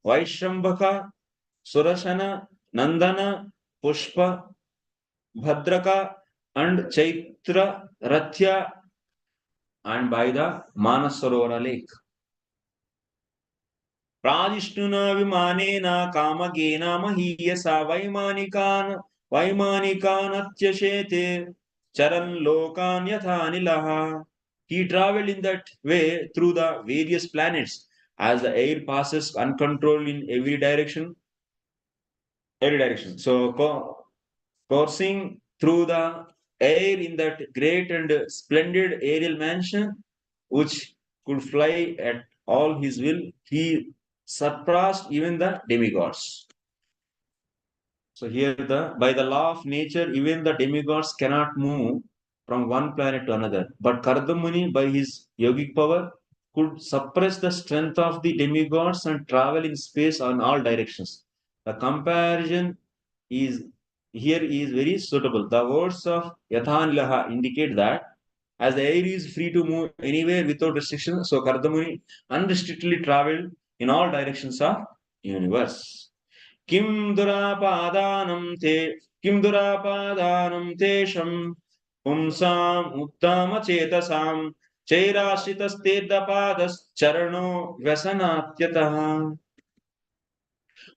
Vaishrambaka, Surasana, Nandana, Pushpa, Bhadraka, and Chaitra Rathya, and by the Manasarovar lake. प्राजिष्णुना विमानेन कामगेन महीयसा वैमानिकानत्यशेते चरन् लोकान् यथा निलः. He traveled in that way through the various planets as the air passes uncontrolled in every direction. So coursing through the air in that great and splendid aerial mansion, which could fly at all his will, he surpassed even the demigods. So here by the law of nature, even the demigods cannot move from one planet to another. But Kardamuni, by his yogic power, could suppress the strength of the demigods and travel in space on all directions. The comparison is here is very suitable. The words of Yathan indicate that as the air is free to move anywhere without restriction, so Kardamuni unrestrictedly traveled in all directions of universe. Kim durapadanam tesham pumsam uttama chetasam chairashitastedapadas charano vyasanatyatah.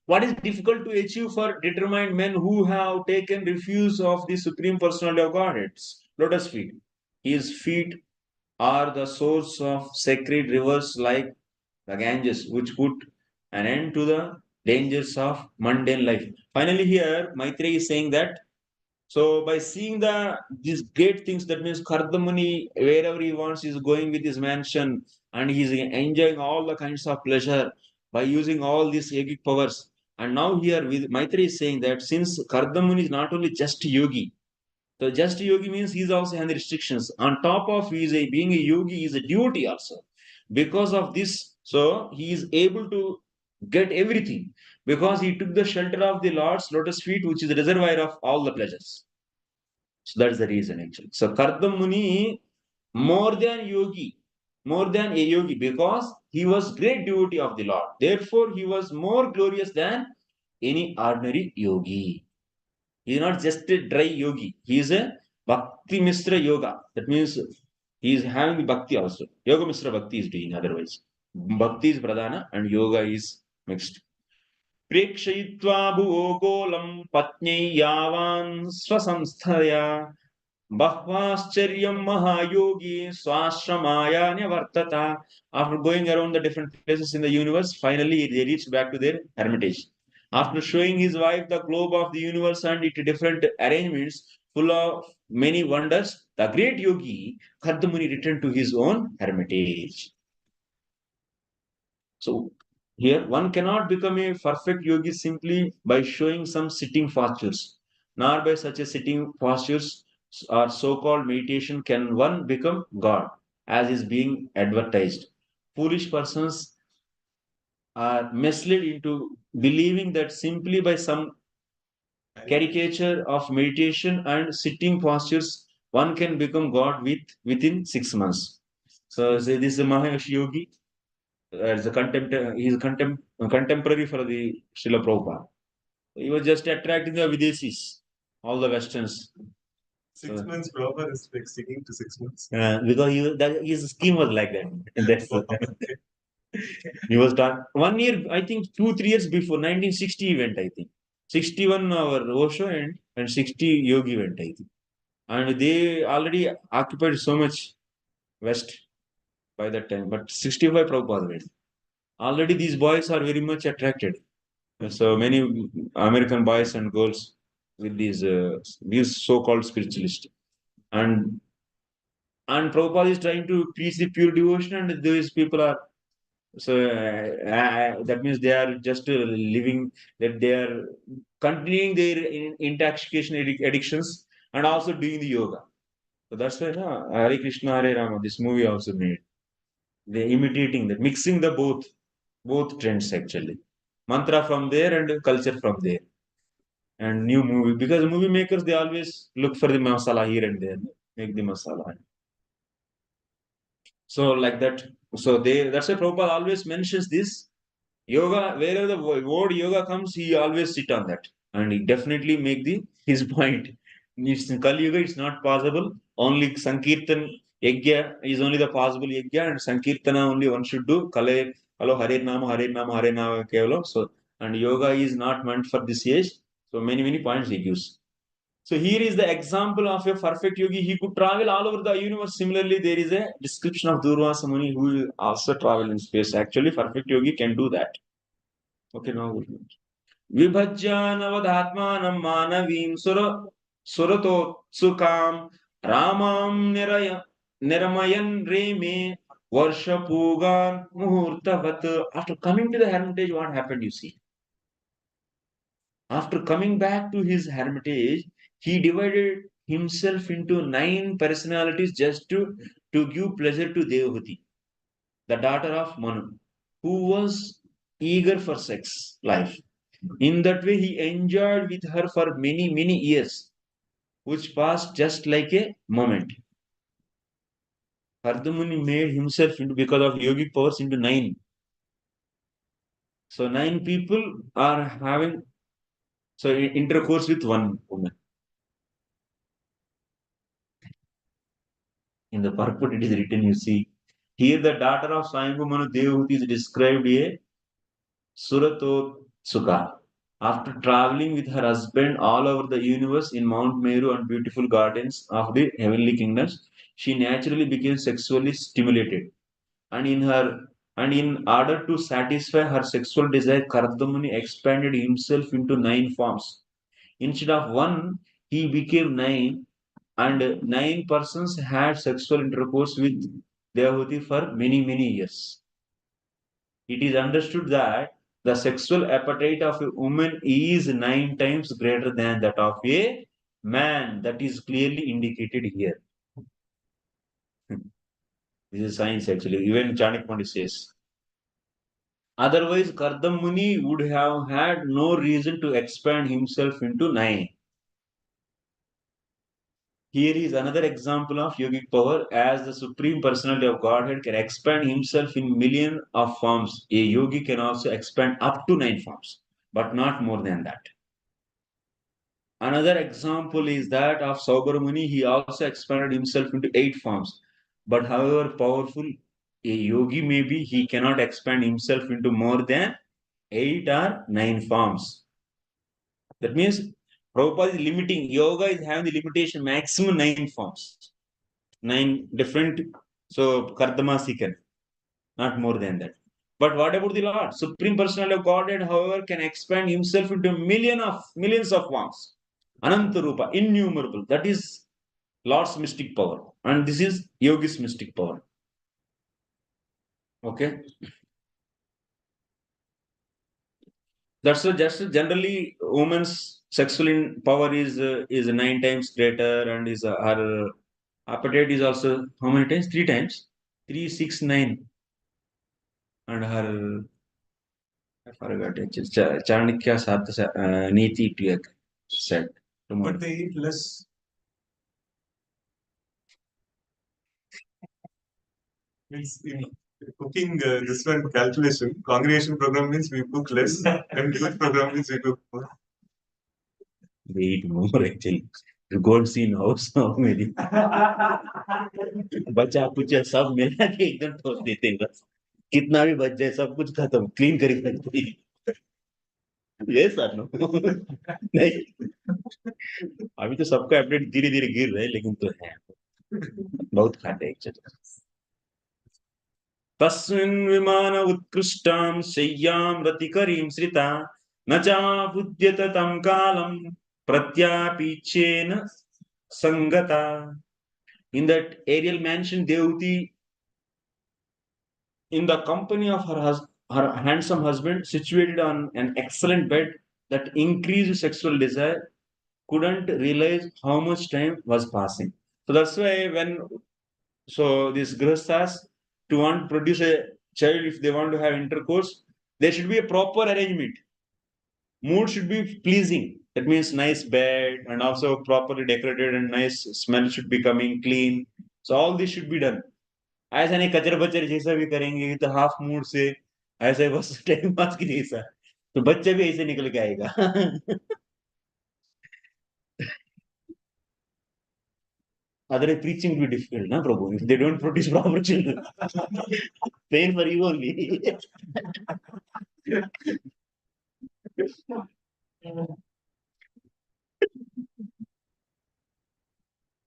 What is difficult to achieve for determined men who have taken refuge of the Supreme Personality of Godhead's lotus feet? His feet are the source of sacred rivers like the Ganges, which put an end to the dangers of mundane life. Finally, here Maitreya is saying that so by seeing these great things, that means Kardamuni, wherever he wants, is going with his mansion, and he's enjoying all the kinds of pleasure by using all these yogic powers. And now here with Maitreya is saying that since Kardamuni is not only just yogi, so just yogi means he's also having restrictions. On top of being a yogi, is a devotee also. Because of this, so he is able to get everything because he took the shelter of the Lord's lotus feet, which is the reservoir of all the pleasures. So that's the reason actually. So Kardam Muni, more than a yogi, because he was great devotee of the Lord. Therefore, he was more glorious than any ordinary yogi. He is not just a dry yogi. He is a Bhakti Misra Yoga. That means he is having Bhakti also. Yoga Misra Bhakti is doing otherwise. Bhakti is Pradhana and Yoga is mixed. प्रेक्षयित्वा भुवोगोलं पत्न्यै यावान् स्वसंस्थया Bahvascharya Mahayogi Swashramaya Nyavartata. After going around the different places in the universe, finally they reached back to their hermitage. After showing his wife the globe of the universe and its different arrangements full of many wonders, the great yogi Kardamuni returned to his own hermitage. So here one cannot become a perfect yogi simply by showing some sitting postures, nor by such a sitting postures or so-called meditation can one become God, as is being advertised. Foolish persons are misled into believing that simply by some caricature of meditation and sitting postures, one can become God within 6 months. So say this is a Mahesh Yogi, as a he is contemporary for the Srila Prabhupada. He was just attracting the Videsis, all the Westerns. 6 months proper is like sticking to 6 months. Because his scheme was like that. And that's he was done 1 year, I think 2, 3 years before 1960 event, I think. 61 our Osho and 60 Yogi went, I think. And they already occupied so much West by that time. But 65 Prabhupada went. Already these boys are very much attracted. So many American boys and girls with these so-called spiritualists. And Prabhupada is trying to preach the pure devotion, and these people are that means they are just living, that they are continuing their intoxication addictions and also doing the yoga. So that's why Hare Krishna, Hare Rama, this movie also made. They imitating that, mixing the both trends actually. Mantra from there and culture from there. And new movie, because movie makers, they always look for the masala here and there, make the masala. So like that. So that's why Prabhupada always mentions this. Yoga, wherever the word yoga comes, he always sit on that. And he definitely make his point. In Kali Yuga, it's not possible. Only Sankirtan Yajna is only the possible Yajna, and Sankirtana only one should do. Kale, hello, Hare Nama, Hare Nama, Hare Nama, Kevalam. So, and yoga is not meant for this age. So many points he gives. So here is the example of a perfect yogi. He could travel all over the universe. Similarly, there is a description of Durvasa Muni who will also travel in space. Actually, perfect yogi can do that. Okay, now Vibhajyanavadhatmanam manavim surato ramam niramayan reme varshapugan muhurtavat. After coming to the hermitage, what happened, you see? After coming back to his hermitage, he divided himself into 9 personalities just to give pleasure to Devahuti, the daughter of Manu, who was eager for sex life. In that way, he enjoyed with her for many years, which passed just like a moment. Kardamuni made himself into, because of yogic powers, into 9. So 9 people are having intercourse with one woman. In the purport, it is written, you see, here the daughter of Swayambhu Manu Devahuti is described a Surato Sukha. After traveling with her husband all over the universe in Mount Meru and beautiful gardens of the heavenly kingdoms, she naturally became sexually stimulated. And in order to satisfy her sexual desire, Kardamuni expanded himself into 9 forms. Instead of one, he became 9, and 9 persons had sexual intercourse with Devahuti for many years. It is understood that the sexual appetite of a woman is 9 times greater than that of a man. That is clearly indicated here. This is science actually. Even Chanakya Pandit says. Otherwise, Kardam Muni would have had no reason to expand himself into 9. Here is another example of yogic power, as the Supreme Personality of Godhead can expand himself in millions of forms. A yogi can also expand up to 9 forms, but not more than that. Another example is that of Saubharamuni. He also expanded himself into 8 forms. But however powerful a yogi may be, he cannot expand himself into more than 8 or 9 forms. That means Prabhupada is limiting. Yoga is having the limitation maximum 9 forms. 9 different. So Kardamas he can. Not more than that. But what about the Lord? Supreme Personality of Godhead, however, can expand himself into millions of forms. Ananta Rupa, innumerable. That is Lord's mystic power. And this is Yogi's mystic power. Okay. That's just generally women's sexual power is 9 times greater, and is her appetite is also how many times? 3 times, 3, 6, 9, and her I forgot it. Chanakya Niti Tiyak said tomorrow. But they eat less. Means in cooking, this one calculation, congregation program means we cook less, and youth program means we cook more. They eat more actually. You go and see in house how many. बचा कुचा सब मिला के एकदम ठोस देते हैं बस कितना भी बच जाए सब कुछ खत्म क्लीन करके रखते हैं ये सर नो नहीं अभी तो सबका अपडेट धीरे धीरे गिर रहे हैं लेकिन तो है बहुत खाते हैं एक्चुअली तस्मिन् विमान उत्कृष्टां शय्यां रतिकरीं श्रिता न चाबुध्यत तं कालं प्रत्यापीच्येन संगता. In that aerial mansion, Devati, in the company of her handsome husband, situated on an excellent bed that increased sexual desire, couldn't realize how much time was passing. So that's why these grihasthas to want to produce a child, if they want to have intercourse, there should be a proper arrangement. Mood should be pleasing. That means nice bed and also properly decorated and nice smell should be coming clean. So all this should be done. ऐसा नहीं कचर बचर जैसा भी करेंगे तो half mood से ऐसे बस टाइम पास की जैसा तो बच्चे भी ऐसे निकल के आएगा otherwise preaching will be difficult na prabhu if they don't produce proper children pain for you only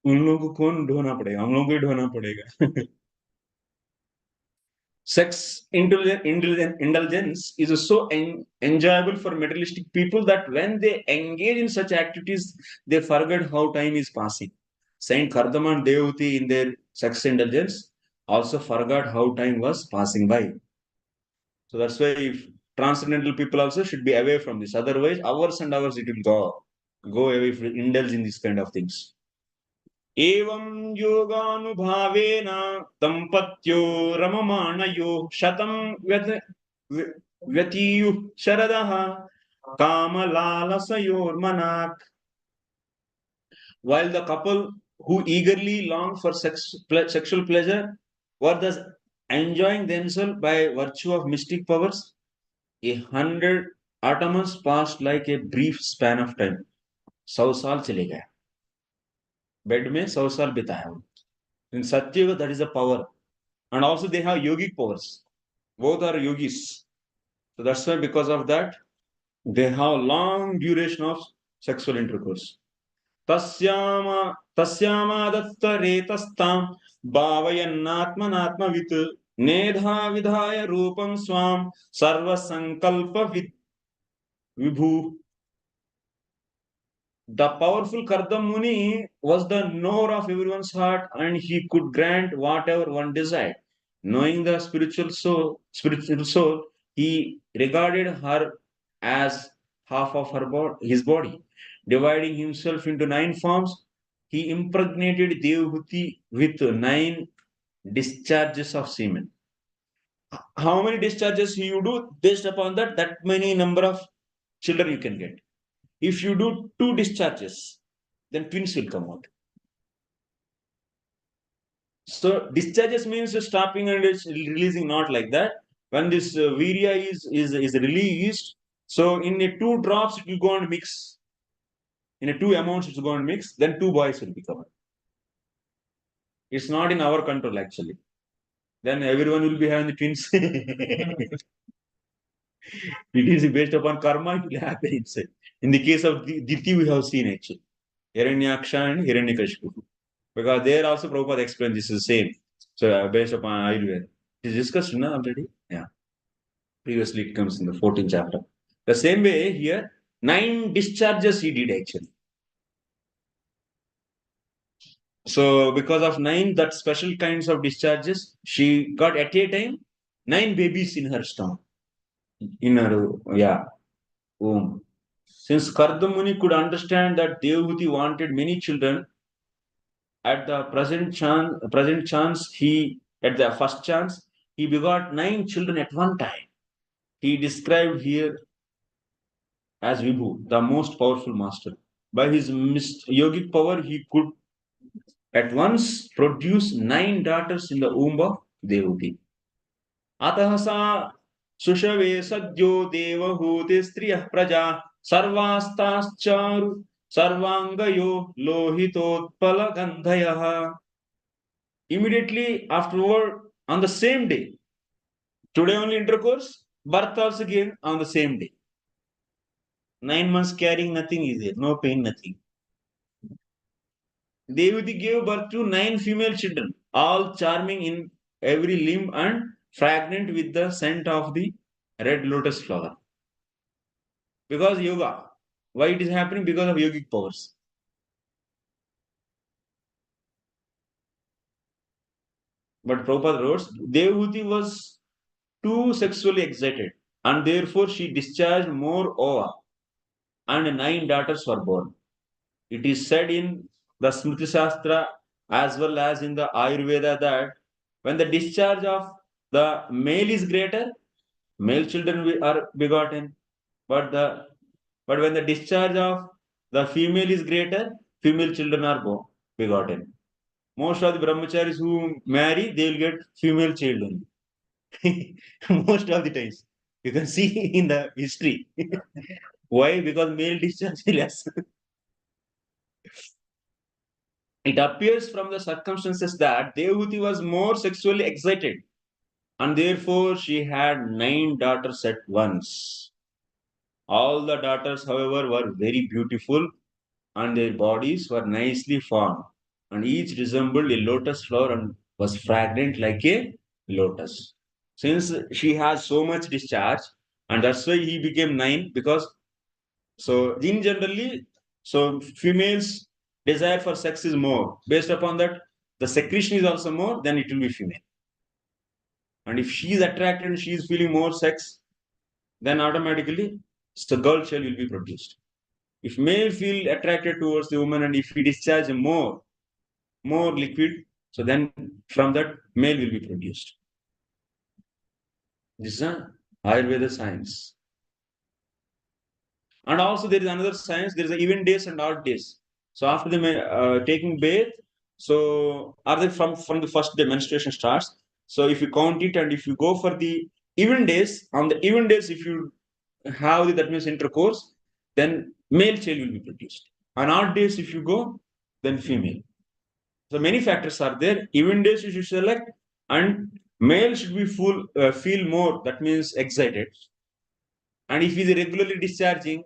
उन लोगों को कौन ढोना पड़ेगा हम लोगों को ही ढोना पड़ेगा Sex indulgence is so enjoyable for materialistic people that when they engage in such activities, they forget how time is passing. Saint Kardama and Devati in their sex indulgence also forgot how time was passing by. So that's why if transcendental people also should be away from this. Otherwise, hours and hours it will go away if we indulge in these kind of things. एवं योगानुभावेन दम्पत्यो रममाणयोः शतं व्यतीयुः शरदः कामलालसयोर्मनाक्. While the couple who eagerly long for sexual pleasure were thus enjoying themselves by virtue of mystic powers, 100 atomos passed like a brief span of time. 100 साल चले गए bed में 100 साल बिताया in Satyuga, that is a power. And also they have yogic powers. Both are yogis. So that's why because of that, they have long duration of sexual intercourse. Tasyama datta retastam bhavayannatmanatmavit nedha vidhaya rupam swam sarva sankalpa vibhu. The powerful Kardam Muni was the knower of everyone's heart and he could grant whatever one desired. Knowing the spiritual soul, he regarded her as half of his body. Dividing himself into 9 forms, he impregnated Devhuti with 9 discharges of semen. How many discharges you do? Based upon that many number of children you can get. If you do 2 discharges, then twins will come out. So discharges means stopping and releasing, not like that. When this virya is released, so in a 2 drops it will go and mix. In a 2 amounts it will go and mix, then 2 boys will become. It's not in our control actually. Then everyone will be having the twins. It is based upon karma, it will happen inside. In the case of Diti, we have seen actually. Hiranyaksha and Hiranyakashipu. Because there also Prabhupada explained this is the same. So based upon Ayurveda. It is discussed no, already? Yeah. Previously it comes in the 14th chapter. The same way here, 9 discharges he did actually. So because of 9, that special kinds of discharges, she got at a time 9 babies in her stomach. In her, yeah. womb. Since Kardamuni could understand that Devahuti wanted many children, at the present chance, at the first chance, he begot 9 children at one time. He described here as Vibhu, the most powerful master. By his yogic power, he could at once produce 9 daughters in the womb of Devahuti. अतः सा सुषवे सद्यो देवहूति स्त्रियः प्रजा सर्वास्ताश्चारु सर्वांगयो लोहितोत्पलगन्धयः. Immediately afterward, on the same day, today only intercourse, birth also again on the same day. 9 months carrying nothing is there, no pain, nothing. Devahuti gave birth to 9 female children, all charming in every limb and fragrant with the scent of the red lotus flower. Because yoga. Why it is happening? Because of yogic powers. But Prabhupada wrote, Devahuti was too sexually excited and therefore she discharged more ova and 9 daughters were born. It is said in the Smriti Shastra as well as in the Ayurveda that when the discharge of the male is greater, male children are begotten. But when the discharge of the female is greater, female children are begotten. Most of the brahmacharis who marry, they will get female children. Most of the times. You can see in the history. Why? Because male discharge is less. It appears from the circumstances that Devahuti was more sexually excited and therefore she had 9 daughters at once. All the daughters, however, were very beautiful and their bodies were nicely formed, and each resembled a lotus flower and was fragrant like a lotus. Since she has so much discharge, and that's why he became 9, because so in generally, so females desire for sex is more. Based upon that, the secretion is also more, then it will be female. And if she is attracted and she is feeling more sex, then automatically the girl child will be produced. If male feel attracted towards the woman and if he discharge more liquid, so then from that male will be produced. This is a Ayurveda science. And also there is another science, there is even days and odd days. So after the taking bath, so are they from the first day menstruation starts. So if you count it and if you go for the even days, on the even days if you have that means intercourse, then male child will be produced. On odd days if you go, then female. So many factors are there. Even days you should select, and male should be feel more. That means excited. And if he is regularly discharging,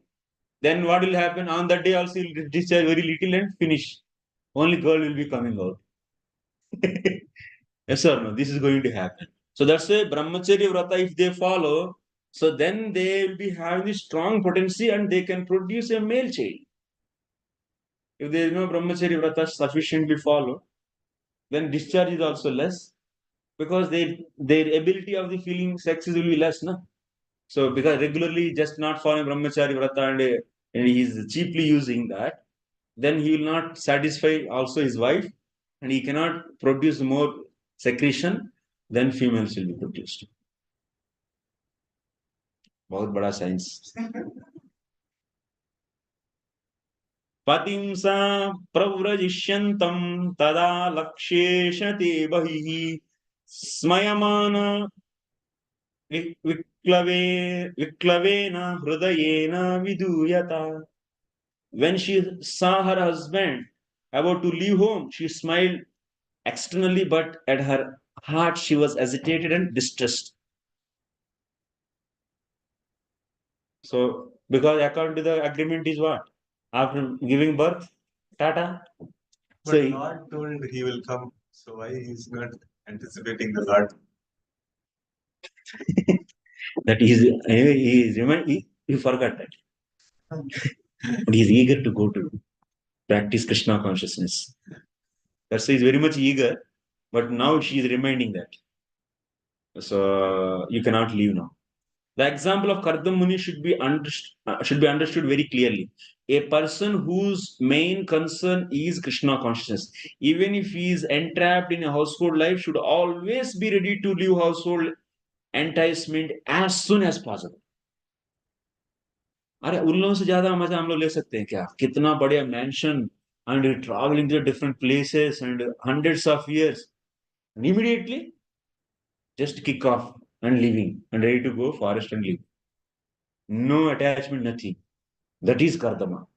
then what will happen on that day? Also, he will discharge very little and finish. Only girl will be coming out. Yes or no? This is going to happen. So that's why Brahmacharya Vrata, if they follow, so then they will be having this strong potency and they can produce a male child. If there is no Brahmacharya Vrata sufficiently followed, then discharge is also less because their ability of the feeling sexes will be less, no? So because regularly just not following Brahmacharya Vrata and he is cheaply using that, then he will not satisfy also his wife and he cannot produce more secretion, then females will be produced. बहुत बड़ा science. पतिं सा प्रव्रजिष्यन्तं तदा लक्ष्येष ते बहिः स्मयमान विक्लवेन हृदयेन विदूयता. When she saw her husband about to leave home, she smiled externally, but at her heart she was agitated and distressed. So, because according to the agreement is what? After giving birth, Tata. But So, Lord told he will come, so why he is not anticipating the Lord? that he forgot that. But he is eager to go to practice Krishna consciousness. That's why he is very much eager, but now she is reminding that. So you cannot leave now. The example of Kardam Muni should be understood very clearly. A person whose main concern is Krishna consciousness, even if he is entrapped in a household life, should always be ready to leave household enticement as soon as possible. अरे उन लोगों से ज्यादा मजा हम लोग ले सकते हैं क्या? कितना बढ़िया mansion and traveling to different places and hundreds of years. And immediately, just kick off and leaving and ready to go forest and live. No attachment, nothing. That is Kardama.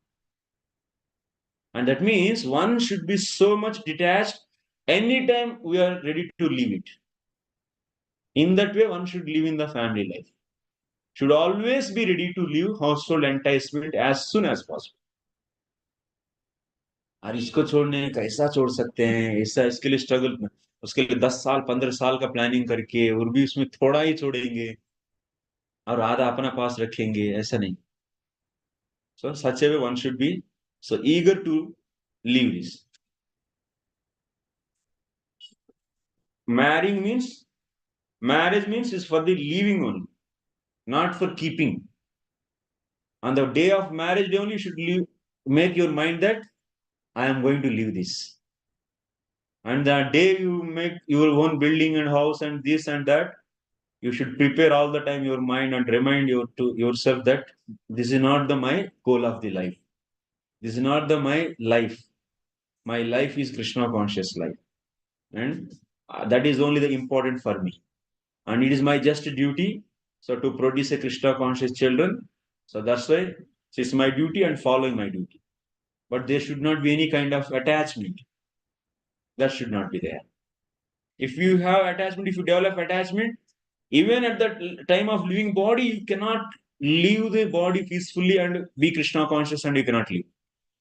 And that means one should be so much detached anytime we are ready to leave it. In that way, one should live in the family life. Should always be ready to leave household enticement as soon as possible. और इसको छोड़ने कैसा छोड़ सकते हैं? ऐसा इसके लिए स्ट्रगल, उसके लिए 10 साल 15 साल का प्लानिंग करके और भी उसमें थोड़ा ही छोड़ेंगे और आधा अपना पास रखेंगे, ऐसा नहीं. So such a way one should be so eager to leave this. Marrying means Marriage means is for the leaving only, not for keeping. On the day of marriage day only, you should leave, make your mind that I am going to leave this. And the day you make your own building and house and this and that, you should prepare all the time your mind and remind to yourself that this is not the my goal of the life. This is not the my life. My life is Krishna conscious life, and that is only the important for me. And it is my just duty so to produce a Krishna conscious children. So that's why it's my duty and following my duty. But there should not be any kind of attachment. That should not be there. If you have attachment, if you develop attachment, even at the time of leaving body, you cannot leave the body peacefully and be Krishna conscious, and you cannot leave.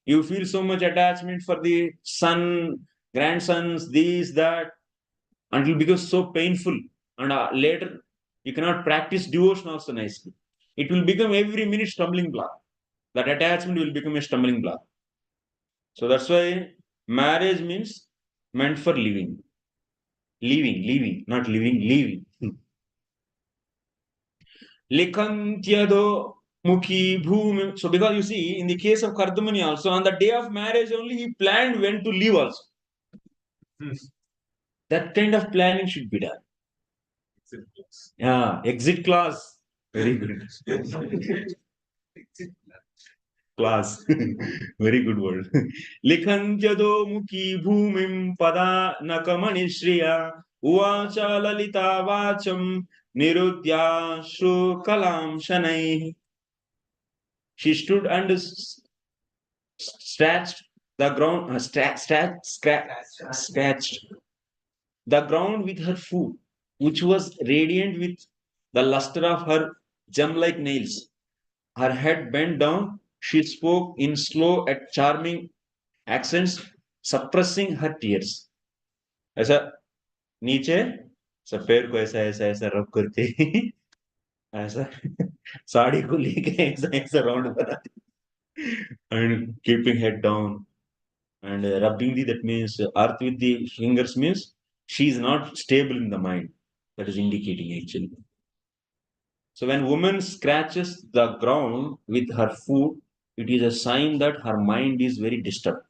You feel so much attachment for the son, grandsons, this, that, and it will become so painful. And later, you cannot practice devotion also nicely. It will become every minute stumbling block. That attachment will become a stumbling block. So that's why marriage means meant for living. Living, not living, living. Likhantyado mukhi bhumi. So because you see, in the case of Kardamani also, on the day of marriage only, he planned when to leave also. That kind of planning should be done. Yeah, exit clause. Very good. Class. Very good word. Likhantyado mukhi bhumim pada nakamani shriya uvacha lalita vacham nirudya shru kalam shanai. She stood and scratched the ground, scratched the ground with her foot, which was radiant with the luster of her gem-like nails. Her head bent down, she spoke in slow and charming accents, suppressing her tears. ऐसा नीचे सब पैर को ऐसा ऐसा ऐसा रब करके ऐसा साड़ी को लेके ऐसा ऐसा राउंड बनाती and keeping head down and rubbing that means earth with the fingers means she is not stable in the mind. That is indicating actually. So when woman scratches the ground with her foot, it is a sign that her mind is very disturbed.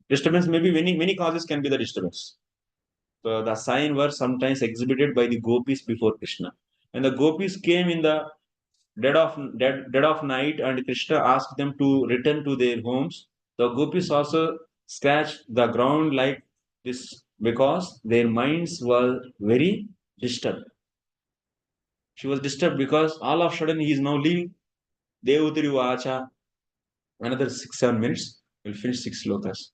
Disturbance maybe many causes can be the disturbance. So the sign were sometimes exhibited by the gopis before Krishna. When the gopis came in the dead of night and Krishna asked them to return to their homes, the gopis also scratched the ground like this because their minds were very disturbed. She was disturbed because all of a sudden he is now leaving. Devutri Vacha. Another 6-7 minutes. We'll finish 6 slokas.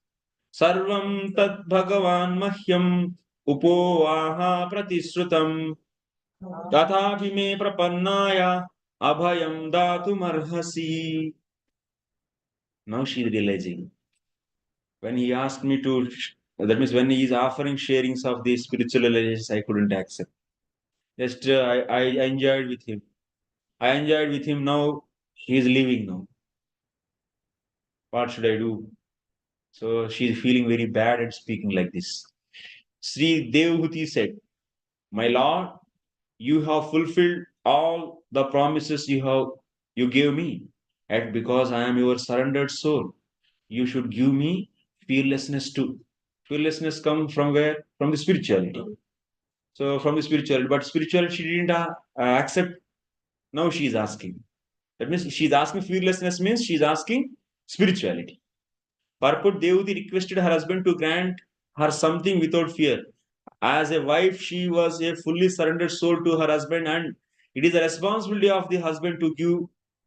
Sarvam tat bhagavan mahyam upovaha pratisrutam tathapi me prapannaya abhayam datum. Now she is realizing. When he asked me to, that means when he is offering sharings of the spiritual realizations, I couldn't accept. Just I enjoyed with him. I enjoyed with him. Now he is leaving now. What should I do? So she is feeling very bad and speaking like this. Sri Devhuti said, My lord, you have fulfilled all the promises you gave me. And because I am your surrendered soul, you should give me fearlessness too. Fearlessness comes from where? From the spirituality. So from the spirituality, but spirituality she didn't accept. Now she is asking. That means she's asking fearlessness means she's asking spirituality. Purport Devati requested her husband to grant her something without fear. As a wife, she was a fully surrendered soul to her husband, and it is the responsibility of the husband to give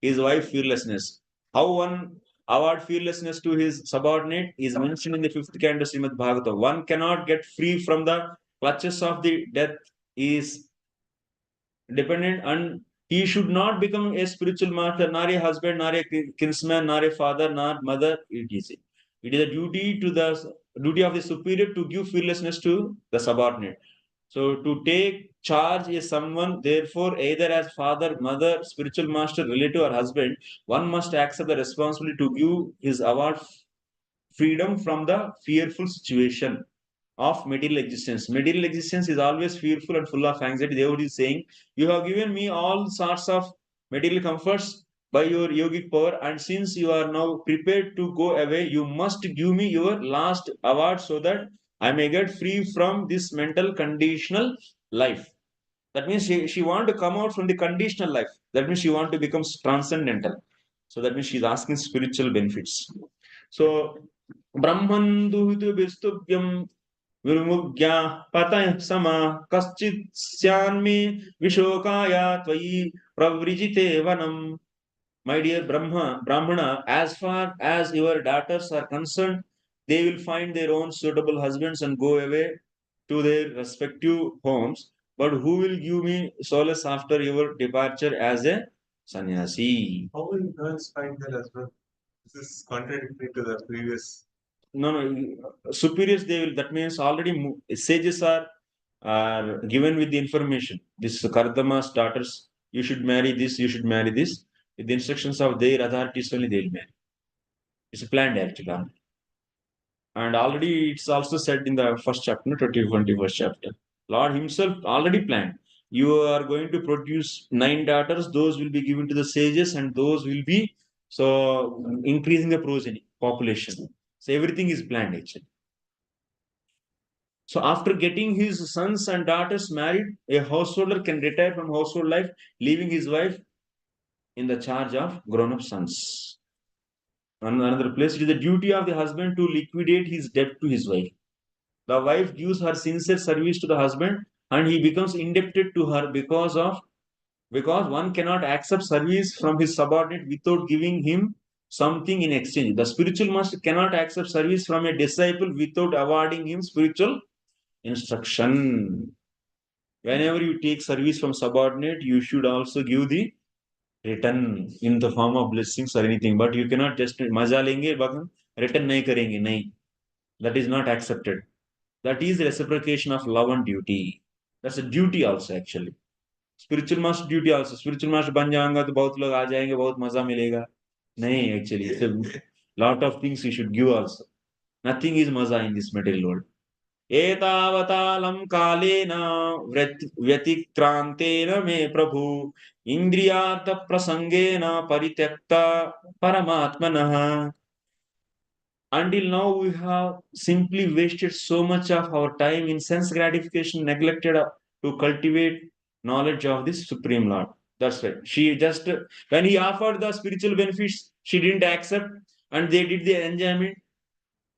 his wife fearlessness. How one award fearlessness to his subordinate is mentioned in the fifth canto Srimad Bhagavatam. One cannot get free from the clutches of the death is dependent, and he should not become a spiritual master, nor a husband, nor a kinsman, nor a father, nor mother. It is a duty of the superior to give fearlessness to the subordinate. So to take charge is someone, therefore, either as father, mother, spiritual master, relative, or husband, one must accept the responsibility to give his award freedom from the fearful situation of material existence. Material existence is always fearful and full of anxiety. Devotee is saying, you have given me all sorts of material comforts by your yogic power, and since you are now prepared to go away, you must give me your last award so that I may get free from this mental conditional life. That means she want to come out from the conditional life. That means she want to become transcendental. So that means she's asking spiritual benefits. So Brahman duhitu vistubyam virmugya pataya sama kaschit syanmi vishokaya tvayi pravrijite vanam. My dear Brahmana, as far as your daughters are concerned, they will find their own suitable husbands and go away to their respective homes. But who will give me solace after your departure as a sannyasi? How will girls find their husband? This is contradictory to the previous. No, superiors, they will, that means already sages are given with the information. This Kardama's daughters, you should marry this, you should marry this. With the instructions of their authorities only they will marry. It's planned actually. And already it's also said in the first chapter, no, 21st chapter. Lord Himself already planned. You are going to produce 9 daughters, those will be given to the sages, and those will be so increasing the progeny population. So everything is planned actually. So after getting his sons and daughters married, a householder can retire from household life, leaving his wife in the charge of grown-up sons. Another place, it is the duty of the husband to liquidate his debt to his wife. The wife gives her sincere service to the husband, and he becomes indebted to her because one cannot accept service from his subordinate without giving him something in exchange. The spiritual master cannot accept service from a disciple without awarding him spiritual instruction. Whenever you take service from subordinate, you should also give the return in the form of blessings or anything. But you cannot just maza lenge return nahi karenge nahi. That is not accepted. That is reciprocation of love and duty. That's a duty also actually. Spiritual master duty also. Spiritual master बन जाएगा तो बहुत लोग आ जाएंगे बहुत मजा मिलेगा. नहीं actually. It's a lot of things you should give also. Nothing is maza in this material world. एतावतालं कालेन व्यतिक्रान्तेन मे प्रभु इन्द्रियार्थप्रसङ्गेन परित्यक्ता परमात्मनः. Until now, we have simply wasted so much of our time in sense gratification, neglected to cultivate knowledge of this Supreme Lord. That's right. She just, when he offered the spiritual benefits, she didn't accept and they did the enjoyment.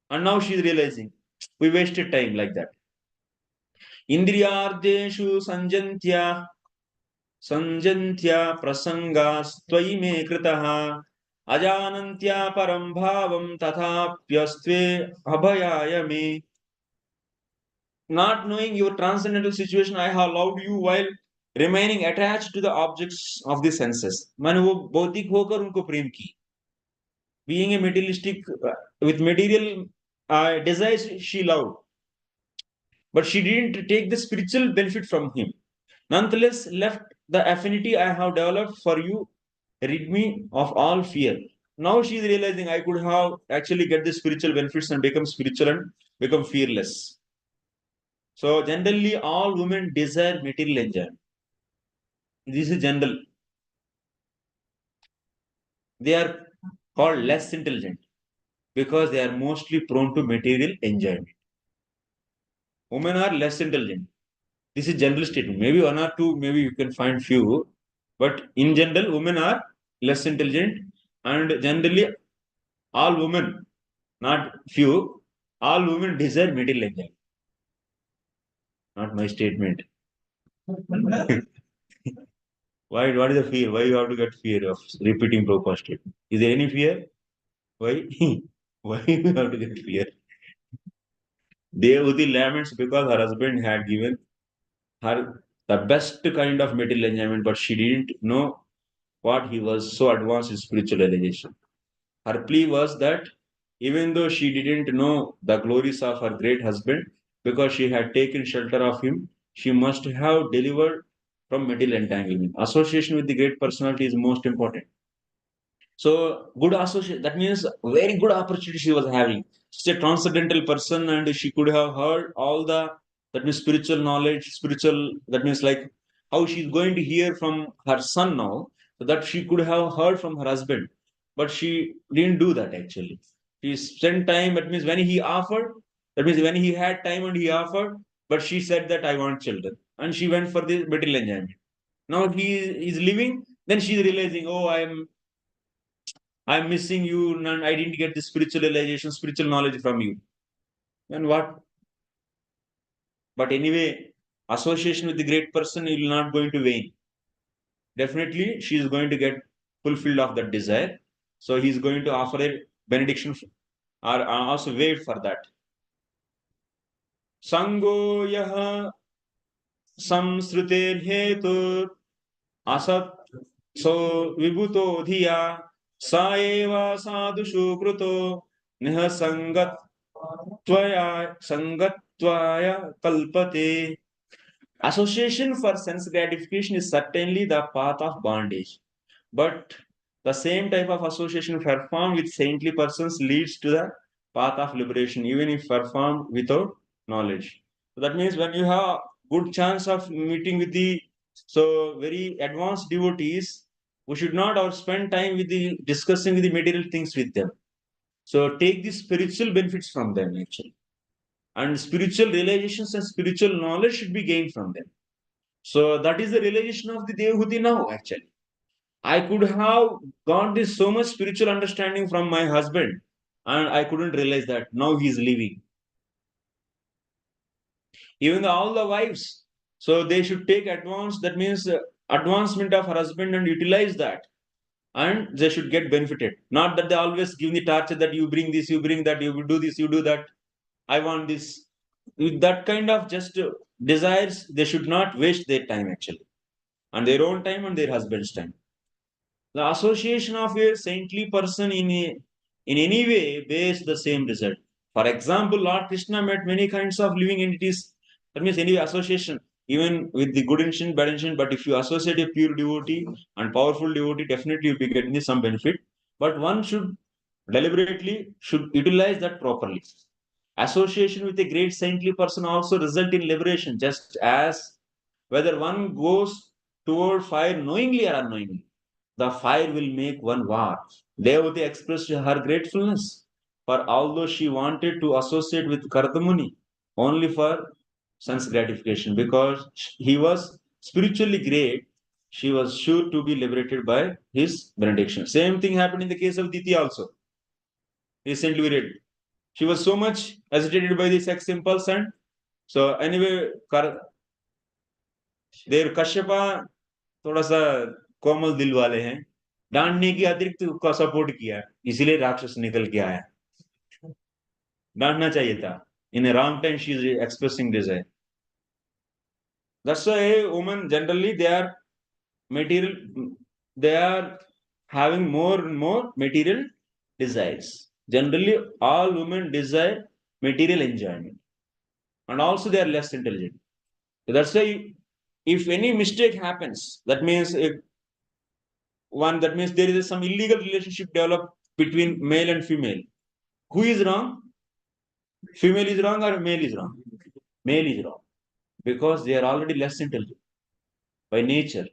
And now she's realizing we wasted time like that. Indriyardeshu sanjantya prasangastvai me kritaha ajanantya param bhavam tathapyastve abhayaya me. Not knowing your transcendental situation, I have loved you while remaining attached to the objects of the senses. मैंने वो भौतिक होकर उनको प्रेम की. Being a materialistic with material desires, she loved, but she didn't take the spiritual benefit from him. Nonetheless, left the affinity I have developed for you, rid me of all fear. Now she is realizing I could have actually get the spiritual benefits and become spiritual and become fearless. So generally, all women desire material enjoyment. This is general. They are called less intelligent because they are mostly prone to material enjoyment. Women are less intelligent. This is general statement. Maybe one or two, maybe you can find few, but in general, women are less intelligent, and generally, all women, not few, all women desire material enjoyment. Not my statement. Why? What is the fear? Why you have to get fear of repeating Prabhupada's statement? Is there any fear? Why? Why you have to get fear? Devahuti laments because her husband had given her the best kind of material enjoyment, but she didn't know what he was so advanced in spiritual realization. Her plea was that even though she didn't know the glories of her great husband, because she had taken shelter of him, she must have delivered from material entanglement. Association with the great personality is most important. So good associate, that means very good opportunity she was having. She's a transcendental person and she could have heard all the, that means spiritual knowledge, spiritual, that means like how she's going to hear from her son now, so that she could have heard from her husband. But she didn't do that actually. She spent time, that means when he offered, that means when he had time and he offered, but she said that I want children. And she went for the material enjoyment. Now he is living, then she's realizing, oh, I'm missing you, and I didn't get the spiritual realization, spiritual knowledge from you. And what? But anyway, association with the great person will not going to wane. Definitely, she is going to get fulfilled of that desire. So he's going to offer a benediction or also wait for that. Sango yaha samsruter hetur asat so vibuto dhiya saeva sadhushu kruto niha sangat Tvaya sangatvaya kalpate. Association for sense gratification is certainly the path of bondage. But the same type of association performed with saintly persons leads to the path of liberation, even if performed without knowledge. So that means when you have good chance of meeting with the so very advanced devotees, we should not spend time with the discussing with the material things with them. So take the spiritual benefits from them actually, and spiritual realizations and spiritual knowledge should be gained from them. So that is the realization of the Devahuti now, actually. I could have got this so much spiritual understanding from my husband, and I couldn't realize that. Now he's leaving. Even all the wives, so they should take advance, that means advancement of her husband and utilize that. And they should get benefited. Not that they always give the torture that you bring this, you bring that, you do this, you do that. I want this. With that kind of just desires, they should not waste their time actually, and their own time and their husband's time. The association of a saintly person in any way bears the same result. For example, Lord Krishna met many kinds of living entities. That means any association, even with the good intention, bad intention, but if you associate a pure devotee and powerful devotee, definitely you'll be getting some benefit. But one should deliberately should utilize that properly. Association with a great saintly person also result in liberation, just as whether one goes toward fire knowingly or unknowingly, the fire will make one war. Devati expressed her gratefulness, for although she wanted to associate with Kardamuni only for sense gratification, because he was spiritually great, she was sure to be liberated by his benediction. Same thing happened in the case of Diti also. Recently we read. She was so much agitated by the sex impulse, and so anyway, देर कश्यपा थोड़ा सा कोमल दिल वाले हैं, डांटने की अतिरिक्त उसका support किया, इसीलिए राक्षस निकल के आया. डांटना चाहिए था. In a wrong time, she is expressing desire. That's why women generally they are material, they are having more and more material desires. Generally, all women desire material enjoyment, and also they are less intelligent. So that's why if any mistake happens, that means if one, that means there is some illegal relationship developed between male and female. Who is wrong? Female is wrong or male is wrong? Male is wrong, because they are already less intelligent by nature,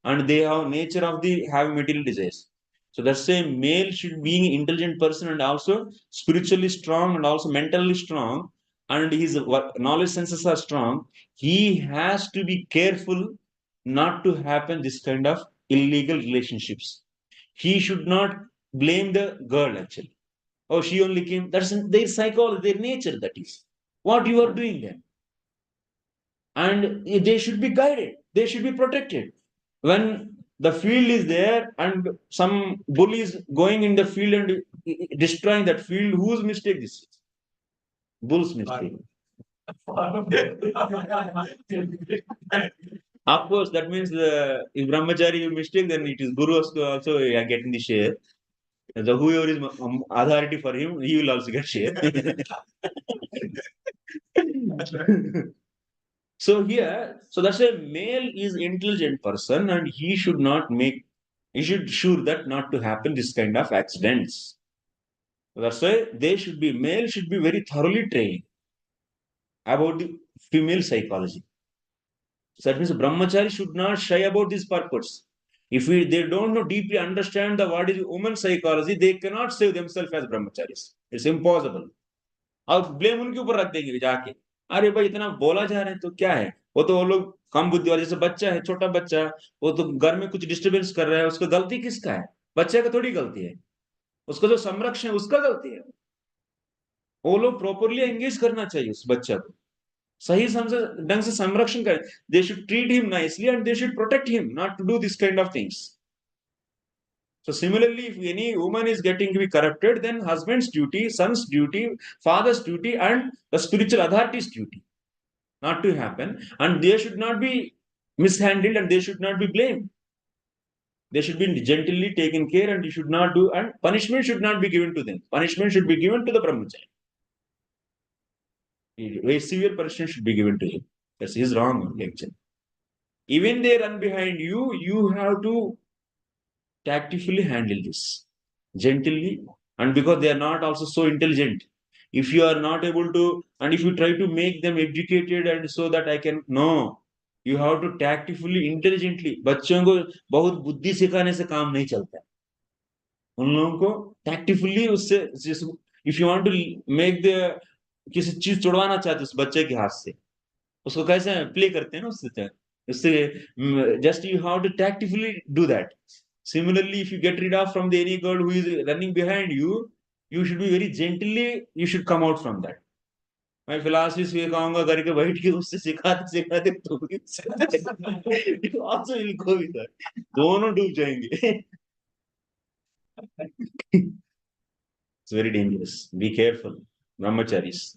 and they have nature of the have material desires. So that's a male should be an intelligent person and also spiritually strong and also mentally strong, and his knowledge senses are strong. He has to be careful not to happen this kind of illegal relationships. He should not blame the girl actually. Oh, she only came. That's their psychology, their nature. That is what you are doing then, and they should be guided. They should be protected. When the field is there and some bull is going in the field and destroying that field, whose mistake this is? Bull's mistake. Of course, that means if brahmachari mistake, then it is guru also getting the share. The whoever is authority for him, he will also get share. So here, so that's a male is intelligent person and he should sure that not to happen this kind of accidents. That's why male should be very thoroughly trained about the female psychology. So that means brahmachari should not shy about this purpose. If they don't know deeply understand the what is woman psychology, they cannot save themselves as brahmacharis. It's impossible. और blame उनके ऊपर रख देंगे जाके, अरे भाई इतना बोला जा रहा है तो क्या है, वो लोग कम बुद्धि वाले, जैसे बच्चा है, छोटा बच्चा, वो तो घर में कुछ डिस्टरबेंस कर रहा है, उसको गलती किसका है? बच्चे का थोड़ी गलती है, उसका जो संरक्षण है उसका गलती है. वो लोग प्रॉपरली एंगेज करना चाहिए उस बच्चा को, सही ढंग से संरक्षण करें. They should treat him nicely and they should protect him not to do this kind of things. So similarly, if any woman is getting to be corrupted, then husband's duty, son's duty, father's duty, and the spiritual authority's duty not to happen. And they should not be mishandled and they should not be blamed. They should be gently taken care and you should not do, and punishment should not be given to them. Punishment should be given to the brahmachari. A severe punishment should be given to him. That's his wrong action. Even they run behind you, you have to tactfully handle this gently, and because they are not also so intelligent, if you are not able to, and if you try to make them educated and so that I can, no, you have to tactfully intelligently. बच्चों को बहुत बुद्धि सिखाने से काम नहीं चलता है, उन लोगों को tactfully उससे, if you want to make the किसी चीज छुड़वाना चाहते उस बच्चे के हाथ से, उसको कैसे प्ले करते हैं ना उससे just you have to tactfully do that. Similarly, if you get rid of from the any girl who is running behind you, you should be very gently, you should come out from that. मैं philosophy से कहूंगा करके बैठ के उससे सिखाते सिखाते तो भी also will go with her. दोनों डूब जाएंगे. It's very dangerous. Be careful, brahmacharis.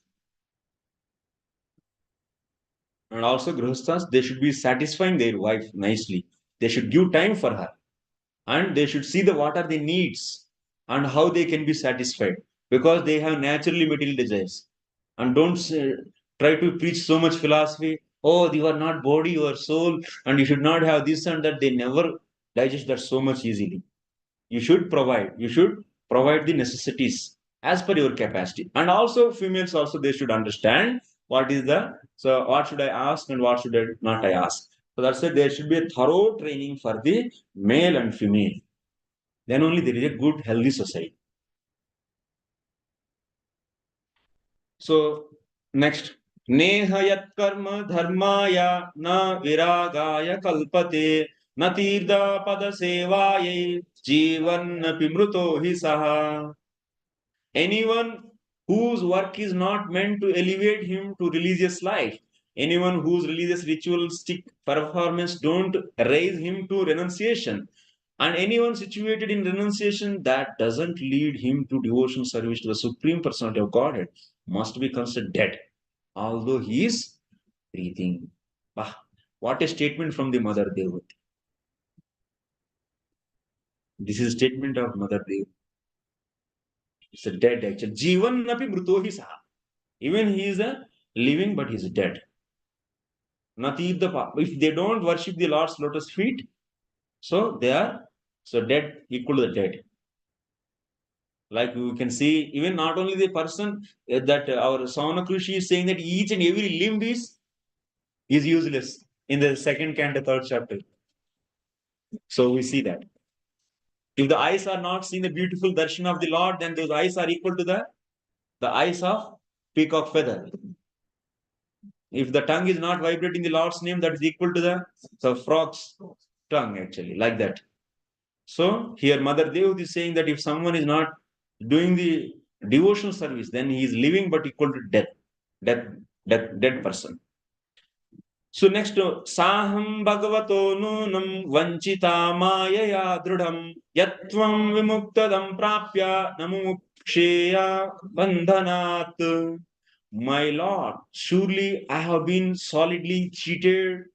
And also grihasthas, they should be satisfying their wife nicely. They should give time for her. And they should see what are the needs and how they can be satisfied, because they have naturally material desires. And don't try to preach so much philosophy. Oh, you are not body, you are soul, and you should not have this and that. They never digest that so much easily. You should provide the necessities as per your capacity. And also females also, they should understand what should I ask and what should I not I ask. So that's why there should be a thorough training for the male and female. Then only there is a good, healthy society. So next, Nehayat karma dharmaya na viragaya kalpate na tirda pada sevaye jivan pimruto hi saha. Anyone whose work is not meant to elevate him to religious life, anyone whose religious ritualistic performance don't raise him to renunciation, and anyone situated in renunciation that doesn't lead him to devotional service to the Supreme Personality of Godhead must be considered dead, although he is breathing. Bah, what a statement from the Mother Devati. This is a statement of Mother Devati. It's a dead actually. Jivan napi mruto hi saha. Even he is a living, but he is dead. If they don't worship the Lord's lotus feet, so they are dead, equal to the dead. Like you can see, even not only the person that our Sauna Krishi is saying that each and every limb is useless in the second canto, third chapter. So we see that. If the eyes are not seeing the beautiful darshan of the Lord, then those eyes are equal to the eyes of peacock feather. If the tongue is not vibrating the Lord's name, that is equal to the frog's tongue, actually, like that. So here Mother Dev is saying that if someone is not doing the devotional service, then he is living but equal to death, dead person. So next, Saham Bhagavato Nunam Vanchita Mayaya Drudham Yatvam Vimuktadam Prapya Namuksheya Bandhanat. My Lord, surely I have been solidly cheated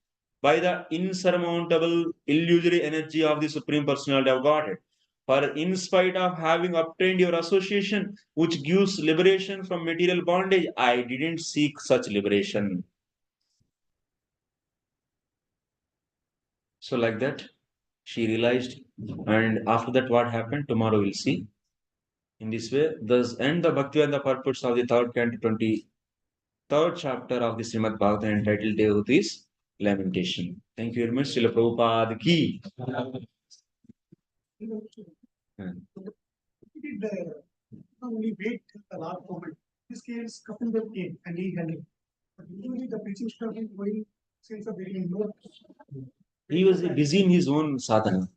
by the insurmountable illusory energy of the Supreme Personality of Godhead. For in spite of having obtained your association, which gives liberation from material bondage, I didn't seek such liberation. So, like that, she realized, and after that, what happened? Tomorrow we'll see. In this way, thus end the Bhakti and the purports of the third canto, 23rd chapter of the Srimad Bhagavatam entitled Devuti's Lamentation. Thank you very much. Srila Prabhupada ki. He did only wait till the last moment. This case, Kapildev came and he handled. But usually the preaching started going since the beginning. He was busy in his own sadhana.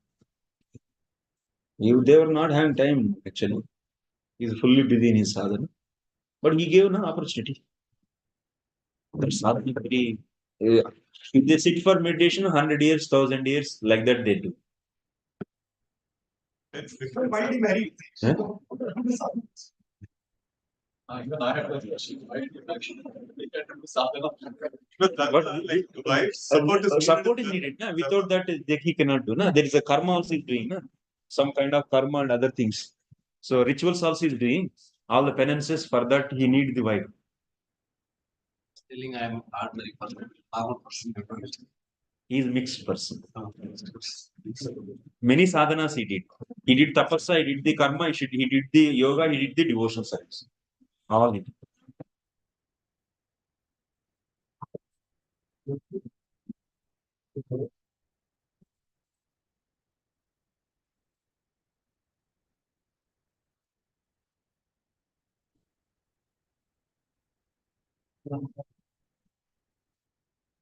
They were not having time, actually. He's fully busy in his sadhana. But he gave no opportunity. The sadhana very, if they sit for meditation 100 years, 1000 years, like that they do. It's But different. why did he marry? Huh? Even I have a question. Why did you mention But that, But like wife support is support is needed. Na? Without that, he cannot do. Na? There is a karma also is doing. Na? Some kind of karma and other things. So rituals also is doing. All the penances, for that he need the wife. Telling I am ordinary person, normal person. He is mixed person. Many sadhanas he did. He did tapasya, he did the karma, he did the yoga, he did the devotional service. All he did.